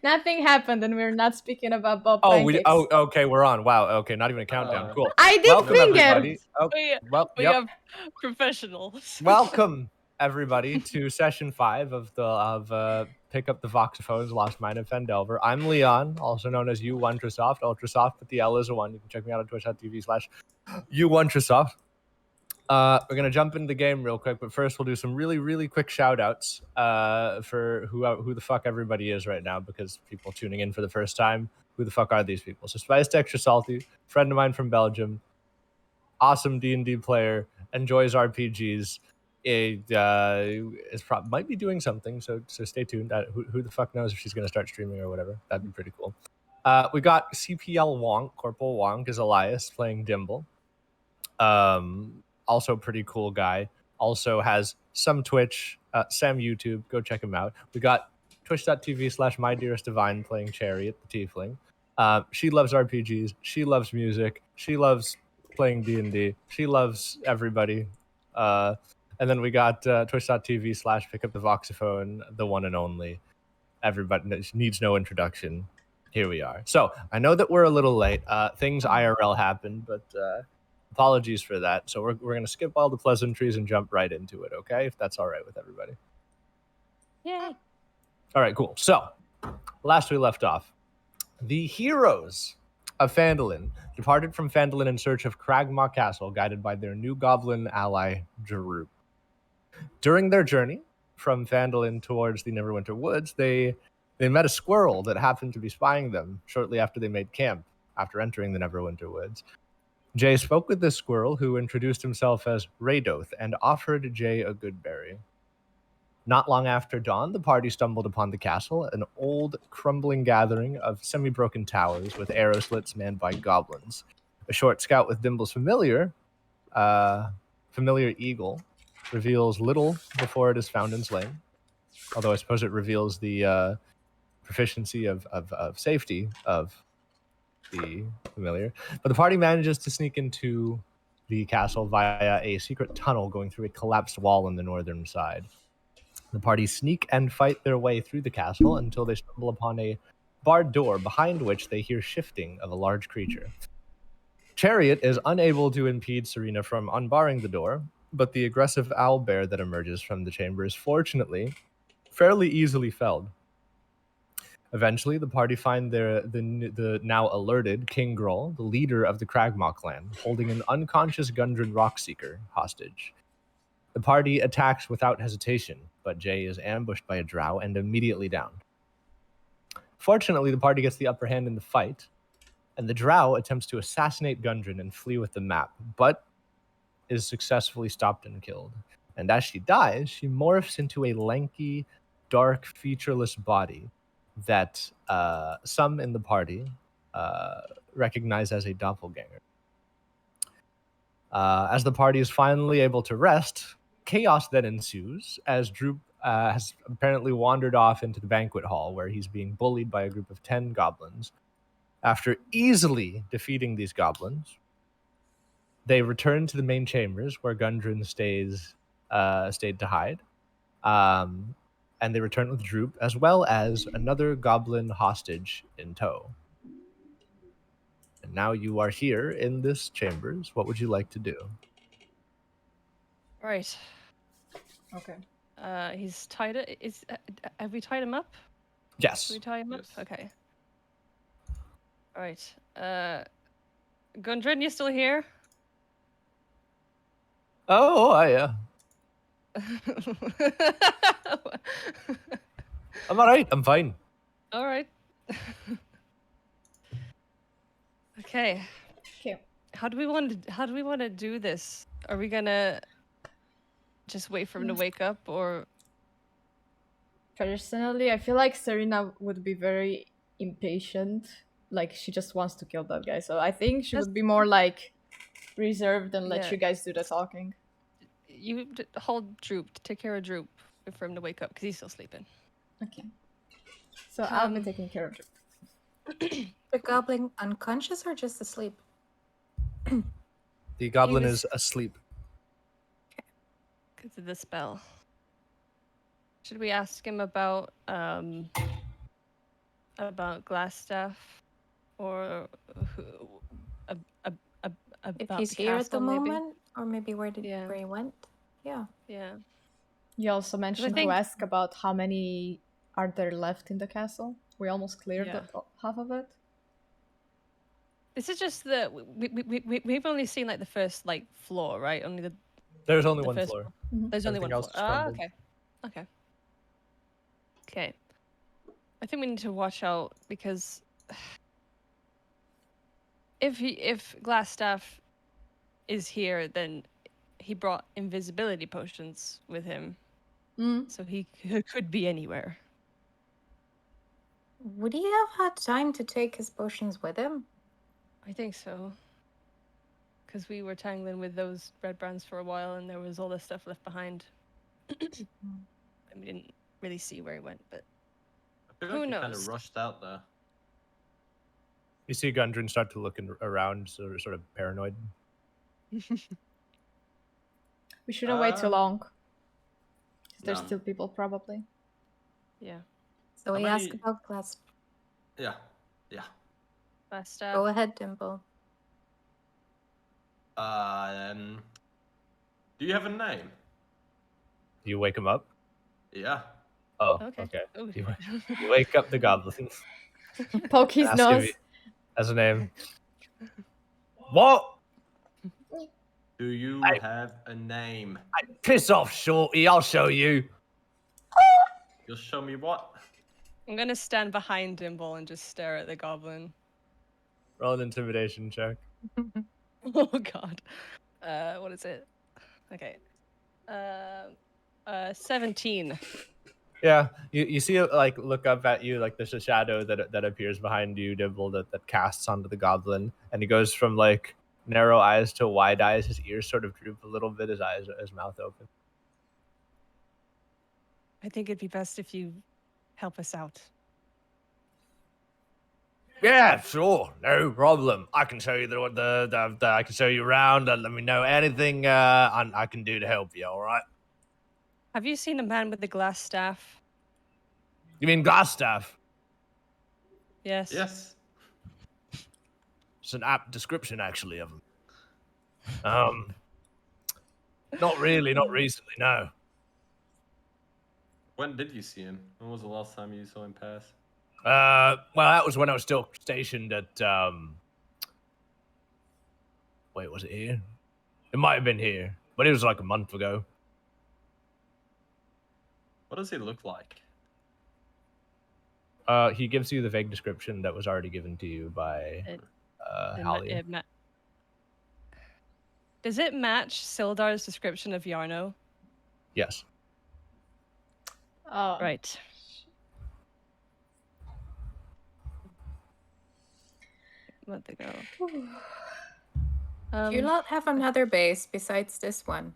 Nothing happened, and we're not speaking about Bob Oh, pancakes. okay, we're on. Wow, okay, not even a countdown. Cool. I did Welcome, finger. everybody. Oh, We yep. have professionals. Welcome, everybody, to session 5 of Pick Up the Voxophones, Lost Mine of Phandelver. I'm Leon, also known as U1trasoft. Ultrasoft, but the L is a 1. You can check me out on twitch.tv/U1trasoft. We're going to jump into the game real quick, but first we'll do some really, really quick shout-outs for who the fuck everybody is right now, because people tuning in for the first time, who the fuck are these people? So Spiced Extra Salty, friend of mine from Belgium, awesome D&D player, enjoys RPGs, might be doing something, so stay tuned. Who the fuck knows if she's going to start streaming or whatever. That'd be pretty cool. We got CPL Wonk, Corporal Wonk is Elias playing Dimble. Also pretty cool guy. Also has some Twitch, some YouTube. Go check him out. We got twitch.tv/mydearestdivine playing Chariot, the Tiefling. She loves RPGs. She loves music. She loves playing D&D. She loves everybody. And then we got twitch.tv/pickupthevoxophone, the one and only. Everybody needs no introduction. Here we are. So I know that we're a little late. Things IRL happened, but apologies for that. So we're going to skip all the pleasantries and jump right into it, okay? If that's all right with everybody. Yay. All right, cool. So last we left off, the heroes of Phandalin departed from Phandalin in search of Cragmaw Castle, guided by their new goblin ally, Droop. During their journey from Phandalin towards the Neverwinter Woods, they met a squirrel that happened to be spying them shortly after they made camp, after entering the Neverwinter Woods. Jay spoke with this squirrel, who introduced himself as Raydoth and offered Jay a good berry. Not long after dawn, the party stumbled upon the castle, an old, crumbling gathering of semi-broken towers with arrow slits manned by goblins. A short scout with Dimble's familiar eagle reveals little before it is found and slain, although I suppose it reveals the proficiency of safety of the familiar. But the party manages to sneak into the castle via a secret tunnel going through a collapsed wall on the northern side. The party sneak and fight their way through the castle until they stumble upon a barred door, behind which they hear shifting of a large creature. Chariot is unable to impede Serena from unbarring the door, but the aggressive owlbear that emerges from the chamber is fortunately fairly easily felled. Eventually, the party find the now alerted King Groll, the leader of the Cragmaw clan, holding an unconscious Gundren Rockseeker hostage. The party attacks without hesitation, but Jay is ambushed by a drow and immediately downed. Fortunately, the party gets the upper hand in the fight, and the drow attempts to assassinate Gundren and flee with the map, but is successfully stopped and killed. And as she dies, she morphs into a lanky, dark, featureless body that some in the party recognize as a doppelganger. As the party is finally able to rest, chaos then ensues as Droop has apparently wandered off into the banquet hall, where he's being bullied by a group of 10 goblins. After easily defeating these goblins, they return to the main chambers where Gundren stayed to hide. And they return with Droop, as well as another goblin hostage in tow. And now you are here in this chambers. What would you like to do? Right. Okay. He's tied. Have we tied him up? Yes. Did we tie him up? Yes. Okay. All right. Gundren, you still here? Oh, I'm all right. I'm fine. All right. Okay. Okay. How do we want to do this? Are we gonna just wait for him to wake up, or? Personally, I feel like Serena would be very impatient. Like, she just wants to kill that guy. So I think she would be more like reserved and let Yeah. you guys do the talking. You hold Droop. Take care of Droop for him to wake up, because he's still sleeping. Okay. So I'll be taking care of it. The goblin unconscious or just asleep? The goblin was- is asleep. Because of the spell. Should we ask him about about Glassstaff or who, ab- ab- ab- If about he's the here at the castle, maybe? moment, or maybe where Yeah. he went. Yeah. Yeah. You also mentioned think- to ask about how many are there left in the castle. We almost cleared Yeah. half of it. This is just the we've only seen like the first like floor, right? Only the There's only the one first floor. There's only Everything one else floor. is Ah, crumbled. okay. Okay. I think we need to watch out because if Glassstaff is here, then he brought invisibility potions with him, so he could be anywhere. Would he have had time to take his potions with him? I think so. Because we were tangling with those red brands for a while, and there was all this stuff left behind. And we didn't really see where he went, but I feel Who like he kind knows? of rushed out there. You see Gundren start to look around, sort of paranoid. We shouldn't wait too long. 'Cause there's no. still people, probably. yeah. So How he asked many- about glass. Yeah. Glassstaff. Go ahead, Dimple. Do you have a name? Do you wake him up? Yeah. Oh, Okay. okay. Ooh. You wake up the goblin. Poke his Ask if nose. he has a name. What? Do you I- have a name? Piss off, Shorty. I'll show you. You'll show me what? I'm gonna stand behind Dimple and just stare at the goblin. Roll an intimidation check. Oh god. What is it? Okay. 17. Yeah, you see it like look up at you, like there's a shadow that appears behind you, Dibble, that casts onto the goblin, and he goes from like narrow eyes to wide eyes. His ears sort of droop a little bit, his mouth open. I think it'd be best if you help us out. Yeah, sure, no problem. I can show you the I can show you around. Let me know anything I can do to help you. All right. Have you seen a man with the glass staff? You mean Glassstaff? Yes. Yes. It's an apt description, actually, of him. Not really, not recently, no. When did you see him? When was the last time you saw him pass? Well, that was when I was still stationed at, wait, was it here? It might have been here, but it was like a month ago. What does he look like? He gives you the vague description that was already given to you by, Hallie. Does it match Sildar's description of Yarno? Yes. Oh. Right. Let it go. Do you not have another base besides this one?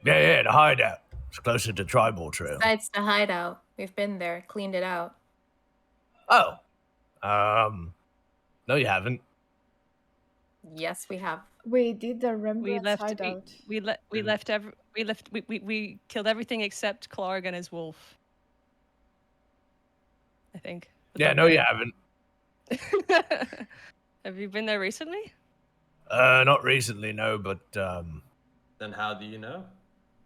Yeah, the hideout. It's closer to Tribal Trail. Besides the hideout. We've been there, cleaned it out. Oh. No, you haven't. Yes, we have. We did the We Rembrandt's left. hideout. We killed everything except Clark and his wolf. I think. Yeah, no, you haven't. Have you been there recently? Not recently, no, but, Then how do you know?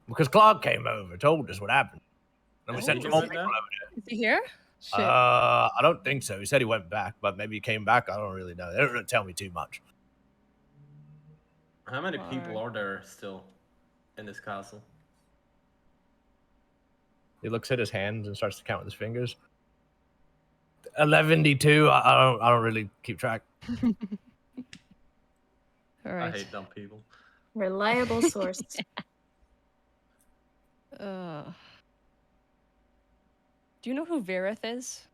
because Clark came over, told us what happened. And we Oh, sent he some was more there? people over Is he here? Shit. there. I don't think so. He said he went back, but maybe he came back. I don't really know. They don't really tell me too much. How many people Alright. are there still in this castle? He looks at his hands and starts to count with his fingers. 11-2. I don't really keep track. All I right. hate dumb people. Reliable source. Do you know who Virith is?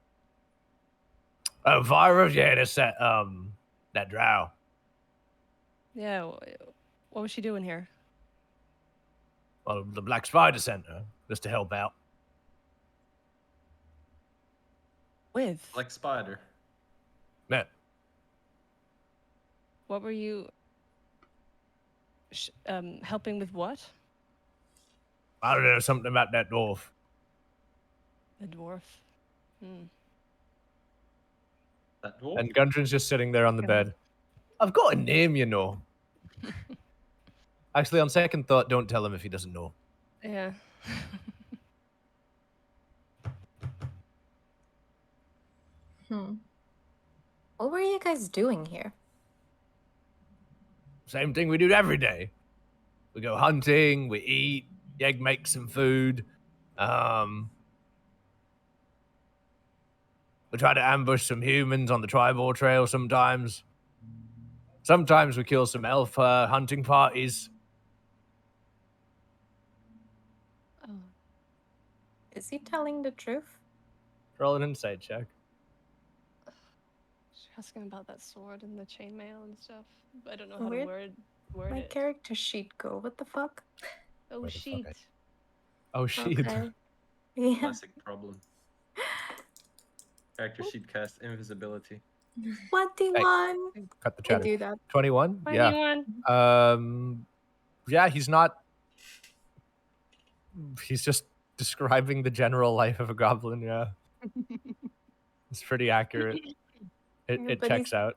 Oh, virus, yeah, that's that drow. Yeah. What was she doing here? Well, the Black Spider Center, just to help out. With? Like Spider. Yeah. What were you? Helping with what? I don't know, something about that dwarf. The dwarf. Hmm. That dwarf? And Gundren's just sitting there on the bed. I've got a name, you know. Actually, on second thought, don't tell him if he doesn't know. Yeah. What were you guys doing here? Same thing we do every day. We go hunting, we eat, Yeg makes some food. We try to ambush some humans on the tribal trail sometimes. Sometimes we kill some elf hunting parties. Oh. Is he telling the truth? Roll an insight check. She's asking about that sword and the chainmail and stuff. But I don't know how Where'd to word my it. character sheet go? What the fuck? Oh, Where the fuck sheet. Oh, shit. Okay. Yeah. Classic problem. Character sheet cast invisibility. 21. Cut the I chatter. do that. 21? What Yeah. do you want? Yeah, he's not. He's just describing the general life of a goblin. Yeah, it's pretty accurate. Yeah, It but checks out.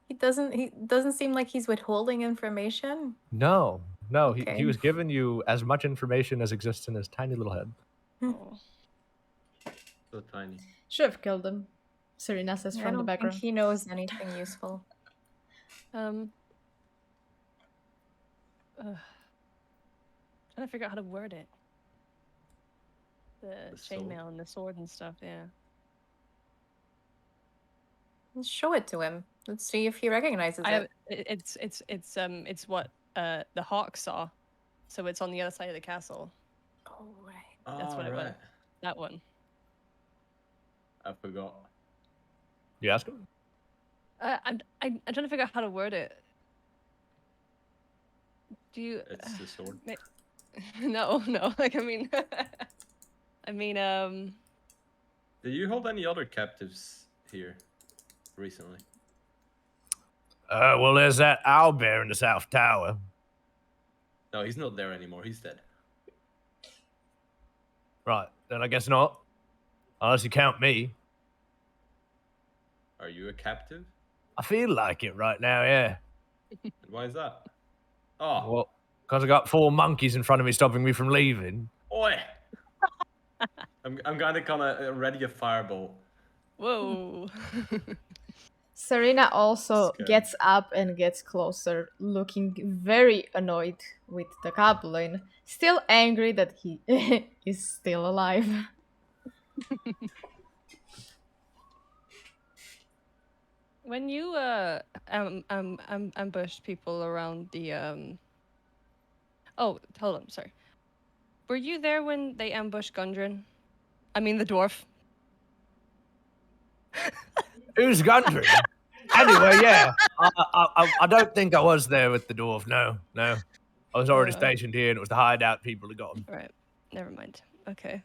He doesn't seem like he's withholding information. No, he Okay. was giving you as much information as exists in his tiny little head. Oh. So tiny. Should have killed him. Serena says I from the don't think background. he knows anything useful. Trying to figure out how to word it. The sword. chainmail and the sword and stuff, yeah. Let's show it to him. Let's see if he recognizes it. It's what the hawk saw. So it's on the other side of the castle. Oh, right. That's what it was. Right. That one. I forgot. You ask him? I'm trying to figure out how to word it. Do you? It's the sword. No. Like I mean, Do you hold any other captives here recently? Well, there's that owlbear in the South Tower. No, he's not there anymore. He's dead. Right, then I guess not. Unless you count me. Are you a captive? I feel like it right now, yeah. And why is that? Oh, Well, because I got 4 monkeys in front of me stopping me from leaving. oi! I'm gonna ready a fireball. whoa. Serena also Scary. gets up and gets closer, looking very annoyed with the goblin, still angry that he is still alive. When you ambushed people around the Oh, hold on, sorry. Were you there when they ambushed Gundren? I mean the dwarf. Who's Gundry? Anyway, yeah. I don't think I was there with the dwarf. No. I was already stationed here, and it was the hideout people who got him. Right. Never mind. Okay.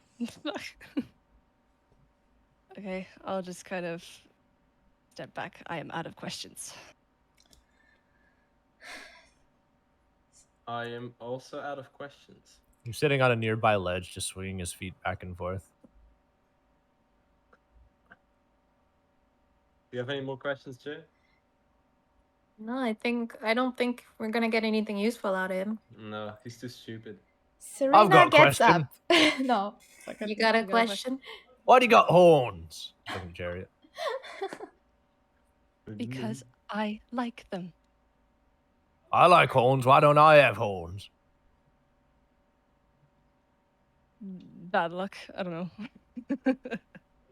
Okay, I'll just kind of step back. I am out of questions. I am also out of questions. He's sitting on a nearby ledge, just swinging his feet back and forth. Do you have any more questions, Jay? No, I don't think we're gonna get anything useful out of him. No, he's too stupid. Serena got a gets question. up. No. You got a question? Why do you got horns? Fucking chariot. Because I like them. I like horns. Why don't I have horns? Bad luck. I don't know.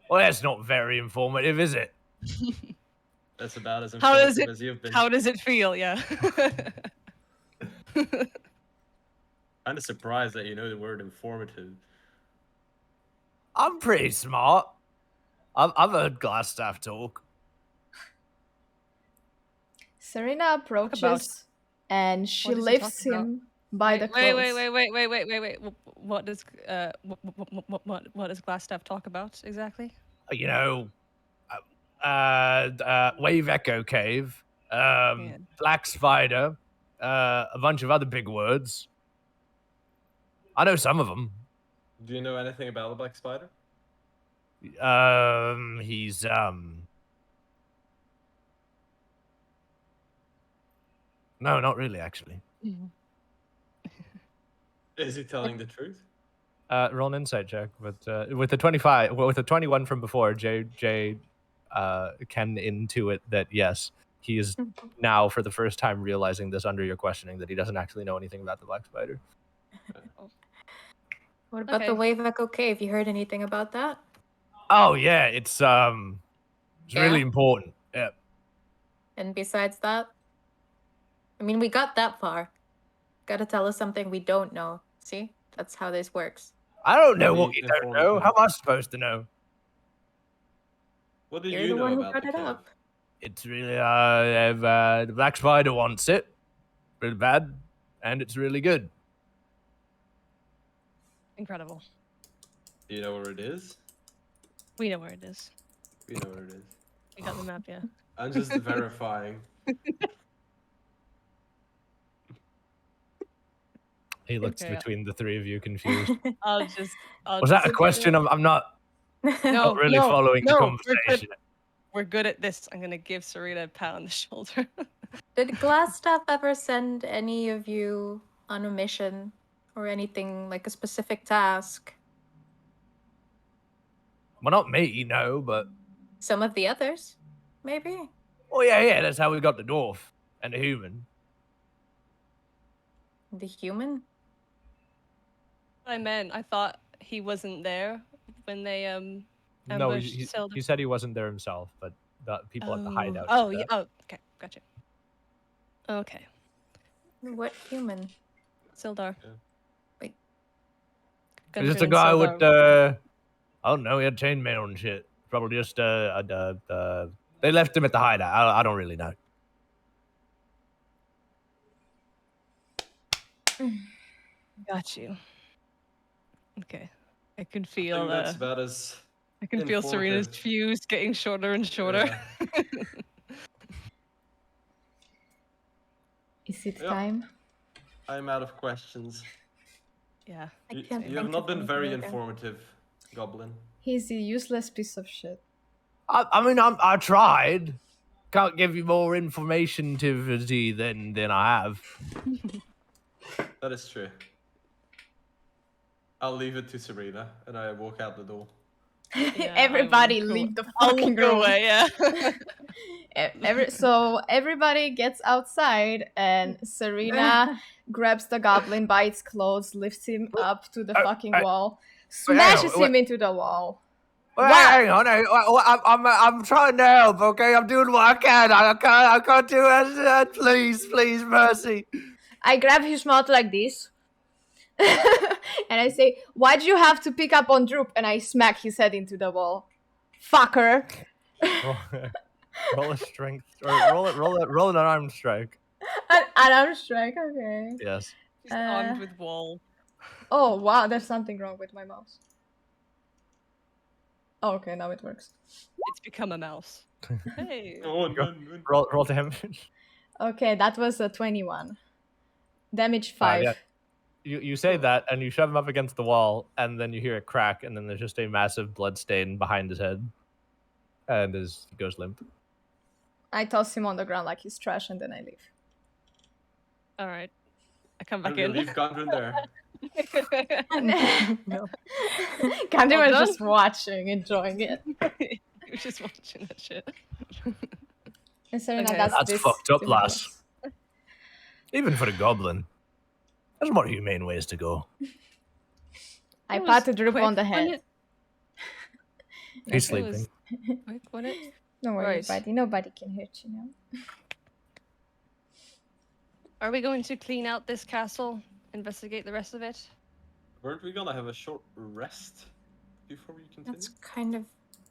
Well, that's not very informative, is it? That's about as How does informative as you've been. How does it feel? Yeah. Kind of surprised that you know the word informative. I'm pretty smart. I've heard Glassstaff talk. Serena approaches and she What is he lifts talking about? him by the clothes. Wait. What does what does Glassstaff talk about exactly? You know, Wave Echo Cave, Black Spider, a bunch of other big words. I know some of them. Do you know anything about the Black Spider? He's No, not really, actually. Is he telling the truth? Roll an insight check with the 25, well, with the 21 from before. Jay can intuit that yes, he is now for the first time realizing this under your questioning that he doesn't actually know anything about the black spider. What about Okay. the wave echo cave? You heard anything about that? Oh yeah, it's really Yeah? important. Yeah. And besides that, I mean, we got that far. Gotta tell us something we don't know. See? That's how this works. I don't know Maybe what you don't inform know. me. How am I supposed to know? What do You're you the know one who about brought the it cave? up. It's really the black spider wants it really bad, and it's really good. Incredible. Do you know where it is? We know where it is. We know where it is. We got the map, yeah. I'm just verifying. He looks Okay. between the three of you confused. I'll just. Was that a question? I'm not No, really no, following the no, conversation. We're good at this. I'm gonna give Serena a pat on the shoulder. Did Glassstaff ever send any of you on a mission or anything like a specific task? Well, not me, no, but Some of the others, maybe. oh yeah, that's how we got the dwarf and the human. The human. I meant, I thought he wasn't there when they No, ambushed Sildar. he said he wasn't there himself, but the people at the hideout. Oh, said yeah. that. Oh, okay, gotcha. Okay, What human? Sildar. Yeah. Wait. Is this Gundren the and guy Sildar. with I don't know, he had chainmail and shit. Probably just they left him at the hideout. I don't really know. Got you. Okay, I can I feel. think that's about as I can feel Serena's informative. fuse getting shorter and shorter. Yeah. Is it Yep. time? I'm out of questions. Yeah. I You, can't you have think not of been very anything again. informative, Goblin. He's a useless piece of shit. I mean, I tried. Can't give you more information than I have. That is true. I'll leave it to Serena, and I walk out the door. Yeah, Everybody I will go- leave the I'll fucking go room. away. Yeah. So everybody gets outside, and Serena grabs the goblin by its clothes, lifts him up to the fucking wall, smashes him into the wall. Well, Wow. hang on, I'm trying to help. Okay, I'm doing what I can. I can't do it. Please, mercy. I grab his mouth like this. And I say, "Why'd you have to pick up on Droop?" And I smack his head into the wall. Fucker. Roll a strength or roll an arm strike. An arm strike, okay. Yes. She's armed with wall. Oh wow, there's something wrong with my mouse. Oh, okay, now it works. It's become a mouse. Hey. Oh, Go. no. Roll damage. Okay, that was a 21. Damage 5. Yeah. You say that, and you shove him up against the wall, and then you hear a crack, and then there's just a massive blood stain behind his head, and he goes limp. I toss him on the ground like he's trash, and then I leave. All right. I come And back we in. leave Gundren there. No. Gandhi Well was done. just watching, enjoing it. You're just watching that shit. And Serena Okay. does That's this fucked up, to lass. us. Even for a goblin, there's more humane ways to go. I That was pat the Droop quick, on the wasn't head. it? He's That was sleeping. quick, wasn't it? Don't worry, Right. buddy. Nobody can hurt you now. Are we going to clean out this castle? Investigate the rest of it? Weren't we gonna have a short rest before we continue? That's kind of.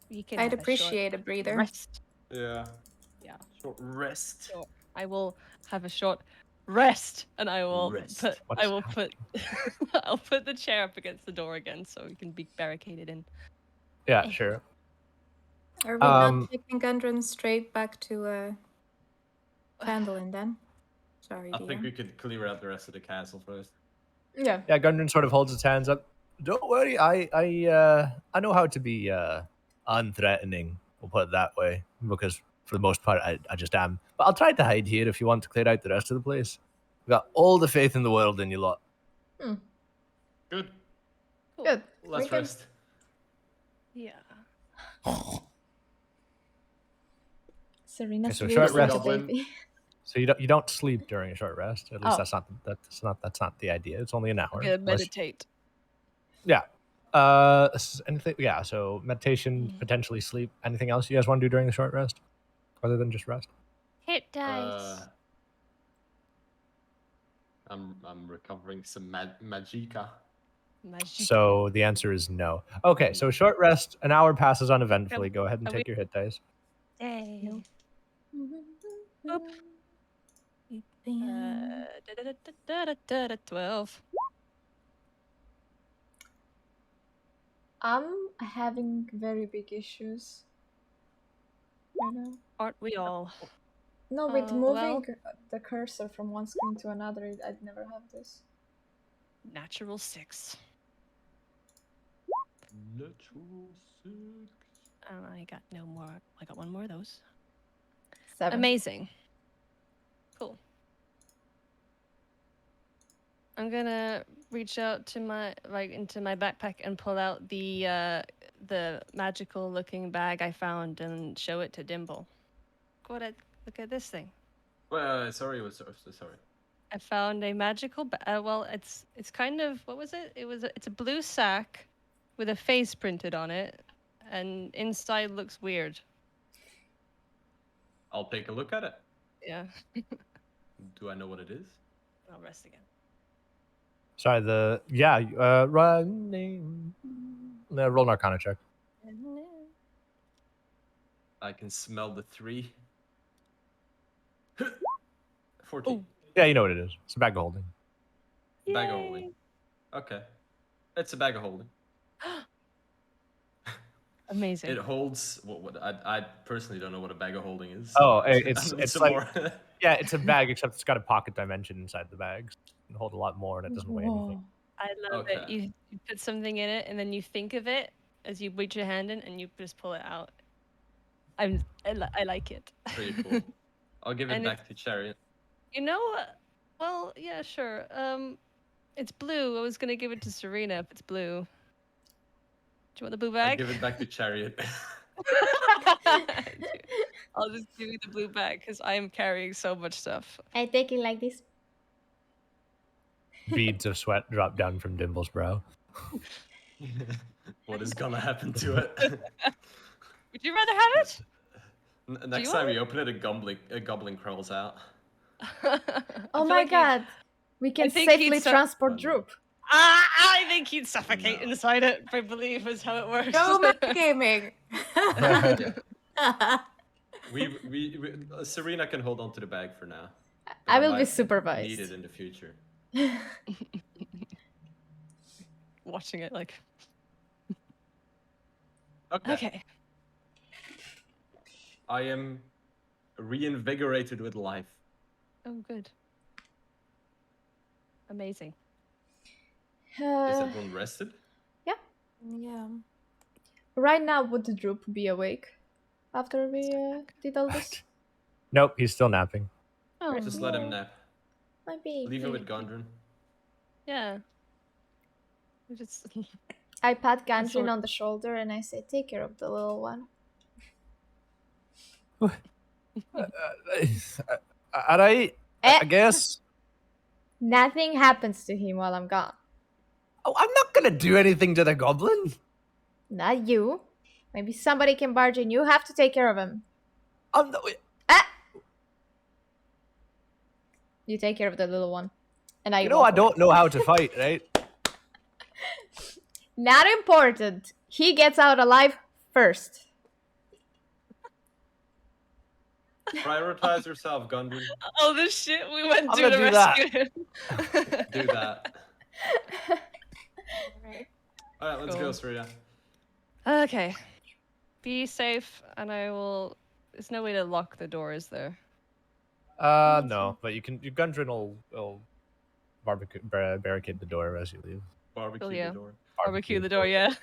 You can I'd have a short appreciate a breather. rest. Yeah. Yeah. Short rest. Sure. I will have a short rest, and I will Rest. put. What I is will put. I'll put the chair up against the door again, so we can be barricaded in. Yeah, sure. Are we Um, not taking Gundren straight back to Phandelver then? Sorry, I think DM. we could clear out the rest of the castle first. Yeah. Yeah, Gundren sort of holds his hands up. Don't worry, I know how to be unthreatening. We'll put it that way, because for the most part, I just am. But I'll try to hide here if you want to clear out the rest of the place. I've got all the faith in the world in you lot. Good. Good. Let's We can- rest. Yeah. Serena so sleeps short like rest. a baby. So you don't sleep during a short rest. At least Oh. that's not the idea. It's only an hour. I'm gonna unless- meditate. Yeah. Anything? Yeah. So meditation, potentially sleep. Anything else you guys want to do during the short rest, other than just rest? Hit dice. I'm recovering some magicka. Magic. So the answer is no. Okay. So short rest. An hour passes uneventfully. Go ahead and are we- take your hit dice. Yay. Boop. 12. I'm having very big issues right now. Aren't we all? No, with well- moving the cursor from one screen to another, I'd never have this. Natural 6. Natural 6. I got no more. I got one more of those. 7. Amazing. Cool. I'm gonna reach out to into my backpack and pull out the magical looking bag I found and show it to Dimble. Look at this thing. Well, sorry. Sorry. I found a magical well, it's kind of, what was it? It's a blue sack with a face printed on it, and inside looks weird. I'll take a look at it. Yeah. Do I know what it is? I'll rest again. Sorry. Running. Roll an Arcana check. I can smell the 3. 14. Oh. Yeah, you know what it is. It's a bag of holding. Bag of Yay. holding. Okay. It's a bag of holding. Amazing. It holds what I personally don't know what a bag of holding is. Oh, I it's need it's some like more. yeah, it's a bag except it's got a pocket dimension inside the bag. So it can hold a lot more and it doesn't weigh anything. Whoa. I love it. Okay. You put something in it and then you think of it as you reach your hand in and you just pull it out. I like it. Pretty cool. I'll give it And back to Chariot. You know, well, yeah, sure. It's blue. I was gonna give it to Serena if it's blue. Do you want the blue I'll bag? give it back to Chariot. I'll just give you the blue bag because I am carrying so much stuff. I take it like this. Beads of sweat drop down from Dimble's brow. What is gonna happen to it? Would you rather have it? Next you time want we open it, a goblin crawls out. Oh my god. We can think he'd safely su- transport Droop. I think he'd suffocate No. inside it. I believe is how it works. No metagaming. Serena can hold on to the bag for now. but I will be might supervised. Need it in the future. Watching it like. Okay. Okay. I am reinvigorated with life. Oh, good. Amazing. Is everyone rested? Yeah. Right now, would the Droop be awake after we did all this? Nope, he's still napping. Oh, Just let him nap. Might be. Leave it with Gondrin. yeah. We just I pat That's Gandrin what- on the shoulder and I say, "Take care of the little one." Alright, Eh. I guess. Nothing happens to him while I'm gone. Oh, I'm not gonna do anything to the goblin. Not you. Maybe somebody can barge in. You have to take care of him. I'm no, You take care of the little one. And I you know walk I away. don't know how to fight, right? Not important. He gets out alive first. Prioritize yourself, Gondrin. all the shit we went I'm through to gonna do that. rescue him. Do that. Right. Alright, let's go, Cool. Serena. Okay. Be safe, and I will. There's no way to lock the door, is there? No, but your Gundren will barricade the door as you leave. Barbecue yeah. the door. Barbecue the door, yeah.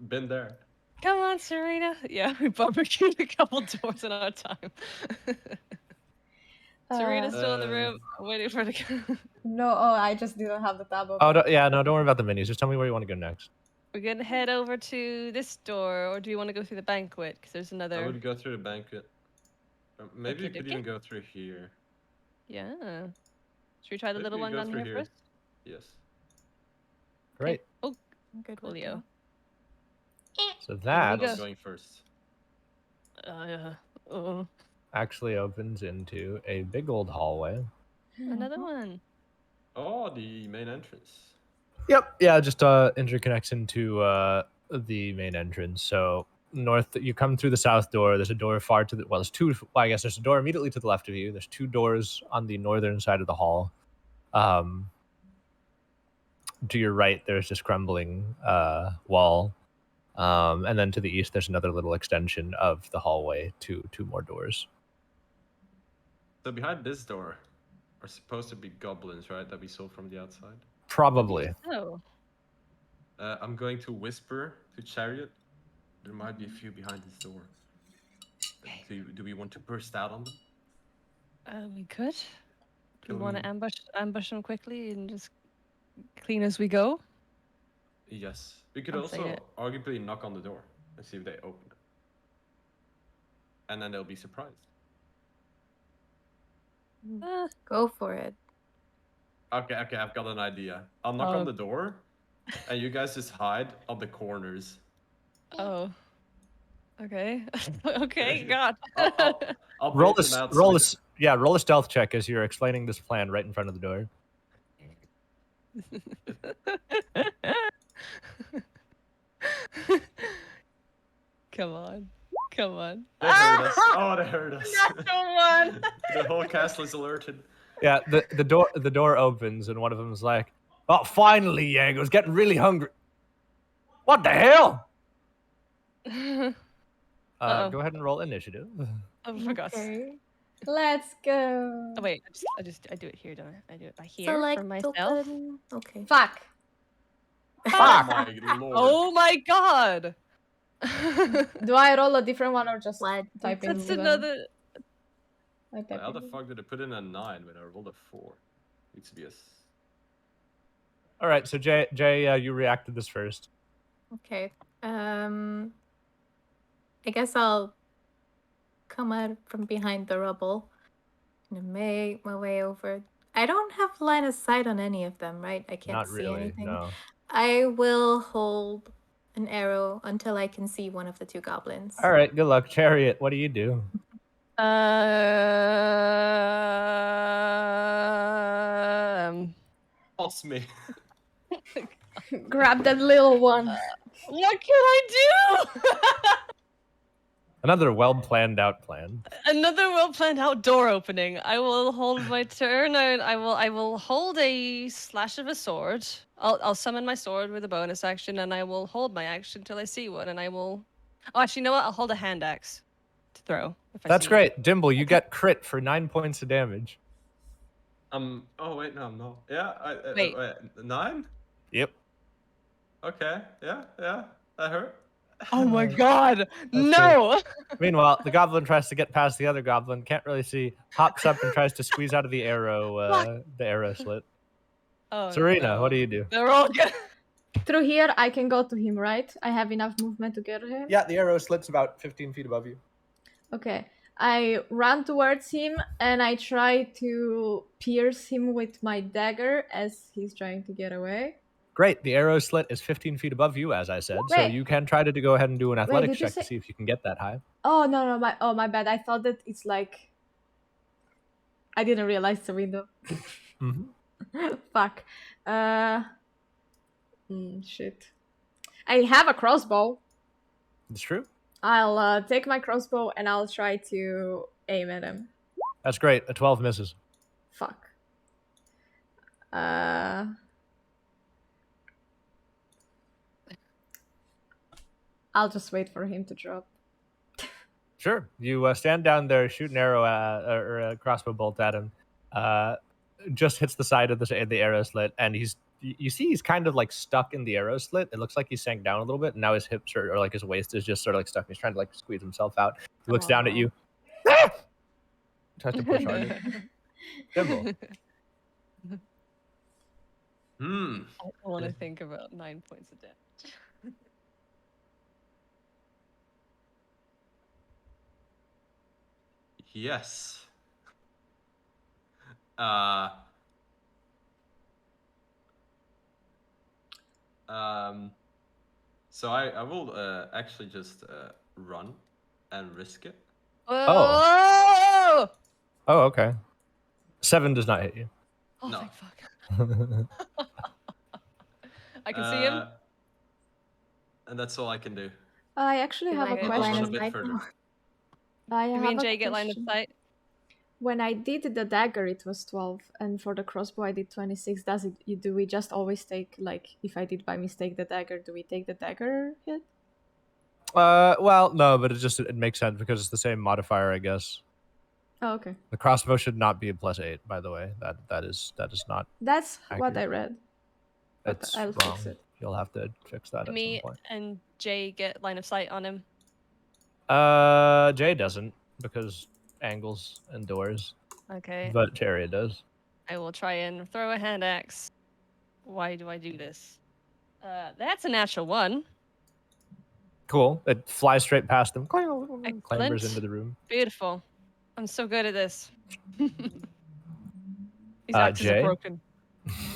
Been there. Come on, Serena. Yeah, we barbecued a couple doors in our time. Serena's still in the room. I'm waiting for her to come. No, I just didn't have the tab open. Oh, don't worry about the menus. Just tell me where you want to go next. We're gonna head over to this door, or do you want to go through the banquet? Because there's I another. would go through the banquet. Maybe we could Okey-dokey. even go through here. Yeah. Should we try the Maybe little we one go down through here here. first? Yes. Great. Oh, Good with coolio. So go. that I'm going first. Oh, actually opens into a big old hallway. another one. Oh, the main entrance. Yep. Yeah, it just interconnects into the main entrance. So north, you come through the south door. There's a door far to the there's two. Well, I guess there's a door immediately to the left of you. There's two doors on the northern side of the hall. To your right, there's this crumbling wall. And then to the east, there's another little extension of the hallway to two more doors. So behind this door are supposed to be goblins, right? That we saw from the outside. Probably. Oh. I'm going to whisper to Chariot. There might be a few behind this door. Do we want to burst out on them? We could. Do you want to Can ambush them quickly and just clean as we go? Yes. We could I'll say also it. arguably knock on the door and see if they open it. And then they'll be surprised. Go for it. Okay, I've got an idea. I'll knock on the door, and you guys just hide on the corners. Oh. Okay. Okay, God. I'll Roll bait them roll outside. roll a stealth check as you're explaining this plan right in front of the door. Come on. Come on. They heard us. Oh, they heard us. Natural one. The whole castle is alerted. Yeah, the door opens and one of them is like, "Oh, finally, Yango's getting really hungry." What the hell? Uh-oh. Go ahead and roll initiative. Oh, for God's sake. Okay. Let's go. Oh, wait. I do it here, don't I? I do it by here Select for myself. token. Okay. Fuck. Oh my lord. Oh my God. Do I roll a different one or just What? type in? That's Lumen? another. I type How the in. fuck did I put in a 9 when I rolled a 4? Needs to be a. All right, so Jay, you reacted this first. Okay. I guess I'll come out from behind the rubble and make my way over. I don't have line of sight on any of them, right? I can't Not see really. anything. No. I will hold an arrow until I can see one of the two goblins. All right. Good luck, Chariot. What do you do? Toss me. Grab that little one. What can I do? Another well planned out plan. Another well planned out door opening. I will hold my turn, and I will hold a slash of a sword. I'll summon my sword with a bonus action, and I will hold my action till I see one, and I will. Oh, actually, you know what? I'll hold a hand axe to throw. If I That's see it. great. Dimble, you get crit for 9 points of damage. Oh wait, no, I'm not. Yeah, Wait. 9? Yep. Okay, yeah, that hurt. Oh my God! No! Meanwhile, the goblin tries to get past the other goblin, can't really see, hops up and tries to squeeze out of the arrow slit. Oh, Serena, no. what do you do? They're all good. Through here, I can go to him, right? I have enough movement to get to him? Yeah, the arrow slit's about 15 feet above you. Okay. I run towards him and I try to pierce him with my dagger as he's trying to get away. Great. The arrow slit is 15 feet above you, as I said. So Wait. you can try to go ahead and do an athletics did you check to say- see if you can get that high. Oh, no, my bad. I thought that it's like... I didn't realize the window. Mm-hmm. Fuck. Shit. I have a crossbow. It's true. I'll take my crossbow and I'll try to aim at him. That's great. A 12 misses. Fuck. I'll just wait for him to drop. Sure. You stand down there, shoot an arrow or a crossbow bolt at him. Just hits the side of the arrow slit, and he's you see he's kind of like stuck in the arrow slit. It looks like he sank down a little bit, and now his hips or like his waist is just sort of like stuck. He's trying to like squeeze himself out. He looks down at you. Tries to push harder. Dimble. Hmm. I want to think about 9 points of damage. Yes. So I will actually just run and risk it. Whoa! Oh, okay. 7 does not hit you. Oh, No. thank fuck. I can see him. And that's all I can do. I actually have a I I'll Question. run a question. bit further. I Do have me and a Jay get line of question. sight? When I did the dagger, it was 12, and for the crossbow, I did 26. Do we just always take, like, if I did by mistake the dagger, do we take the dagger hit? Well, no, but it makes sense because it's the same modifier, I guess. Oh, okay. The crossbow should not be a +8, by the way. That is not. That's what Accurate. I read. But That's I'll wrong. fix it. You'll have to fix that at some Me point. and Jay get line of sight on him. Jay doesn't because angles and doors, Okay. but Chariot does. I will try and throw a hand axe. Why do I do this? That's a natural 1. Cool. It flies straight past them. Clambers Excellent. into the room. Beautiful. I'm so good at this. These axes Jay? are broken.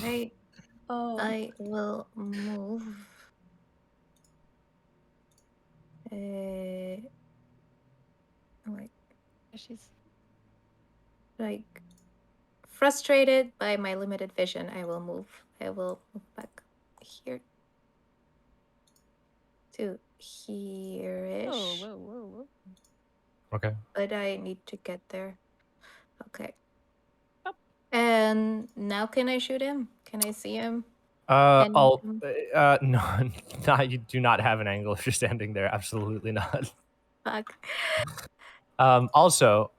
Right. Oh. I will move. Wait, She's like frustrated by my limited vision, I will move. I will move back here to here-ish. Oh, whoa. Okay. But I need to get there. Okay. Up. And now can I shoot him? Can I see him? No, Mm. no, you do not have an angle if you're standing there. Absolutely not. Fuck. Also,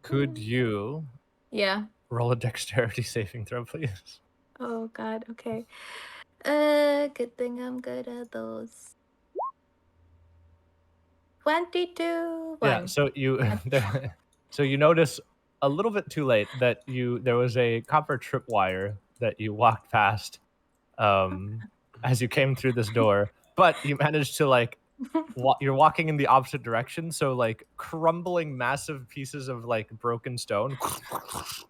could you Yeah. roll a dexterity saving throw, please? Oh god, okay. Good thing I'm good at those. 22. Yeah, One. so you notice a little bit too late that there was a copper tripwire that you walked past as you came through this door, but you managed to like you're walking in the opposite direction, so like crumbling massive pieces of like broken stone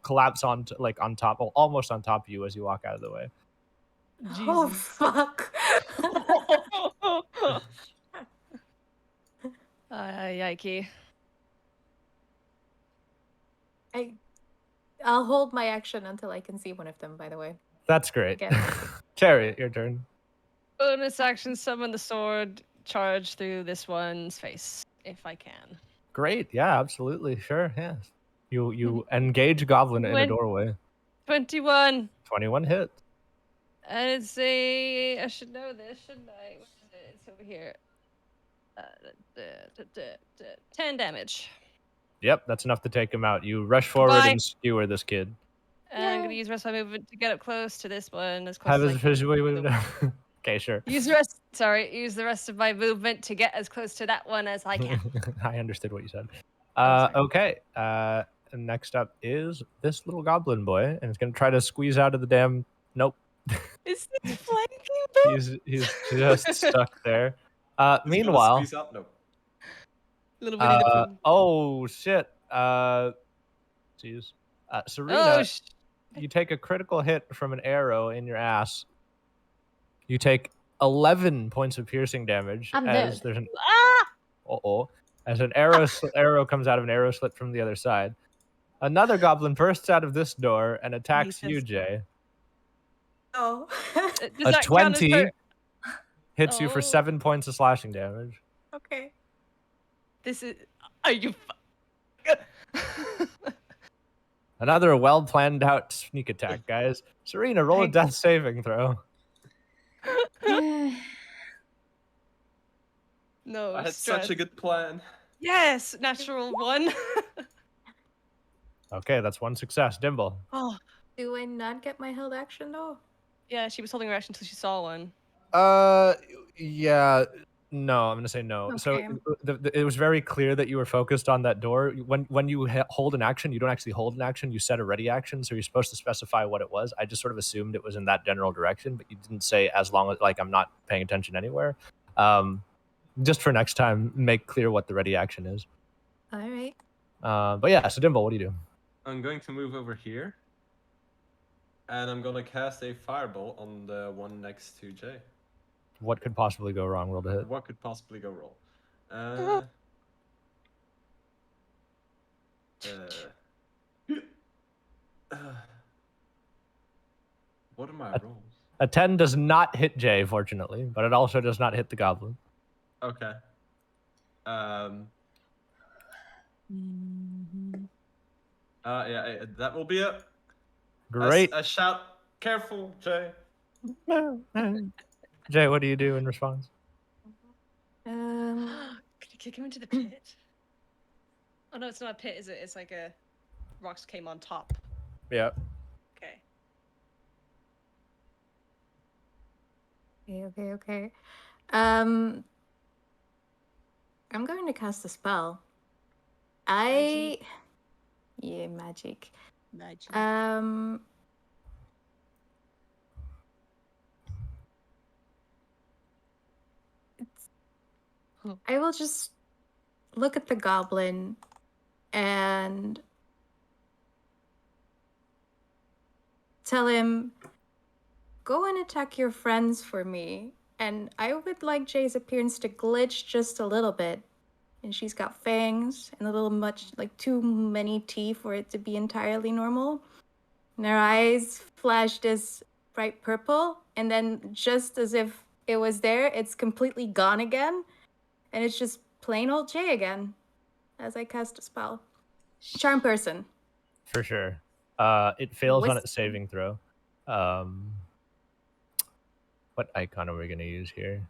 collapse on top, well, almost on top of you as you walk out of the way. Oh Jesus. fuck. Yikey. I'll hold my action until I can see one of them, by the way. That's great. Again. Chariot, your turn. Bonus action, summon the sword, charge through this one's face, if I can. Great. Yeah, absolutely. Sure. Yes. You engage Goblin in a When- doorway. 21. 21 hit. And it's a... I should know this, shouldn't I? Where is it? It's over here. 10 damage. Yep, that's enough to take him out. You rush forward Bye. and skewer this kid. And I'm going to use rest of my movement to get up close to this one as close as I can. Wait. Okay, sure. Use the rest of my movement to get as close to that one as I can. I understood what you said. sorry. Okay. And next up is this little goblin boy, and it's gonna try to squeeze out of the damn. Nope. Is this flanking? He's just stuck there. Is he gonna Meanwhile, squeeze out? No. Little Winnie the Pooh. oh shit. Jeez. Serena, you take a critical hit from an arrow in your ass. You take 11 points of piercing damage I'm as dead. there's an Ah! as an arrow comes out of an arrow slit from the other side. Another goblin bursts out of this door and attacks you, Jesus. Jay. Oh. Does A that count as 20 her- hits you for Oh. 7 points of slashing damage. Okay. This is. Are you? Another well planned out sneak attack, guys. Serena, roll a Thank- death saving throw. No. I had stress. such a good plan. Yes, natural 1. Okay, that's one success. Dimble. Oh, Do I not get my held action though? Yeah, she was holding her action until she saw one. Yeah. No, I'm gonna say no. So Okay. it was very clear that you were focused on that door. When you hold an action, you don't actually hold an action. You set a ready action, so you're supposed to specify what it was. I just sort of assumed it was in that general direction, but you didn't say as long as like I'm not paying attention anywhere. Just for next time, make clear what the ready action is. All right. But yeah, so Dimble, what do you do? I'm going to move over here. And I'm gonna cast a fireball on the one next to Jay. What could possibly go wrong? Roll to hit. What could possibly go wrong? What are my rolls? A 10 does not hit Jay, fortunately, but it also does not hit the goblin. Okay. Yeah, that will be it. Great. I shout, "Careful, Jay!" Jay, what do you do in response? Could you kick him into the pit? Oh no, it's not a pit, is it? It's like a rocks came on top. Yeah. Okay. Okay. I'm going to cast a spell. Yeah, magic. Magic. I will just look at the goblin and tell him, go and attack your friends for me. And I would like Jay's appearance to glitch just a little bit. And she's got fangs and a little much, like too many teeth for it to be entirely normal. And her eyes flash this bright purple. And then just as if it was there, it's completely gone again. And it's just plain old Jay again as I cast a spell. Charm person. For sure. It fails on its saving throw. What icon are we going to use here?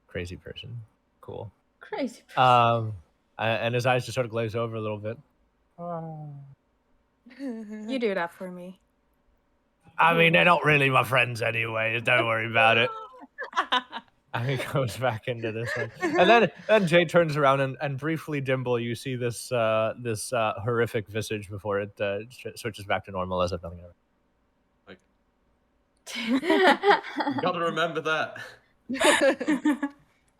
Crazy person. Cool. Crazy person. And his eyes just sort of glaze over a little bit. You do that for me. I mean, they're not really my friends anyway. Don't worry about it. And he goes back into this one. And then Jay turns around and briefly, Dimble, you see this horrific visage before it switches back to normal as if nothing ever. Like, you gotta remember that.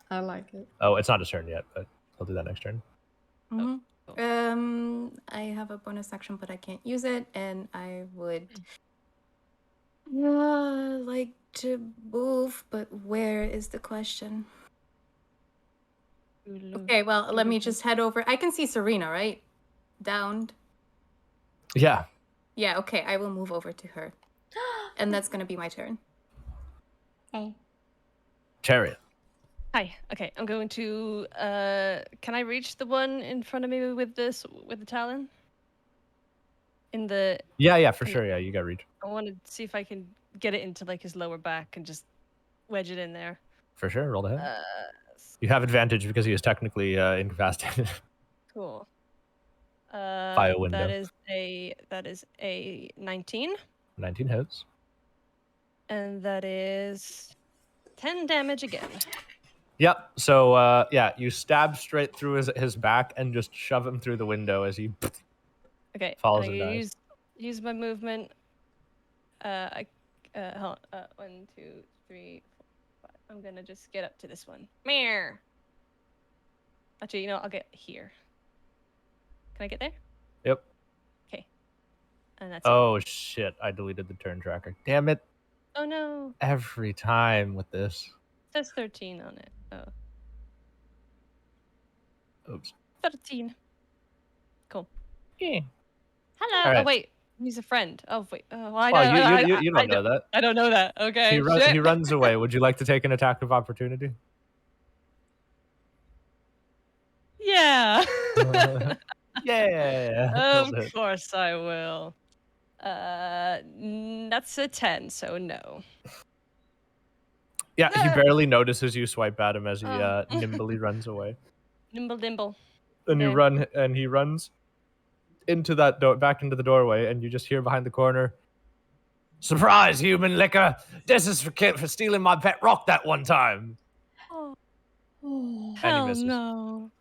I like it. Oh, it's not his turn yet, but he'll do that next turn. Mm-hmm. I have a bonus action, but I can't use it, and I would like to move, but where is the question? Okay, well, let me just head over. I can see Serena, right? Downed. Yeah. Yeah, okay, I will move over to her. And that's gonna be my turn. Okay. Chariot. Hi. Okay, I'm going to. Can I reach the one in front of me with the talon? In the. Yeah, for sure. Yeah, you got reach. I want to see if I can get it into like his lower back and just wedge it in there. For sure. Roll the hit. You have advantage because he is technically incapacitated. Cool. By a window. That is a 19. 19 hits. And that is 10 damage again. Yep. So you stab straight through his back and just shove him through the window as he falls and dies. Use my movement. Hold on. 1, 2, 3, 4, 5. I'm gonna just get up to this one. Meow. Actually, I'll get here. Can I get there? Yep. Okay. And that's it. Shit! I deleted the turn tracker. Damn it! Oh no. Every time with this. It says 13 on it. Oh. Oops. 13. Cool. Yeah. Hello. Right. Oh wait, he's a friend. Oh wait. Oh, I know. You don't know that. I don't know that. Okay. He runs away. Would you like to take an attack of opportunity? Yeah. Yeah. Of course I will. That's a 10, so no. Yeah, he barely notices you swipe at him as he nimbly runs away. Nimble dimble. And you run, and he runs into that door, back into the doorway, and you just hear behind the corner, "Surprise, human liquor! This is for stealing my pet rock that one time." Oh, Oh. hell misses. no.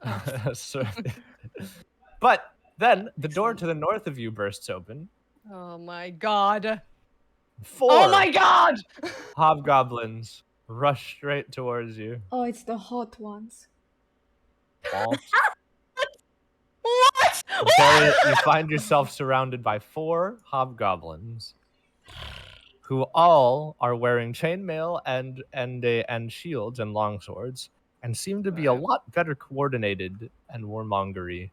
Oh, So, but then the door Excellent. to the north of you bursts open. oh my god. 4 Oh my god! hobgoblins rush straight towards you. Oh, it's the hot ones. Womp. What? Chariot, you find yourself surrounded by 4 hobgoblins who all are wearing chainmail and shields and longswords and seem to be a lot better coordinated and warmongery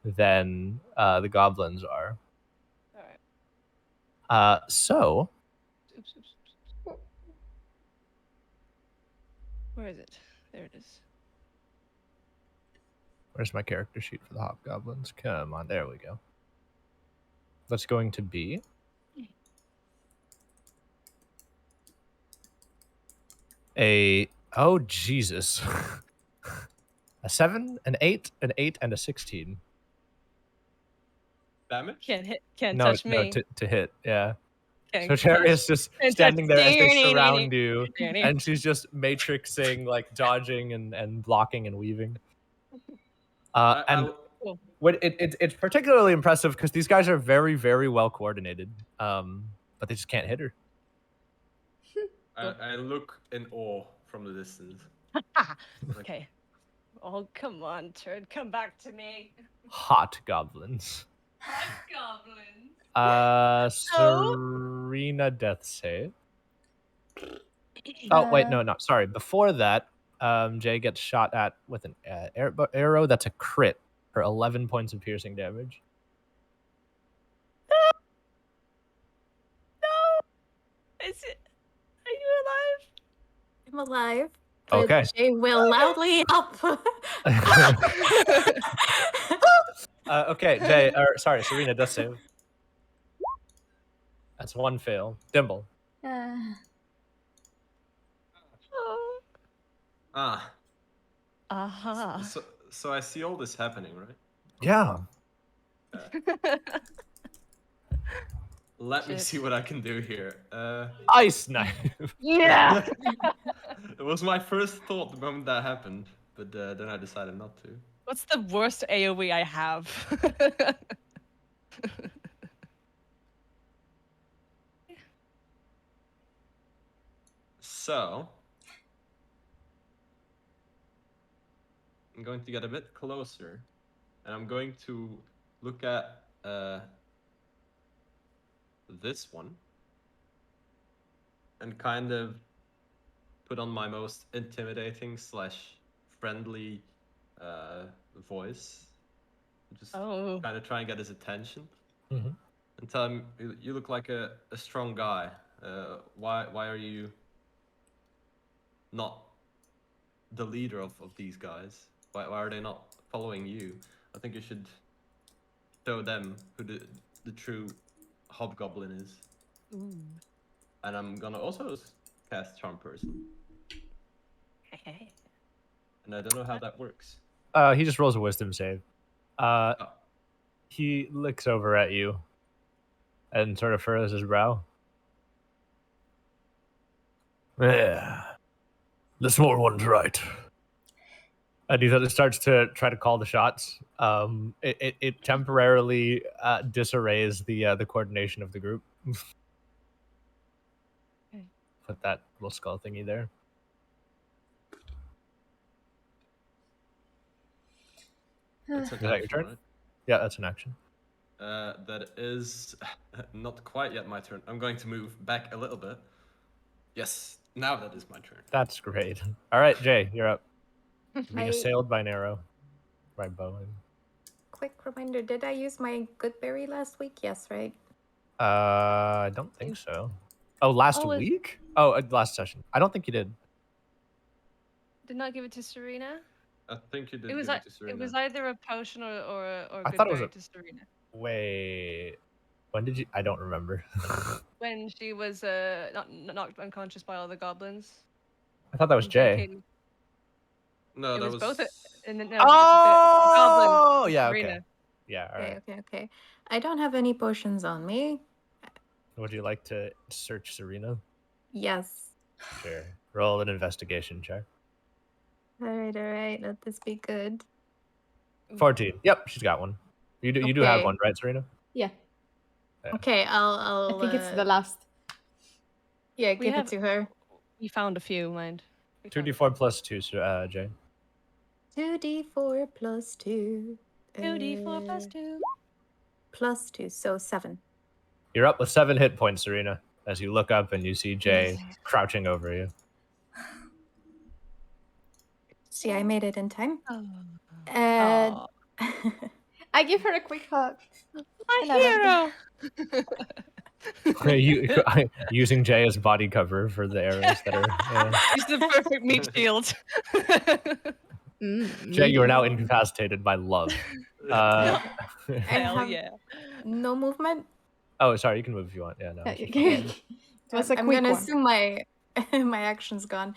than the goblins are. Alright. So Oops, oops, oops. Where is it? There it is. where's my character sheet for the hobgoblins? Come on, there we go. That's going to be oh Jesus. A 7, an 8, an 8, and a 16. Damage? Can't No, touch no, me. to hit, yeah. Can't So Chariot's just Can't standing touch- there as they surround you, touch- and she's just matrixing, like dodging and blocking and weaving. And it's particularly impressive because these guys are very, very well coordinated, but they just can't hit her. I look in awe from the distance. Okay. Oh, come on, turd. Come back to me. Hot goblins. Goblins. Serena death save. Oh wait, no, sorry. Before that, Jay gets shot at with an arrow that's a crit for 11 points of piercing damage. No. Is it? Are you alive? I'm alive. But Okay. Jay will loudly help. Okay, Jay. Sorry, Serena does save. That's 1 fail. Dimble. Oh. Ah, Aha. so I see all this happening, right? Yeah. Let me Shit. see what I can do here. Ice knife. Yeah. It was my first thought the moment that happened, but then I decided not to. What's the worst AoE I have? So I'm going to get a bit closer, and I'm going to look at this one and kind of put on my most intimidating / friendly voice. Just Oh. kind of try and get his attention Mhm. and tell him, you look like a strong guy. Why are you not the leader of these guys? Why are they not following you? I think you should show them who the true hobgoblin is. Ooh. And I'm gonna also cast Charm Person. And I don't know how that works. He just rolls a wisdom save. Oh. He looks over at you and sort of furrows his brow. Yeah. The small one's right. And he starts to try to call the shots. It temporarily disarrays the coordination of the group. Okay. Put that little skull thingy there. That's Is that your turn? right? Yeah, that's an action. That is not quite yet my turn. I'm going to move back a little bit. Yes, now that is my turn. That's great. All right, Jay, you're up. Being I- assailed by an arrow. By bow. Quick reminder, did I use my good berry last week? Yes, right? I don't think so. Oh, last Oh, week? Oh, last session. I don't think you did. Did not give it to Serena. I think you did It was give it to Serena. it was either a potion or I good thought it was berry a- to Serena Wait. When did you? I don't remember. when she was knocked unconscious by all the goblins. I thought that was And Jay. came- No, It that was both. And then, no, Oh, the goblin. yeah, Serena. okay. Yeah, all right. Okay. I don't have any potions on me. Would you like to search Serena? Yes. Sure. Roll an investigation check. All right. Let this be good. 14. Yep, she's got one. You do have Okay. one, right, Serena? Yeah, Yeah. Okay, I'll I think it's the last. Yeah, We give have- it to her. We found a few, mind. We found a 2d4 plus 2, Jay. 2d4 plus 2. 2d4 plus 2. Plus 2, so 7. You're up with 7 hit points, Serena, as you look up and you see Jay crouching over you. See, I made it in time. Oh. Uh, I give her a quick hug. My 11. hero! Using Jay as body cover for the arrows that are. He's the perfect meat shield. Jay, you are now incapacitated by love. I Hell have yeah. no movement. Oh, sorry, you can move if you want. Yeah, no. it's just fine. It was a I'm quick gonna one. assume my my action's gone.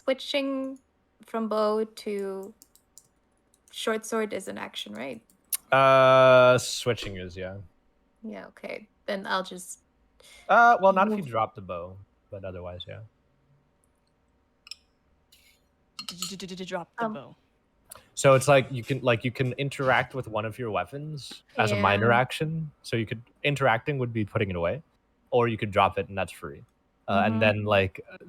Switching from bow to short sword is an action, right? Switching is, yeah. Yeah, okay. Then I'll just Well, not if you move. drop the bow, but otherwise, yeah. Drop the bow. So it's like you can interact with one of your weapons as a minor Yeah. action. So you could interacting would be putting it away, or you could drop it and that's free. And then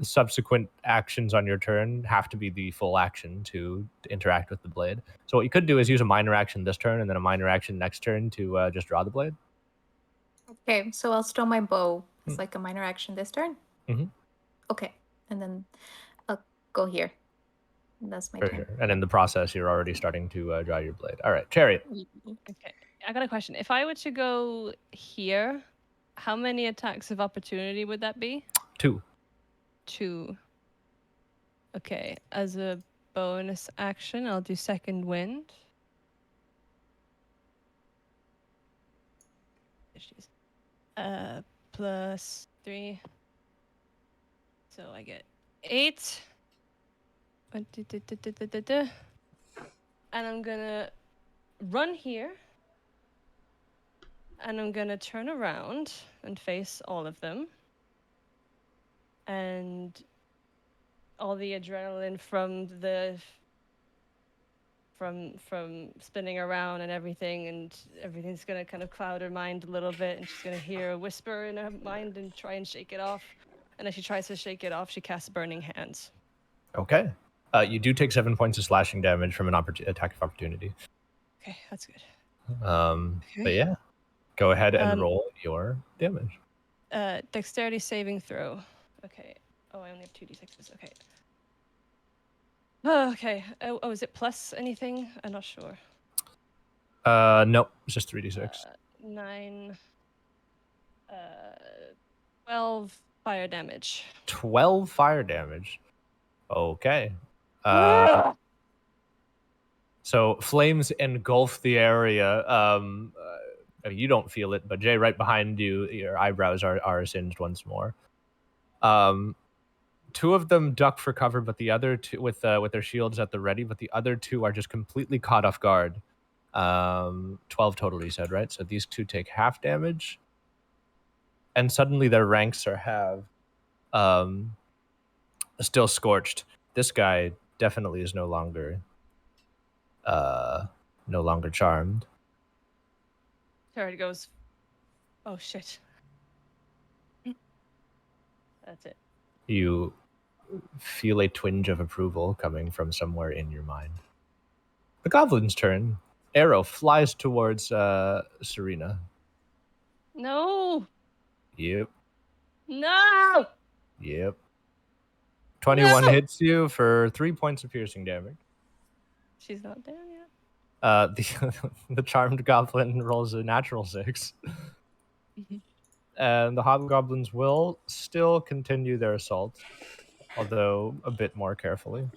subsequent actions on your turn have to be the full action to interact with the blade. So what you could do is use a minor action this turn and then a minor action next turn to just draw the blade. Okay, so I'll stow my bow. It's like a minor action this turn. Mhm. Okay, and then I'll go here. And that's my For turn. sure. And in the process, you're already starting to draw your blade. All right, Chariot. Okay. I got a question. If I were to go here, how many attacks of opportunity would that be? 2. 2. Okay. As a bonus action, I'll do second wind. Plus 3. So I get 8. And I'm gonna run here. And I'm gonna turn around and face all of them. And all the adrenaline from spinning around and everything's gonna kind of cloud her mind a little bit, and she's gonna hear a whisper in her mind and try and shake it off. And as she tries to shake it off, she casts Burning Hands. Okay. You do take 7 points of slashing damage from an attack of opportunity. Okay, that's good. But yeah, go ahead and roll your damage. Dexterity saving throw. Okay. Oh, I only have 2d6s. Okay. Oh, okay. Oh, is it plus anything? I'm not sure. Nope, it's just 3d6. 9, 12 fire damage. 12 fire damage. Okay. So flames engulf the area. You don't feel it, but Jay, right behind you, your eyebrows are singed once more. 2 of them duck for cover, but the other 2 with their shields at the ready, but the other 2 are just completely caught off guard. 12 total, you said, right? So these 2 take half damage, and suddenly their ranks are still scorched. This guy definitely is no longer charmed. Terry goes, oh shit. That's it. You feel a twinge of approval coming from somewhere in your mind. The goblin's turn. Arrow flies towards Serena. No! Yep. No! 21 No! hits you for 3 points of piercing damage. She's not there yet. The charmed goblin rolls a natural 6. And the hobgoblins will still continue their assault, although a bit more carefully.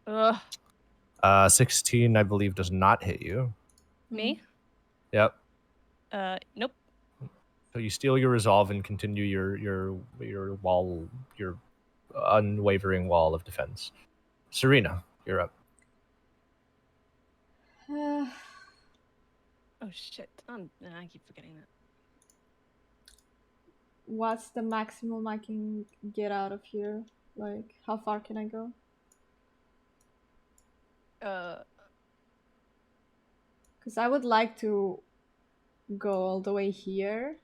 Ugh. 16, I believe, does not hit you. Me? Yep. Nope. So you steal your resolve and continue your unwavering wall of defense. Serena, you're up. Oh shit! I keep forgetting that. What's the maximum I can get out of here? Like, how far can I go? Because I would like to go all the way here,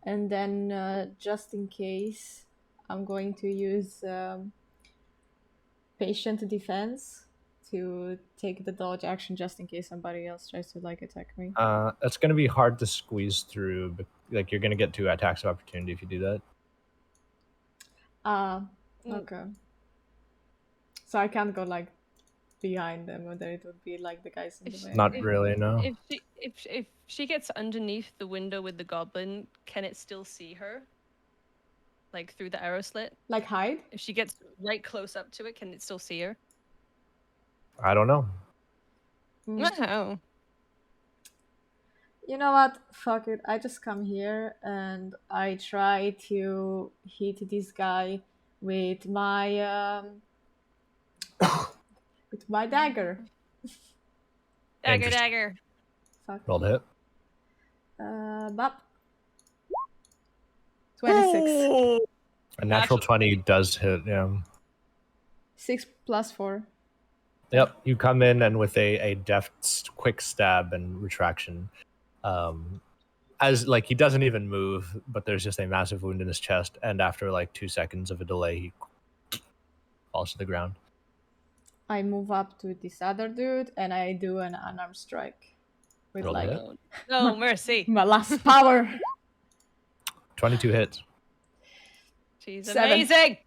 and then just in case, I'm going to use patient defense to take the dodge action just in case somebody else tries to like attack me. It's going to be hard to squeeze through, but like you're going to get 2 attacks of opportunity if you do that. Okay. So I can't go like behind them, or it would be like the guys in the way. Not really, no. If she gets underneath the window with the goblin, can it still see her? Like through the arrow slit? Like hide? If she gets right close up to it, can it still see her? I don't know. No. You know what? Fuck it. I just come here and I try to hit this guy with my with my dagger. Dagger. Fuck. Roll to hit. Bop. 26. A natural 20 does hit, yeah. 6 plus 4. Yep, you come in and with a deft, quick stab and retraction. As like he doesn't even move, but there's just a massive wound in his chest, and after like 2 seconds of a delay, he falls to the ground. I move up to this other dude and I do an unarmed strike with Roll to like hit. Oh, mercy. my last power. 22 hits. She's 7. amazing.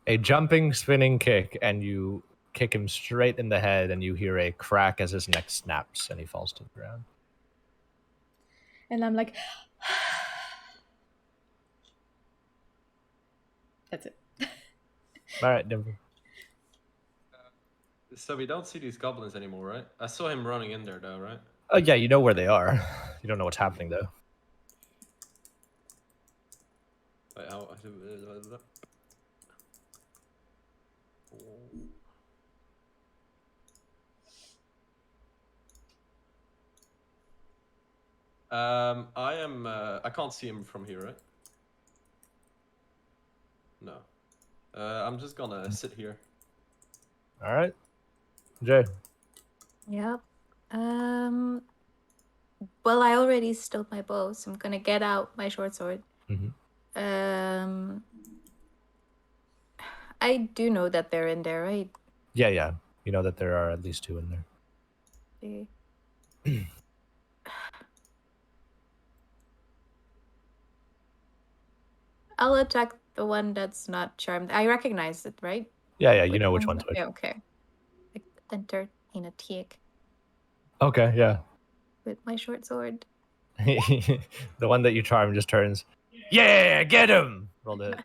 A jumping, spinning kick, and you kick him straight in the head, and you hear a crack as his neck snaps, and he falls to the ground. And I'm like, that's it. All right, Denver. So we don't see these goblins anymore, right? I saw him running in there, though, right? Oh yeah, you know where they are. You don't know what's happening though. Wait, how? I am. I can't see him from here, right? No. I'm just gonna sit here. All right, Jay. Yep. Well, I already stole my bow, so I'm gonna get out my short sword. Mm-hmm. I do know that they're in there, right? Yeah. You know that there are at least 2 in there. Okay. I'll attack the one that's not charmed. I recognize it, right? Yeah. You know which one's which. Yeah, okay. I enter in a tick Okay, yeah. with my short sword. The one that you charm just turns. Yeah, get him. Rolled it.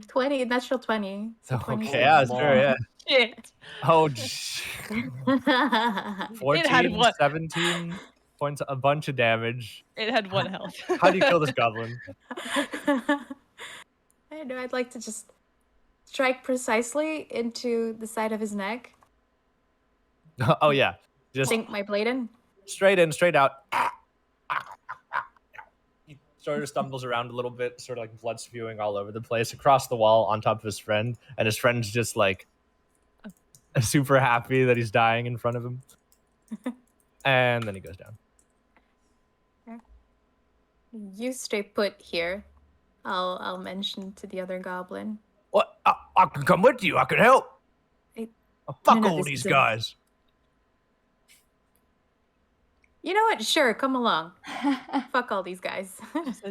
20, natural 20. So 20. Okay, yeah, sure, yeah. Shit. Oh, 14, It had what? 17 points, a bunch of damage. It had 1 health. How do you kill this goblin? I know, I'd like to just strike precisely into the side of his neck. Oh yeah, just Sink my blade in. straight in, straight out. He sort of stumbles around a little bit, sort of like blood spewing all over the place, across the wall on top of his friend, and his friend's just like super happy that he's dying in front of him. And then he goes down. You stay put here. I'll mention to the other goblin. What? I can come with you. I can help. Fuck all these guys. You know what? Sure, come along. Fuck all these guys.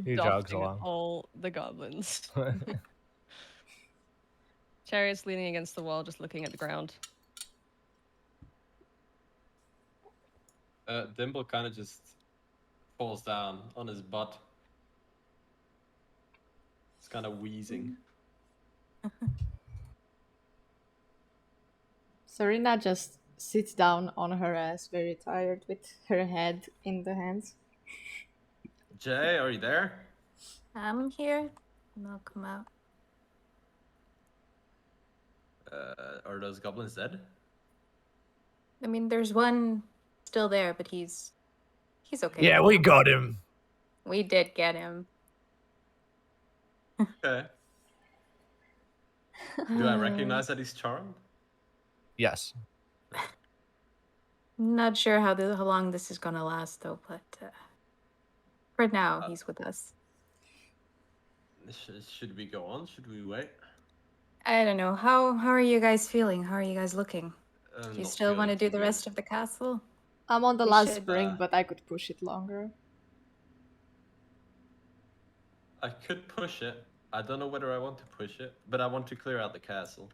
He jogs Adopting along. all the goblins. Chariot's leaning against the wall, just looking at the ground. Dimble kind of just falls down on his butt. It's kind of wheezing. Serena just sits down on her ass, very tired, with her head in the hands. Jay, are you there? I'm here, and I'll come out. Are those goblins dead? I mean, there's one still there, but he's okay. Yeah, we got him. We did get him. Okay. Do I recognize that he's charmed? Yes. Not sure how long this is gonna last, though. But for now, he's with us. Should we go on? Should we wait? I don't know. How are you guys feeling? How are you guys looking? Do you Not still want to feeling do too the good. rest of the castle? I'm on the We last should, spring, but I could push it longer. I could push it. I don't know whether I want to push it, but I want to clear out the castle.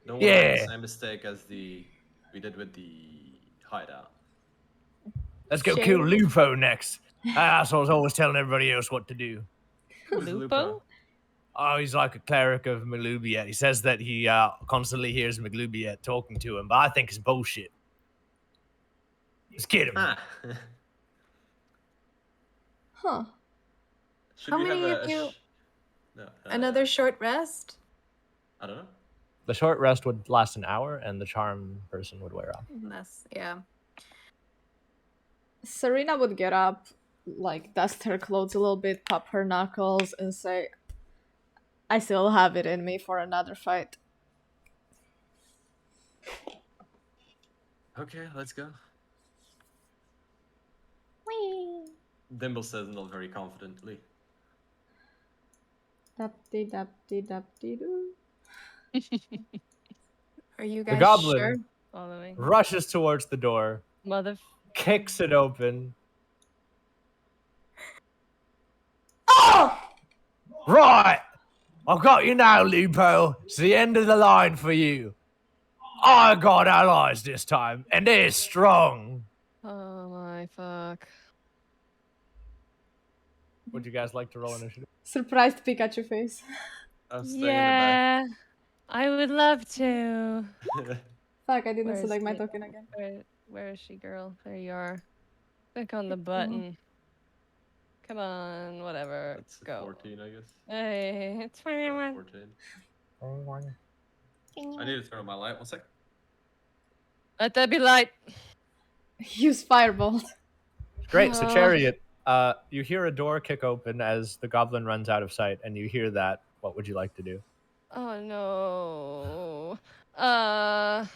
Don't want to make Yeah. the same mistake as we did with the hideout. Let's go Share kill with- Lupo next. That asshole's always telling everybody else what to do. Who's Lupo? Oh, he's like a cleric of Maglubiet. He says that he constantly hears Maglubiet talking to him, but I think it's bullshit. Let's get him. Ah. Huh. Should How we many have of you- No, Another short rest? I don't know. The short rest would last an hour, and the charm person would wear off. Yeah. Serena would get up, like dust her clothes a little bit, pop her knuckles, and say, I still have it in me for another fight. Okay, let's go. Whee! Dimble says not very confidently. Dap-dee-dap-dee-dap-dee-doo. Are you The guys goblin sure? Following. rushes towards the door, Mother. kicks it open. Oh! Right! I've got you now, Lupo. It's the end of the line for you. I got allies this time, and they're strong. Oh my fuck. Would you guys like to roll initiative? Surprised Pikachu face. I'm staying Yeah, I would love to. in the back. Fuck, I didn't Where is select my it? token again. Where is she, girl? There you are. Click on the button. Come on, whatever. That's Go. 14, I guess. Hey, it's 21. 14. I need to turn on my light. 1 sec. Let there be light. Use Firebolt. Great. So, Oh. Chariot, you hear a door kick open as the goblin runs out of sight, and you hear that. What would you like to do? Oh no. I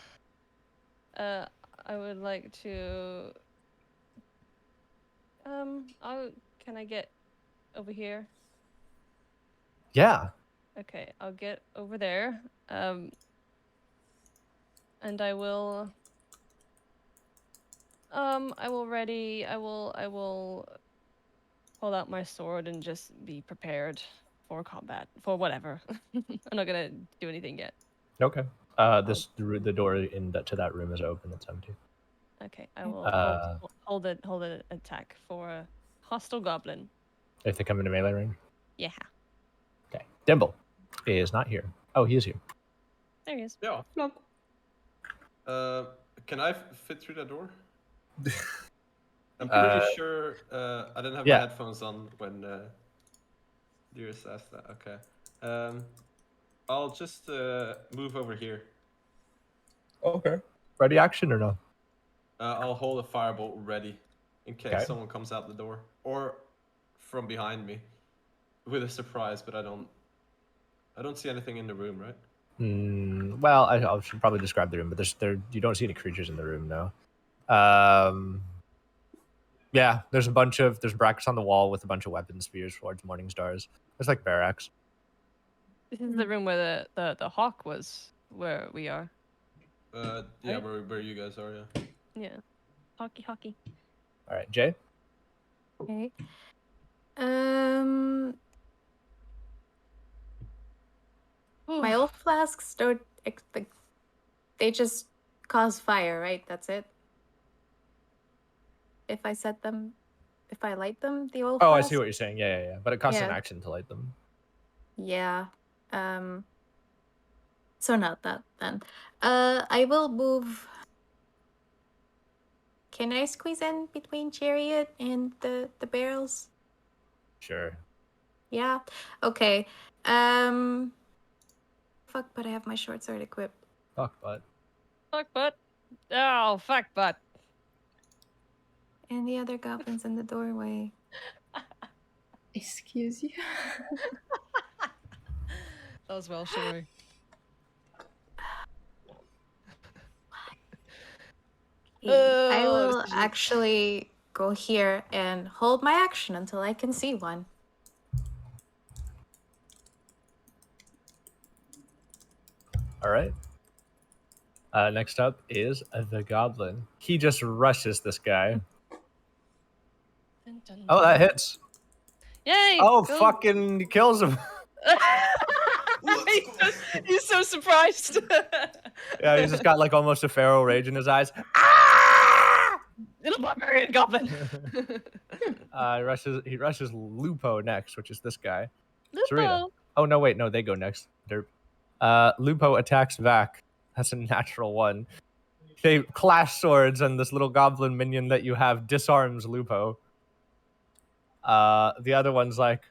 would like to. Can I get over here? Yeah. Okay, I'll get over there. And I will. I will pull out my sword and just be prepared for combat, for whatever. I'm not gonna do anything yet. Okay. The door to that room is open. It's empty. Okay, I will Uh, hold an attack for a hostile goblin. If they come into melee range. Yeah, Okay. Dimble is not here. Oh, he is here. there he is. Yeah. Flop. Can I fit through that door? I'm pretty sure I didn't have my yeah. headphones on when Dearest asked that. Okay. I'll just move over here. Okay. Ready action or no? I'll hold a firebolt ready in case Okay. someone comes out the door or from behind me with a surprise. But I don't see anything in the room, right? Well, I should probably describe the room, but you don't see any creatures in the room, no. Yeah, there's brackets on the wall with a bunch of weapon spears, swords, morning stars. There's like barracks. This is the room where the hawk was, where we are. Yeah, Right? where you guys are, yeah. Yeah, hockey. All right, Jay. Okay. My old flasks don't. They just cause fire, right? That's it. If I light them, the old. Oh, I flasks? see what you're saying. Yeah. But it costs an Yeah. action to light them. Yeah. So not that then. I will move. Can I squeeze in between Chariot and the barrels? Sure. Yeah. Okay. Fuck, but I have my short sword equipped. Fuck, but Fuck butt. Oh, fuck butt. And the other goblin's in the doorway. Excuse you. That was well chivalry. I Oh, will this is- actually go here and hold my action until I can see one. all right. Next up is the goblin. He just rushes this guy. Dun, dun, Oh, that dun. hits. Yay! Oh, go. fucking kills him. He's so surprised. Yeah, he's just got like almost a feral rage in his eyes. Little barbarian goblin. He rushes Lupo next, which is this guy. Lupo. Serena. Oh no, wait, no, they go next. Derp. Lupo attacks back. That's a natural one. They clash swords, and this little goblin minion that you have disarms Lupo. The other one's like,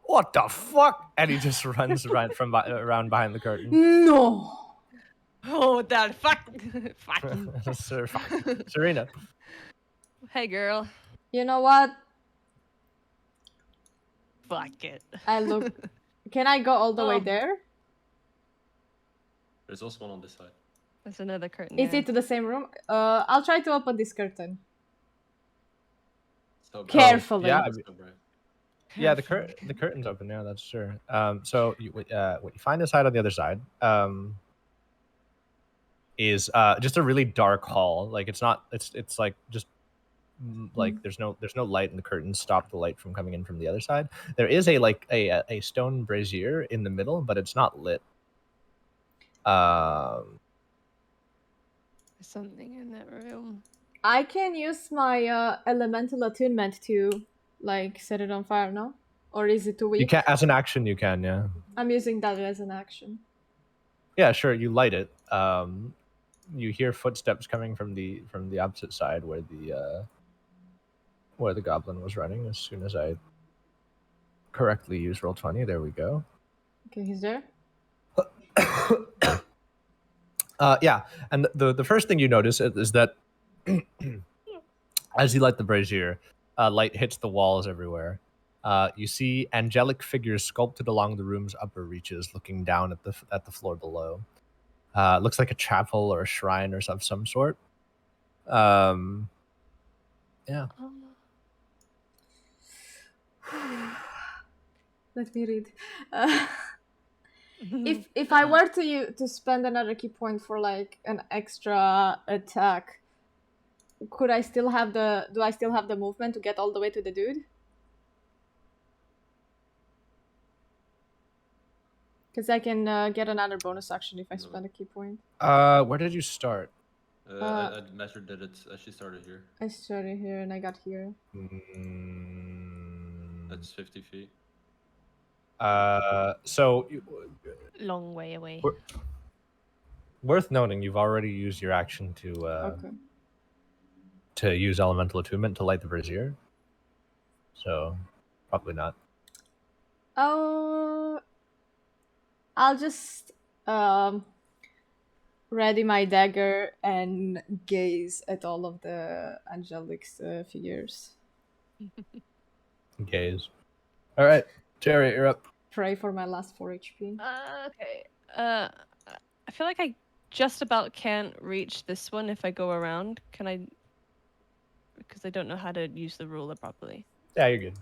"What the fuck?" And he just runs around behind the curtain. No. Oh, that fuck. Fuck. Serena. Hey, girl. You know what? Fuck it. I look. Can I go all the way Oh. there? There's also one on this side. There's another curtain. Is there. it to the same room? I'll try to open this curtain. So brave. Carefully. Yeah, So brave. yeah. The curtain's open now. That's sure. So what you find inside on the other side is just a really dark hall. Like it's not. It's like just like there's no light, and the curtains stop the light from coming in from the other side. There is a stone brazier in the middle, but it's not lit. There's something in that room. I can use my elemental attunement to like set it on fire, no? Or is it too weak? You can, as an action, you can, yeah. I'm using that as an action. Yeah, sure. You light it. You hear footsteps coming from the opposite side where the goblin was running. As soon as I correctly use Roll20, there we go. Okay, he's there. Yeah, and the first thing you notice is that as you light the brazier, light hits the walls everywhere. You see angelic figures sculpted along the room's upper reaches, looking down at the floor below. Looks like a chapel or a shrine or of some sort. Yeah. Let me read. If I were to spend another key point for like an extra attack, do I still have the movement to get all the way to the dude? Because I can get another bonus action if I spend a key point. Where did you start? I measured that it's she started here. I started here and I got here. That's 50 feet. So Long way away. worth noting, you've already used your action Okay. to use elemental attunement to light the brazier. So probably not. Oh, I'll just ready my dagger and gaze at all of the angelic figures. Gaze. All right, Jerry, you're up. Pray for my last 4 HP. Okay. I feel like I just about can't reach this one if I go around. Can I? Because I don't know how to use the ruler properly. Yeah, you're good.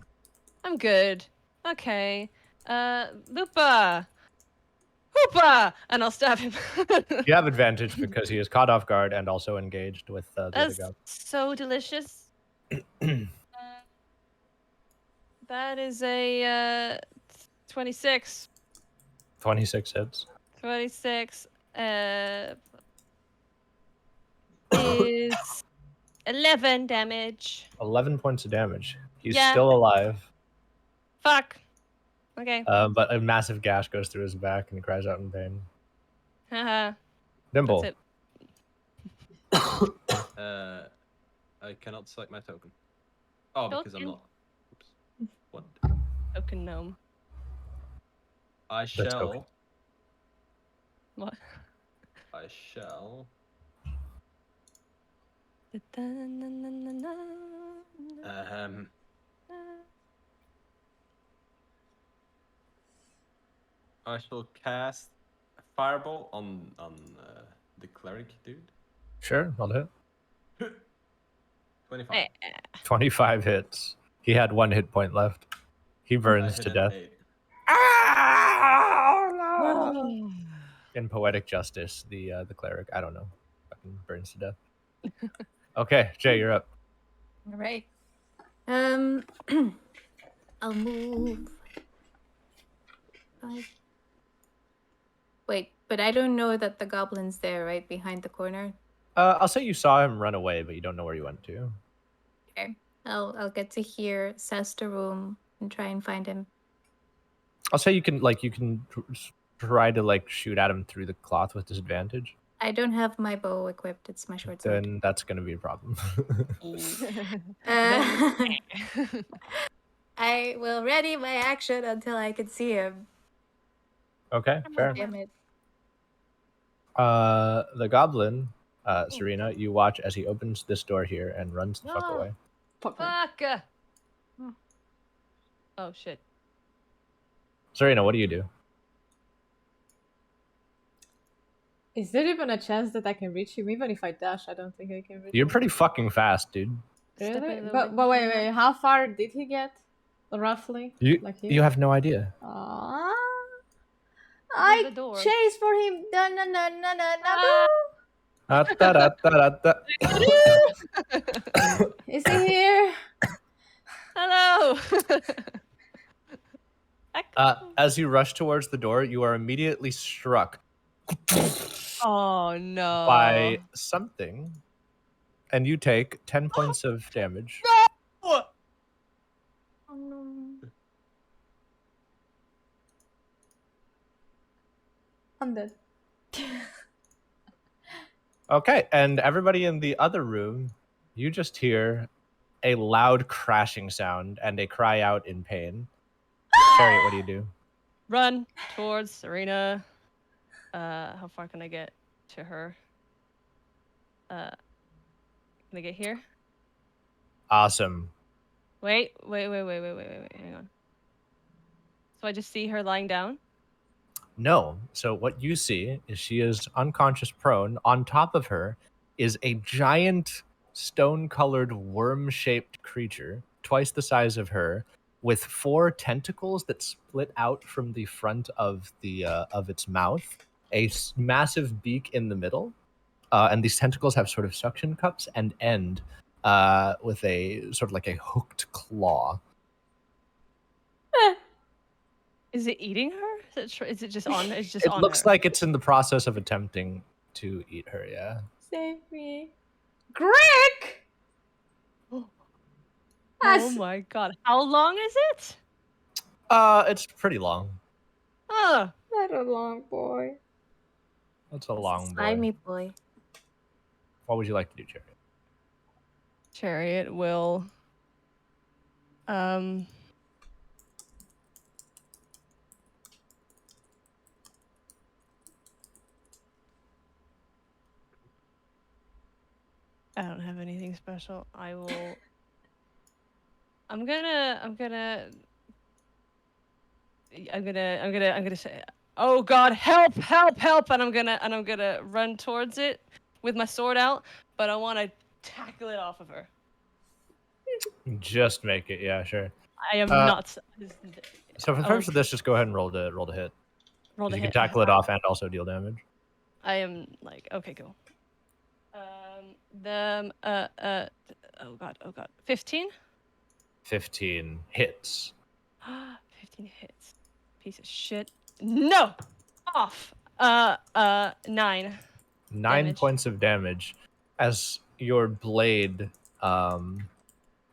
I'm good. Okay. Lupa! Hoopa! And I'll stab him. You have advantage because he is caught off guard and also engaged with the other That's guy. so delicious. That is a 26. 26 hits. 26 is 11 damage. 11 points of damage. He's Yeah. still alive, Fuck. Okay. but a massive gash goes through his back and he cries out in pain. Haha. Dimple. That's it. I cannot select my token. Oh, Told because I'm you. not. Oops. What? Token gnome. I That's shall. okay. What? I shall. I shall cast a fireball on the cleric dude. Sure, I'll hit. 25. 25 hits. He had 1 hit point left. He I burns hit to an death. 8. In poetic justice, the cleric, I don't know, fucking burns to death. Okay, Jay, you're up. All right. I'll move. Wait, but I don't know that the goblin's there, right behind the corner. I'll say you saw him run away, but you don't know where he went to. Okay. I'll get to here, assess the room, and try and find him. I'll say you can try to shoot at him through the cloth with disadvantage. I don't have my bow equipped. It's my short sword. Then that's gonna be a problem. I will ready my action until I can see him. Okay, fair. Damn it. The goblin, Serena, you watch as he opens this door here and runs the fuck No. away. Fuck. Fuck. Oh shit. Serena, what do you do? Is there even a chance that I can reach him? Even if I dash, I don't think I can reach You're him. pretty fucking fast, dude. Step Really? in the But wind. wait, how far did he get? Roughly? You Like you have no idea. Aww. the I door. chase for him. Na na na na na na. Da-da-da-da-da. Is he here? Hello. As you rush towards the door, you are immediately struck Oh no. by something, and you take 10 points of damage. Oh no. I'm dead. Okay, and everybody in the other room, you just hear a loud crashing sound and a cry out in pain. Chariot, what do you do? Run towards Serena. How far can I get to her? Can I get here? Awesome. Wait. Hang on. So I just see her lying down. No. So what you see is she is unconscious prone. On top of her is a giant stone-colored worm-shaped creature, twice the size of her, with 4 tentacles that split out from the front of of its mouth, a massive beak in the middle, and these tentacles have sort of suction cups and end with a sort of like a hooked claw. Is it eating her? Is it just on? It's just It on looks her. like it's in the process of attempting to eat her, yeah. Save me. Greg! Oh That's my god. How long is it? It's pretty long. Huh. not a long boy. That's a long boy. Slimy boy. What would you like to do, Chariot? Chariot will I don't have anything special. I'm gonna say, oh god, help, and I'm gonna run towards it with my sword out, but I want to tackle it off of her. Just make it, yeah, sure. I am not. So for the purpose of this, just go ahead and roll to hit. Roll to You hit. can tackle it off and also deal damage. I am like, okay, cool. Oh god, 15. 15 hits. 15 hits. Piece of shit. No! Off! 9. 9 Damage. points of damage as your blade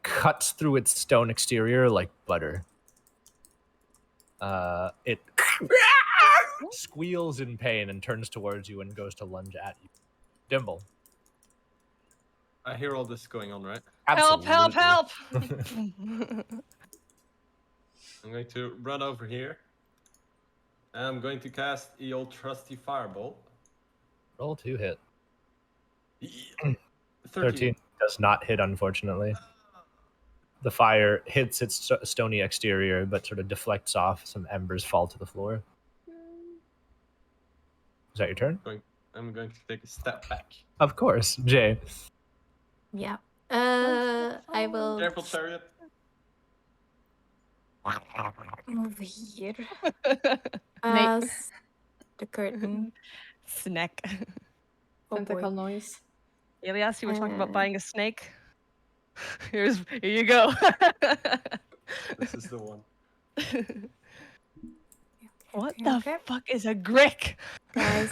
cuts through its stone exterior like butter. It squeals in pain and turns towards you and goes to lunge at you. Dimble. I hear all this going on, right? Help! Absolutely. Help! I'm going to run over here. And I'm going to cast the old trusty firebolt. Roll to hit. 13. Does not hit, unfortunately. The fire hits its stony exterior, but sort of deflects off. Some embers fall to the floor. Is that your turn? I'm going to take a step back. Of course, Jay. Yeah. I will Careful, chariot. move here. Nate. Past the curtain. Snack. Oh Tentacle boy. noise. Elias, you were talking about buying a snake. Here you go. This is the one. What Okay, the okay. fuck is a grick? Guys.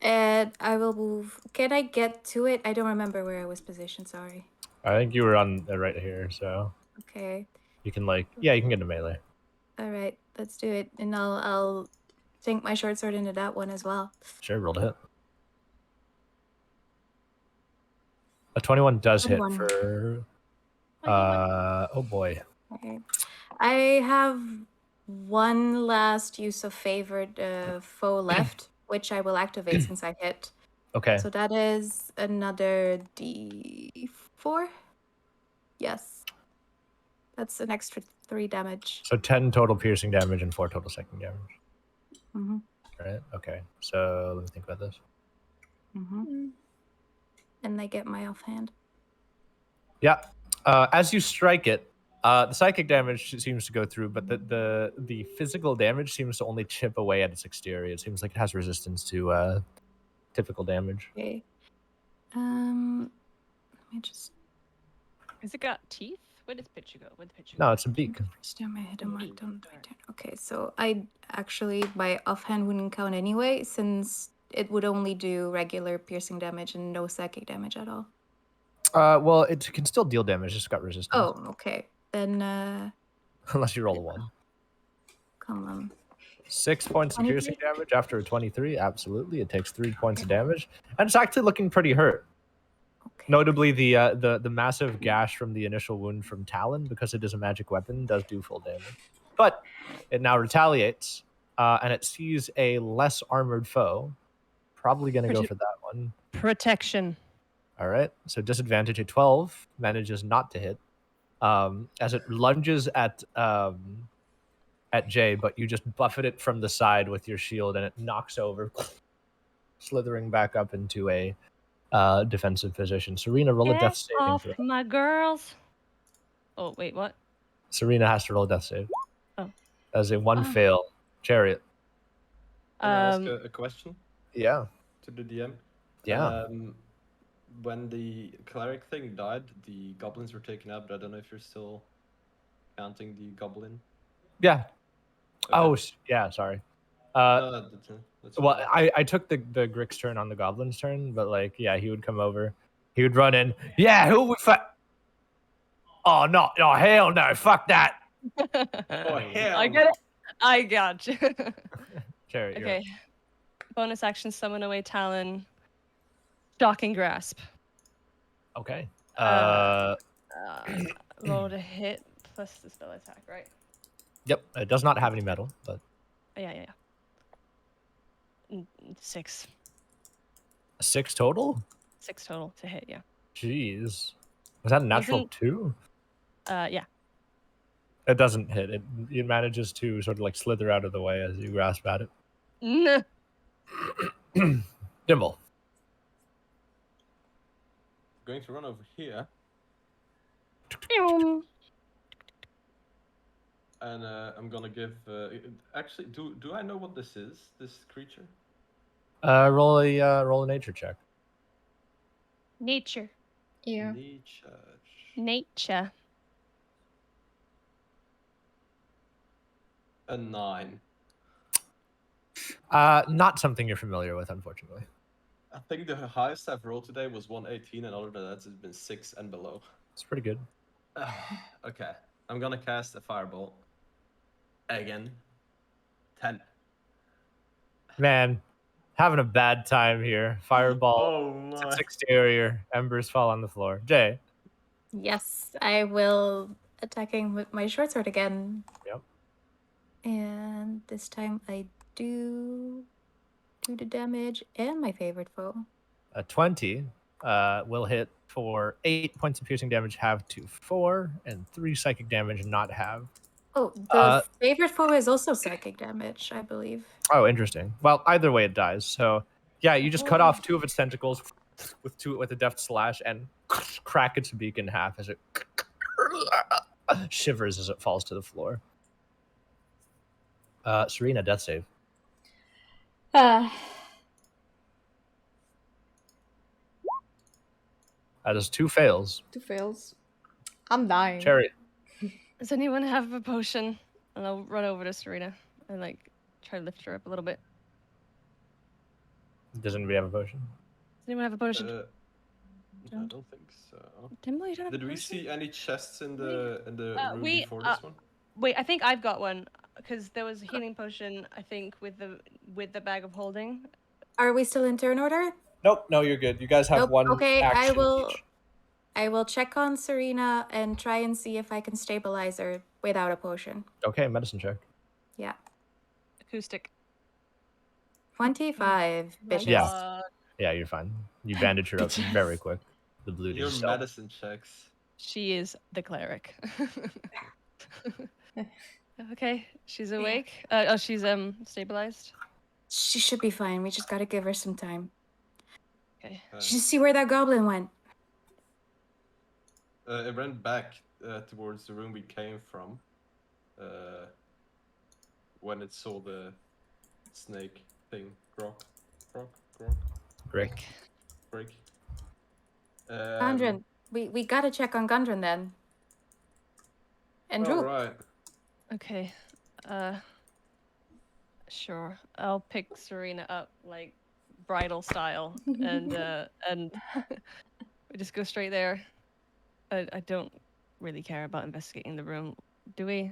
And I will move. Can I get to it? I don't remember where I was positioned, sorry. I think you were on right here, so Okay. you can you can get a melee. Alright, let's do it. And I'll sink my short sword into that one as well. Sure, roll to hit. A 21 does 21. hit for. Oh boy. Okay. I have one last use of favored foe left, which I will activate since I hit. Okay. So that is another D4. Yes. That's an extra 3 damage. So 10 total piercing damage and 4 total psychic damage. Mm-hmm. Right. Okay. So let me think about this. Mm-hmm. And I get my offhand. Yeah. As you strike it, the psychic damage seems to go through, but the physical damage seems to only chip away at its exterior. It seems like it has resistance to typical damage. Okay. Let me just Has it got teeth? Where does Pichu go? Where'd Pichu No, it's a beak. first time I hit a mark on my turn. Okay, so I actually my offhand wouldn't count anyway, since it would only do regular piercing damage and no psychic damage at all. Well, it can still deal damage. It's got resistance. Oh, okay. Then Unless you roll a 1. come on. 6 points of 23? piercing damage after a 23. Absolutely, it takes 3 points of damage, and it's actually looking pretty hurt. Okay. Notably, the massive gash from the initial wound from Talon, because it is a magic weapon, does do full damage. But it now retaliates, and it sees a less armored foe. Probably going to go for that one. Protection. All right. So disadvantage at 12, manages not to hit. As it lunges at Jay, but you just buffet it from the side with your shield, and it knocks over, slithering back up into a defensive position. Serena, roll a death saving Off throw. my girls. Oh wait, what? Serena has to roll a death save. Oh. As a 1 fail. Chariot. Can I ask a question Yeah. to the DM? Yeah. When the cleric thing died, the goblins were taken out, but I don't know if you're still counting the goblin. Yeah. Okay. Oh, yeah. Sorry. No, that's Well, fine. I took the Grick's turn on the goblin's turn, but yeah, he would come over. He would run in. Yeah, who we Oh, no. Oh, hell no. Fuck that. Oh, hell. I get it. I got you. Chariot, you're Okay. Bonus action: summon away Talon. Shocking grasp. up. Okay. Roll to hit plus the spell attack, right? Yep. It does not have any metal, but Yeah. 6. 6 total? 6 total to hit, yeah. Jeez. Was that a natural Isn't- 2? Yeah. It doesn't hit. It manages to sort of slither out of the way as you grasp at it. Nah. Dimble. Going to run over here, and I'm gonna give. Actually, do I know what this is? This creature? Roll a nature check. Nature. Yeah. Nature. A 9. Not something you're familiar with, unfortunately. I think the highest I've rolled today was 118, and other than that, it's been 6 and below. It's pretty good. Okay, I'm gonna cast a firebolt again. 10. Man, having a bad time here. Fireball. Oh It's my! its exterior. Embers fall on the floor. Jay. Yes, I will attacking with my short sword again. Yep. And this time I do the damage and my favorite foe. A 20 will hit for 8 points of piercing damage, have to 4, and 3 psychic damage, not have. Oh, the favorite foe is also psychic damage, I believe. Oh, interesting. Well, either way, it dies. So, yeah, you just cut off 2 of its tentacles with a deft slash and crack its beak in half as it shivers as it falls to the floor. Serena, death save. That is 2 fails. 2 fails. I'm dying. Chariot. Does anyone have a potion? And I'll run over to Serena and like try to lift her up a little bit. Does anybody have a potion? Does anyone have a potion? I don't think so. Dimble, you don't have Did a we potion? see any chests in the room we, before this one? Wait, I think I've got one because there was a healing potion. I think with the bag of holding. Are we still in turn order? Nope, no, you're good. You guys have Nope. one Okay, action each. I will check on Serena and try and see if I can stabilize her without a potion. Okay, medicine check. Yeah. Acoustic. 25, bitches. Yeah. Yeah, you're fine. You bandage her up very quick. The blue Your is medicine checks. She is the cleric. Okay, she's awake. She's stabilized. She should be fine. We just gotta give her some time. Okay. Just see where that goblin went. It ran back towards the room we came from. When it saw the snake thing. Grok. Great. Break. Gundren, we gotta check on Gundren then. And Drew. Alright. Okay. Sure. I'll pick Serena up like bridal style and we just go straight there. I don't really care about investigating the room. Do we?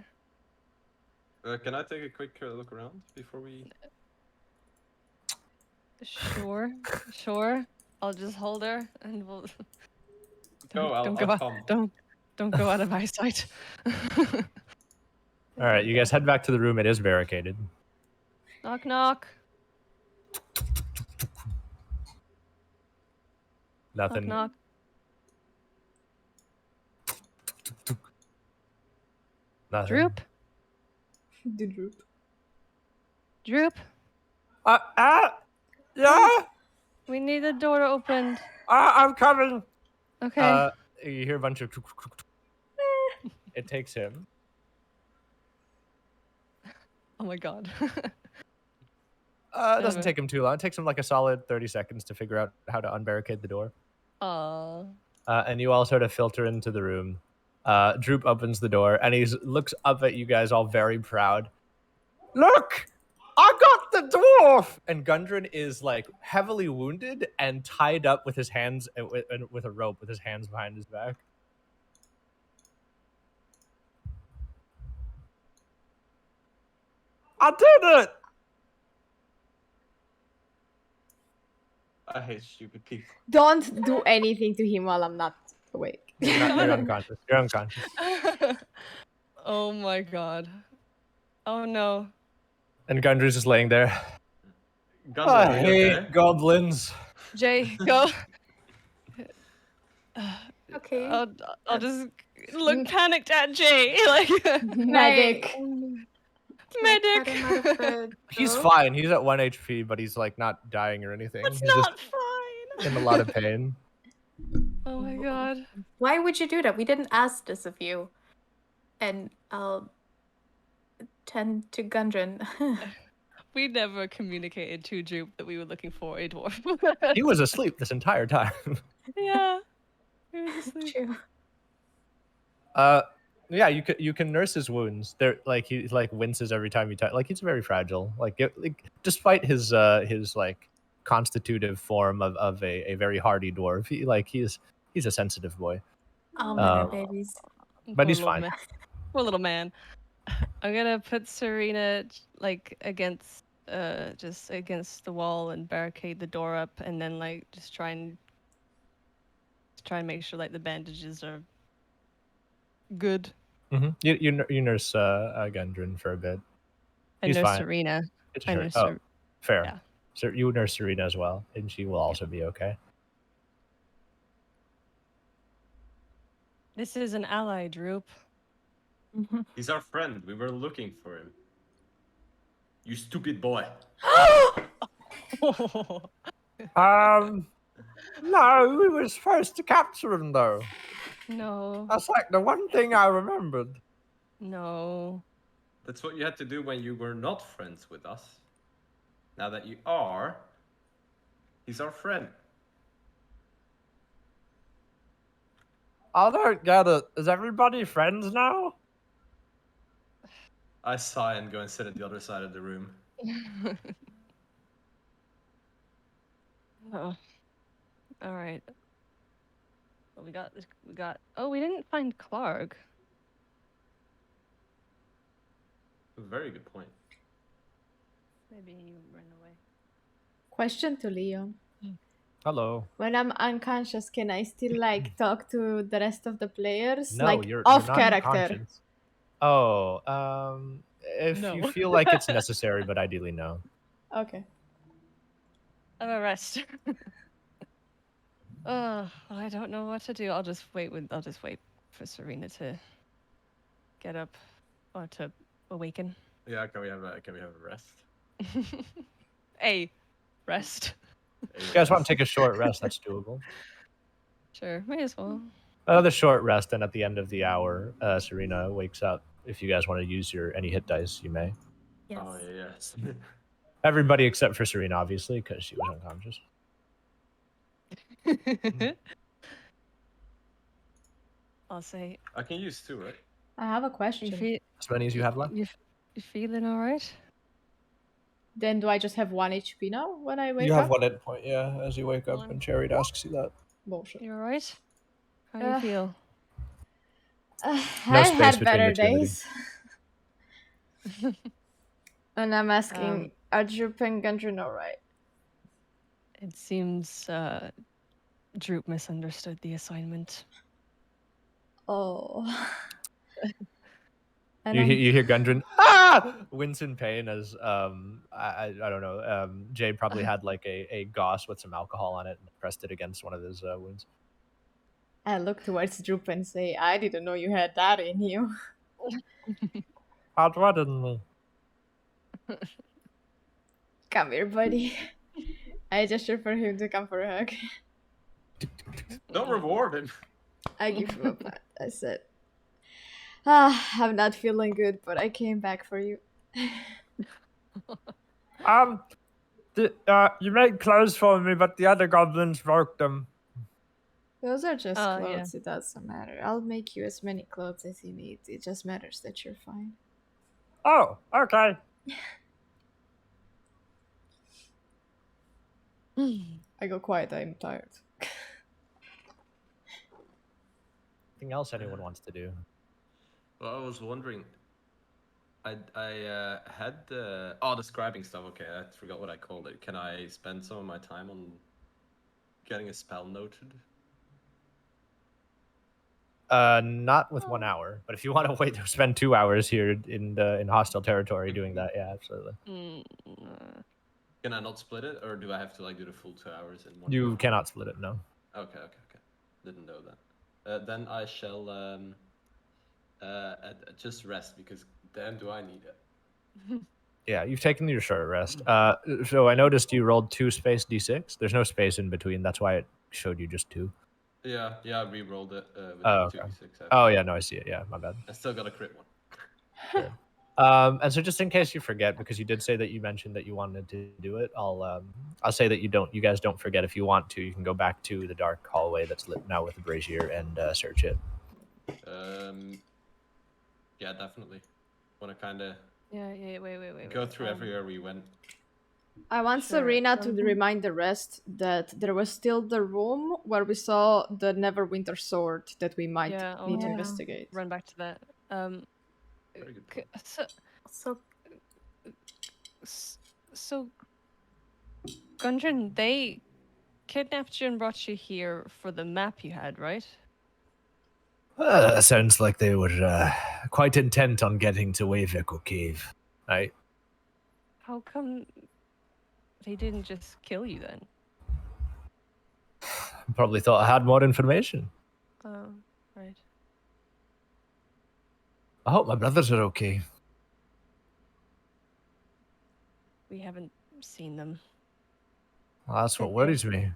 Can I take a quick look around before we? Sure. I'll just hold her and we'll. I'll come. Don't go out of eyesight. All right, you guys head back to the room. It is barricaded. Knock knock. Nothing. Knock knock. Nothing. Droop. The droop. Droop. Yeah. We need the door opened. I'm coming. Okay. You hear a bunch of. It takes him. Oh my god. It doesn't take him too long. It takes him like a solid 30 seconds to figure out how to unbarricade the door. And you all sort of filter into the room. Droop opens the door and he looks up at you guys all very proud. Look! I got the dwarf! And Gundren is like heavily wounded and tied up with his hands with a rope with his hands behind his back. I did it! I hate stupid people. Don't do anything to him while I'm not awake. You're unconscious. You're unconscious. Oh my god. Oh no. And Gundren's just laying there. Gundren, I are you hate okay? goblins. Jay, go. Okay. I'll just look panicked at Jay. Like Medic. medic. He's fine. He's at 1 HP, but he's like not dying or anything. That's He's not just fine. in a lot of pain. Oh my god. Why would you do that? We didn't ask this of you. And I'll tend to Gundren. We never communicated to Droop that we were looking for a dwarf. He was asleep this entire time. Yeah. He was asleep. True. Yeah, you can nurse his wounds. They're like he like winces every time you touch. Like he's very fragile. Like despite his like constitutive form of a very hardy dwarf, he's a sensitive boy. Oh my babies. But he's Poor little fine. man. Poor little man. I'm gonna put Serena like against just against the wall and barricade the door up, and then like just try and make sure like the bandages are good. Mm-hmm. You nurse Gundren for a bit. I He's know fine. Serena. It's I know Oh, Ser- fair. yeah. So you nurse Serena as well, and she will also be okay. This is an ally, Droop. He's our friend. We were looking for him. You stupid boy. No, we were supposed to capture him though. No. That's like the one thing I remembered. No. That's what you had to do when you were not friends with us. Now that you are, he's our friend. I don't get it. Is everybody friends now? I sigh and go and sit at the other side of the room. Oh. All right. Well, we got this. We got. Oh, we didn't find Clark. Very good point. Maybe he ran away. Question to Leon. Hello. When I'm unconscious, can I still like talk to the rest of the players? No, like you're off not character. unconscious. Oh, if No. you feel like it's necessary, but ideally no. Okay. I'm a rest. I don't know what to do. I'll just wait for Serena to get up or to awaken. Yeah, can we have a rest? A rest. If you guys want to take a short rest, that's doable. Sure, may as well. Another short rest, and at the end of the hour, Serena wakes up. If you guys want to use any hit dice, you may. Yes. Oh, yes. Everybody except for Serena, obviously, because she was unconscious. I'll say. I can use 2, right? I have a question. As many as you have left. You feeling all right? Then do I just have 1 HP now when I wake You up? have 1 hit point, yeah, as you wake up, One. and Cherry asks you that. Bullshit. You all right? How do you feel? I space had between better the two of you. days. And I'm asking, are Droop and Gundren alright? It seems Droop misunderstood the assignment. Oh. And You hear Gundren wince in pain as I don't know, Jade probably had like a gauze with some alcohol on it and pressed it against one of his wounds. I look towards Droop and say, I didn't know you had that in you. How'd what in me? Come here, buddy. I gesture for him to come for a hug. Don't reward him. I give him a pat. I said, I'm not feeling good, but I came back for you. You made clothes for me, but the other goblins broke them. Those are just Oh, clothes. It doesn't matter. I'll make you as many clothes as you need. It just matters that you're fine. Oh, okay. I go quiet. I'm tired. Anything else anyone wants to do? Well, I was wondering. I had the scribing stuff. Okay, I forgot what I called it. Can I spend some of my time on getting a spell noted? Not with 1 hour, but if you want to wait to spend 2 hours here in hostile territory doing that, yeah, absolutely. Can I not split it, or do I have to like do the full 2 hours in one? You cannot split it, no. Okay. Didn't know that. Then I shall just rest, because damn, do I need it. Yeah, you've taken your short rest. So I noticed you rolled 2 space d6. There's no space in between. That's why it showed you just 2. Yeah, I re-rolled it with okay. 2d6. Oh yeah, no, I see it. Yeah, my bad. I still got a crit one. Sure. And so just in case you forget, because you did say that you mentioned that you wanted to do it, I'll say that you guys don't forget. If you want to, you can go back to the dark hallway that's lit now with a brazier and search it. Yeah, definitely. Want to kind of wait. go through everywhere we went. I want Serena to remind the rest that there was still the room where we saw the Neverwinter sword that we might need to investigate. Run back to that. Very good. So Gundren, they kidnapped you and brought you here for the map you had, right? Sounds like they were quite intent on getting to Waveecho Cave. How come they didn't just kill you then? Probably thought I had more information. Oh, right. I hope my brothers are okay. We haven't seen them. Well, that's what Okay. worries me.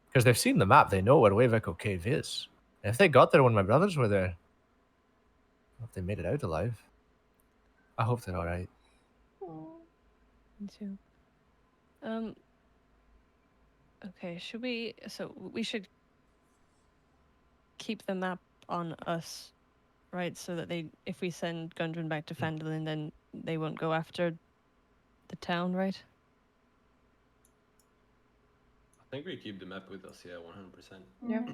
Because they've seen the map, they know where Waveko Cave is. And if they got there when my brothers were there, I hope they made it out alive. I hope they're alright. Me too. Okay, should we... So, we should keep the map on us, right? So that they... If we send Gundren back to Phandelver, then they won't go after the town, right? I think we keep the map with us, yeah, 100%. Yeah.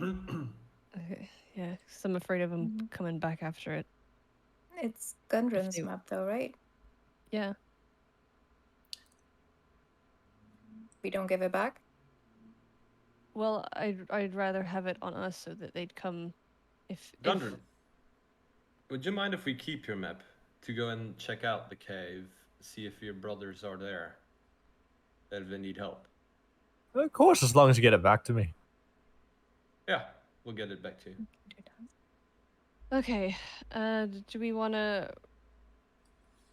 Okay, yeah, 'cause I'm afraid of them coming back after it. It's Gundren's you- map, though, right? Yeah. We don't give it back? Well, I'd rather have it on us so that they'd come if... Gundren, would you mind if we keep your map to go and check out the cave, see if your brothers are there, if they need help? Of course, as long as you get it back to me. Yeah, we'll get it back to you. Okay, do we want to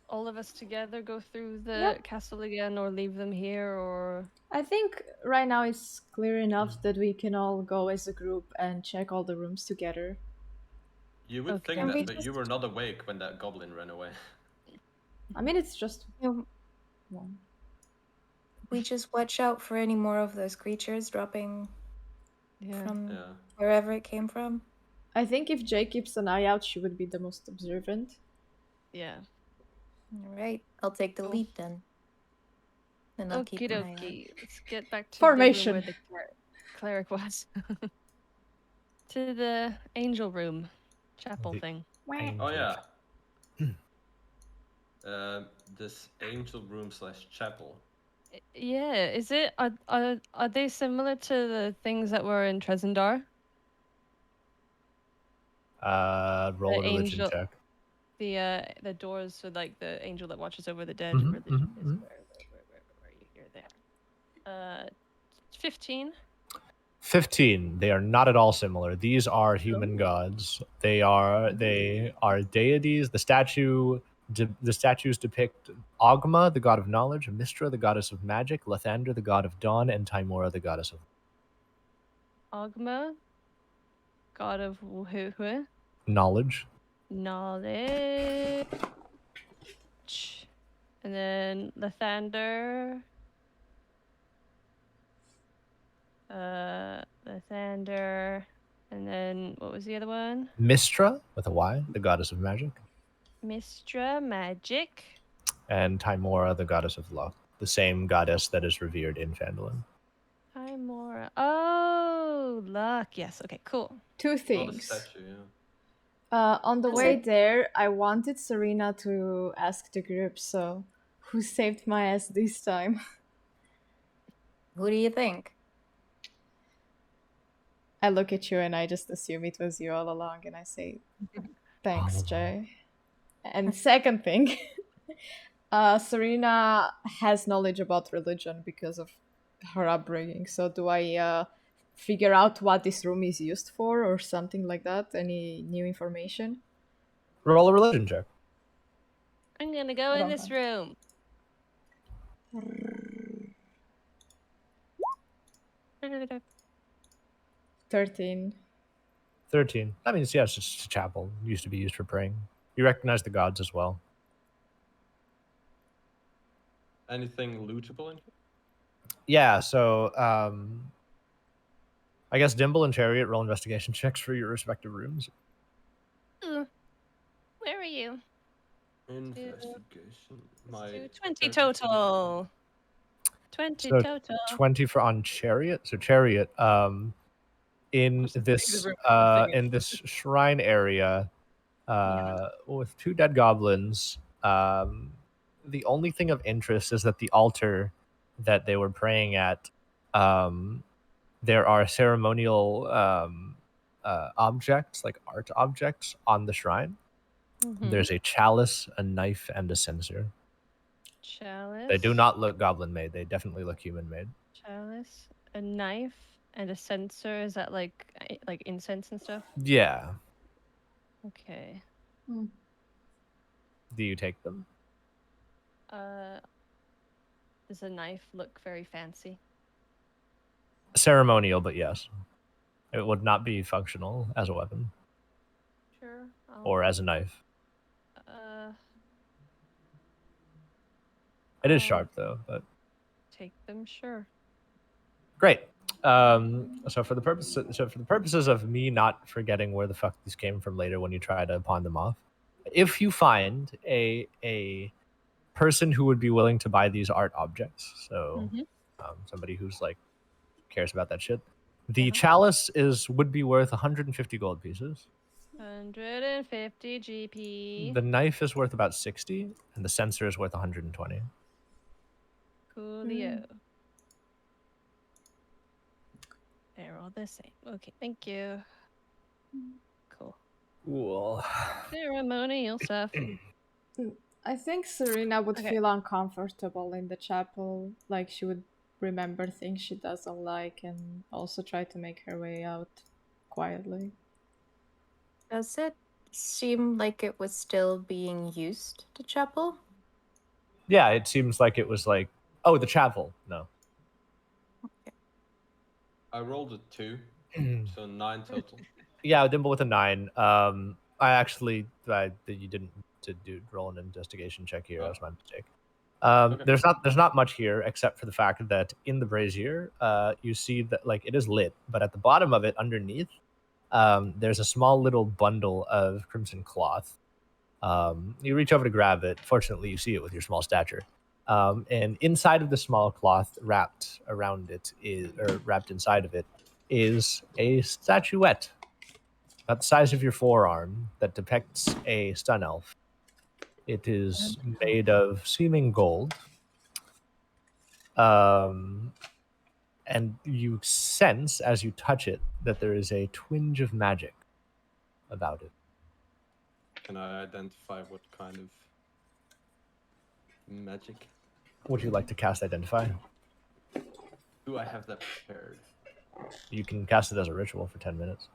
all of us together go through the castle again, or leave them here, or... I think right now it's clear enough that we can all go as a group and check all the rooms together. You would Okay. think Can we that, but you were not awake when that goblin ran away. I mean, it's just You know, one. we just watch out for any more of those creatures dropping Yeah. from Yeah. wherever it came from. I think if Jay keeps an eye out, she would be the most observant. Yeah. All right, I'll take the Cool. lead then. And I'll keep Okie an eye out. dokie. Let's get back to Formation. the room where the cleric was. To the angel room. Chapel The- thing. Oh yeah. This angel room / chapel. Yeah, is it... Are they similar to the things that were in Trezendar? Roll a The religion angel- check. The doors to, like, the angel that watches over the dead. Mhm, Religion mhm, is mhm. where are you? Here, there. 15. 15. They are not at all similar. These are human gods. They are deities. The statues depict Ogma, the god of knowledge, Mistra, the goddess of magic, Lathander, the god of dawn, and Timora, the goddess of Ogma, god of who? knowledge. Knowledge. And then Lathander. Lathander. And then what was the other one? Mistra, with a Y, the goddess of magic, Mistra Magic. and Timora, the goddess of luck, the same goddess that is revered in Phandelver. Timora. Oh, luck. Yes. Okay, cool. Two Oh, the things. statue, yeah. On the Is way it- there, I wanted Serena to ask the group, so who saved my ass this time? Who do you think? I look at you and I just assume it was you all along, and I say, thanks, Jay. And second thing, Serena has knowledge about religion because of her upbringing, so do I figure out what this room is used for or something like that? Any new information? Roll a religion check. I'm gonna go I in don't this know. room. 13. 13. That means, yeah, it's just a chapel. It used to be used for praying. You recognize the gods as well. Anything lootable in here? Yeah, so I guess Dimble and Chariot roll investigation checks for your respective rooms. Where are you? Investigation. My 20 total. 20 So total. 20 for on Chariot. So Chariot, in What's the this room I'm thinking? in this shrine area, with two dead goblins, the only thing of interest is that the altar that they were praying at, there are ceremonial objects, like art objects, on the shrine. Mhm. There's a chalice, a knife, and a censer. Chalice. They do not look goblin made. They definitely look human made. Chalice, a knife, and a censer. Is that like incense and stuff? Yeah. Okay. Hmm. Do you take them? Does a knife look very fancy? Ceremonial, but yes. It would not be functional as a weapon Sure. or as a knife. Uh, It is I'll sharp though, but take them. Sure. great. So for the purposes of me not forgetting where the fuck these came from later when you try to pawn them off, if you find a person who would be willing to buy these art objects, so Mhm. Somebody who's like cares about that shit, the Uh-huh. chalice would be worth 150 gold pieces. 150 GP. The knife is worth about 60, and the censer is worth 120. Coolio. They're all the same. Okay, thank you. Cool. Cool. Ceremonial stuff. I think Serena would Okay. feel uncomfortable in the chapel, like she would remember things she doesn't like and also try to make her way out quietly. Does it seem like it was still being used, the chapel? Yeah, it seems like it was like, oh, the chapel. No. I rolled a 2, so 9 total. Yeah, Dimple with a 9. You didn't roll an investigation check here. That was my mistake. Okay. There's not much here except for the fact that in the brazier, you see that like it is lit, but at the bottom of it, underneath, there's a small little bundle of crimson cloth. You reach over to grab it. Fortunately, you see it with your small stature. And inside of the small cloth, wrapped inside of it, is a statuette about the size of your forearm that depicts a stun elf. It is made of seeming gold. And you sense as you touch it that there is a twinge of magic about it. Can I identify what kind of magic? Would you like to cast Identify? Do I have that prepared? You can cast it as a ritual for 10 minutes.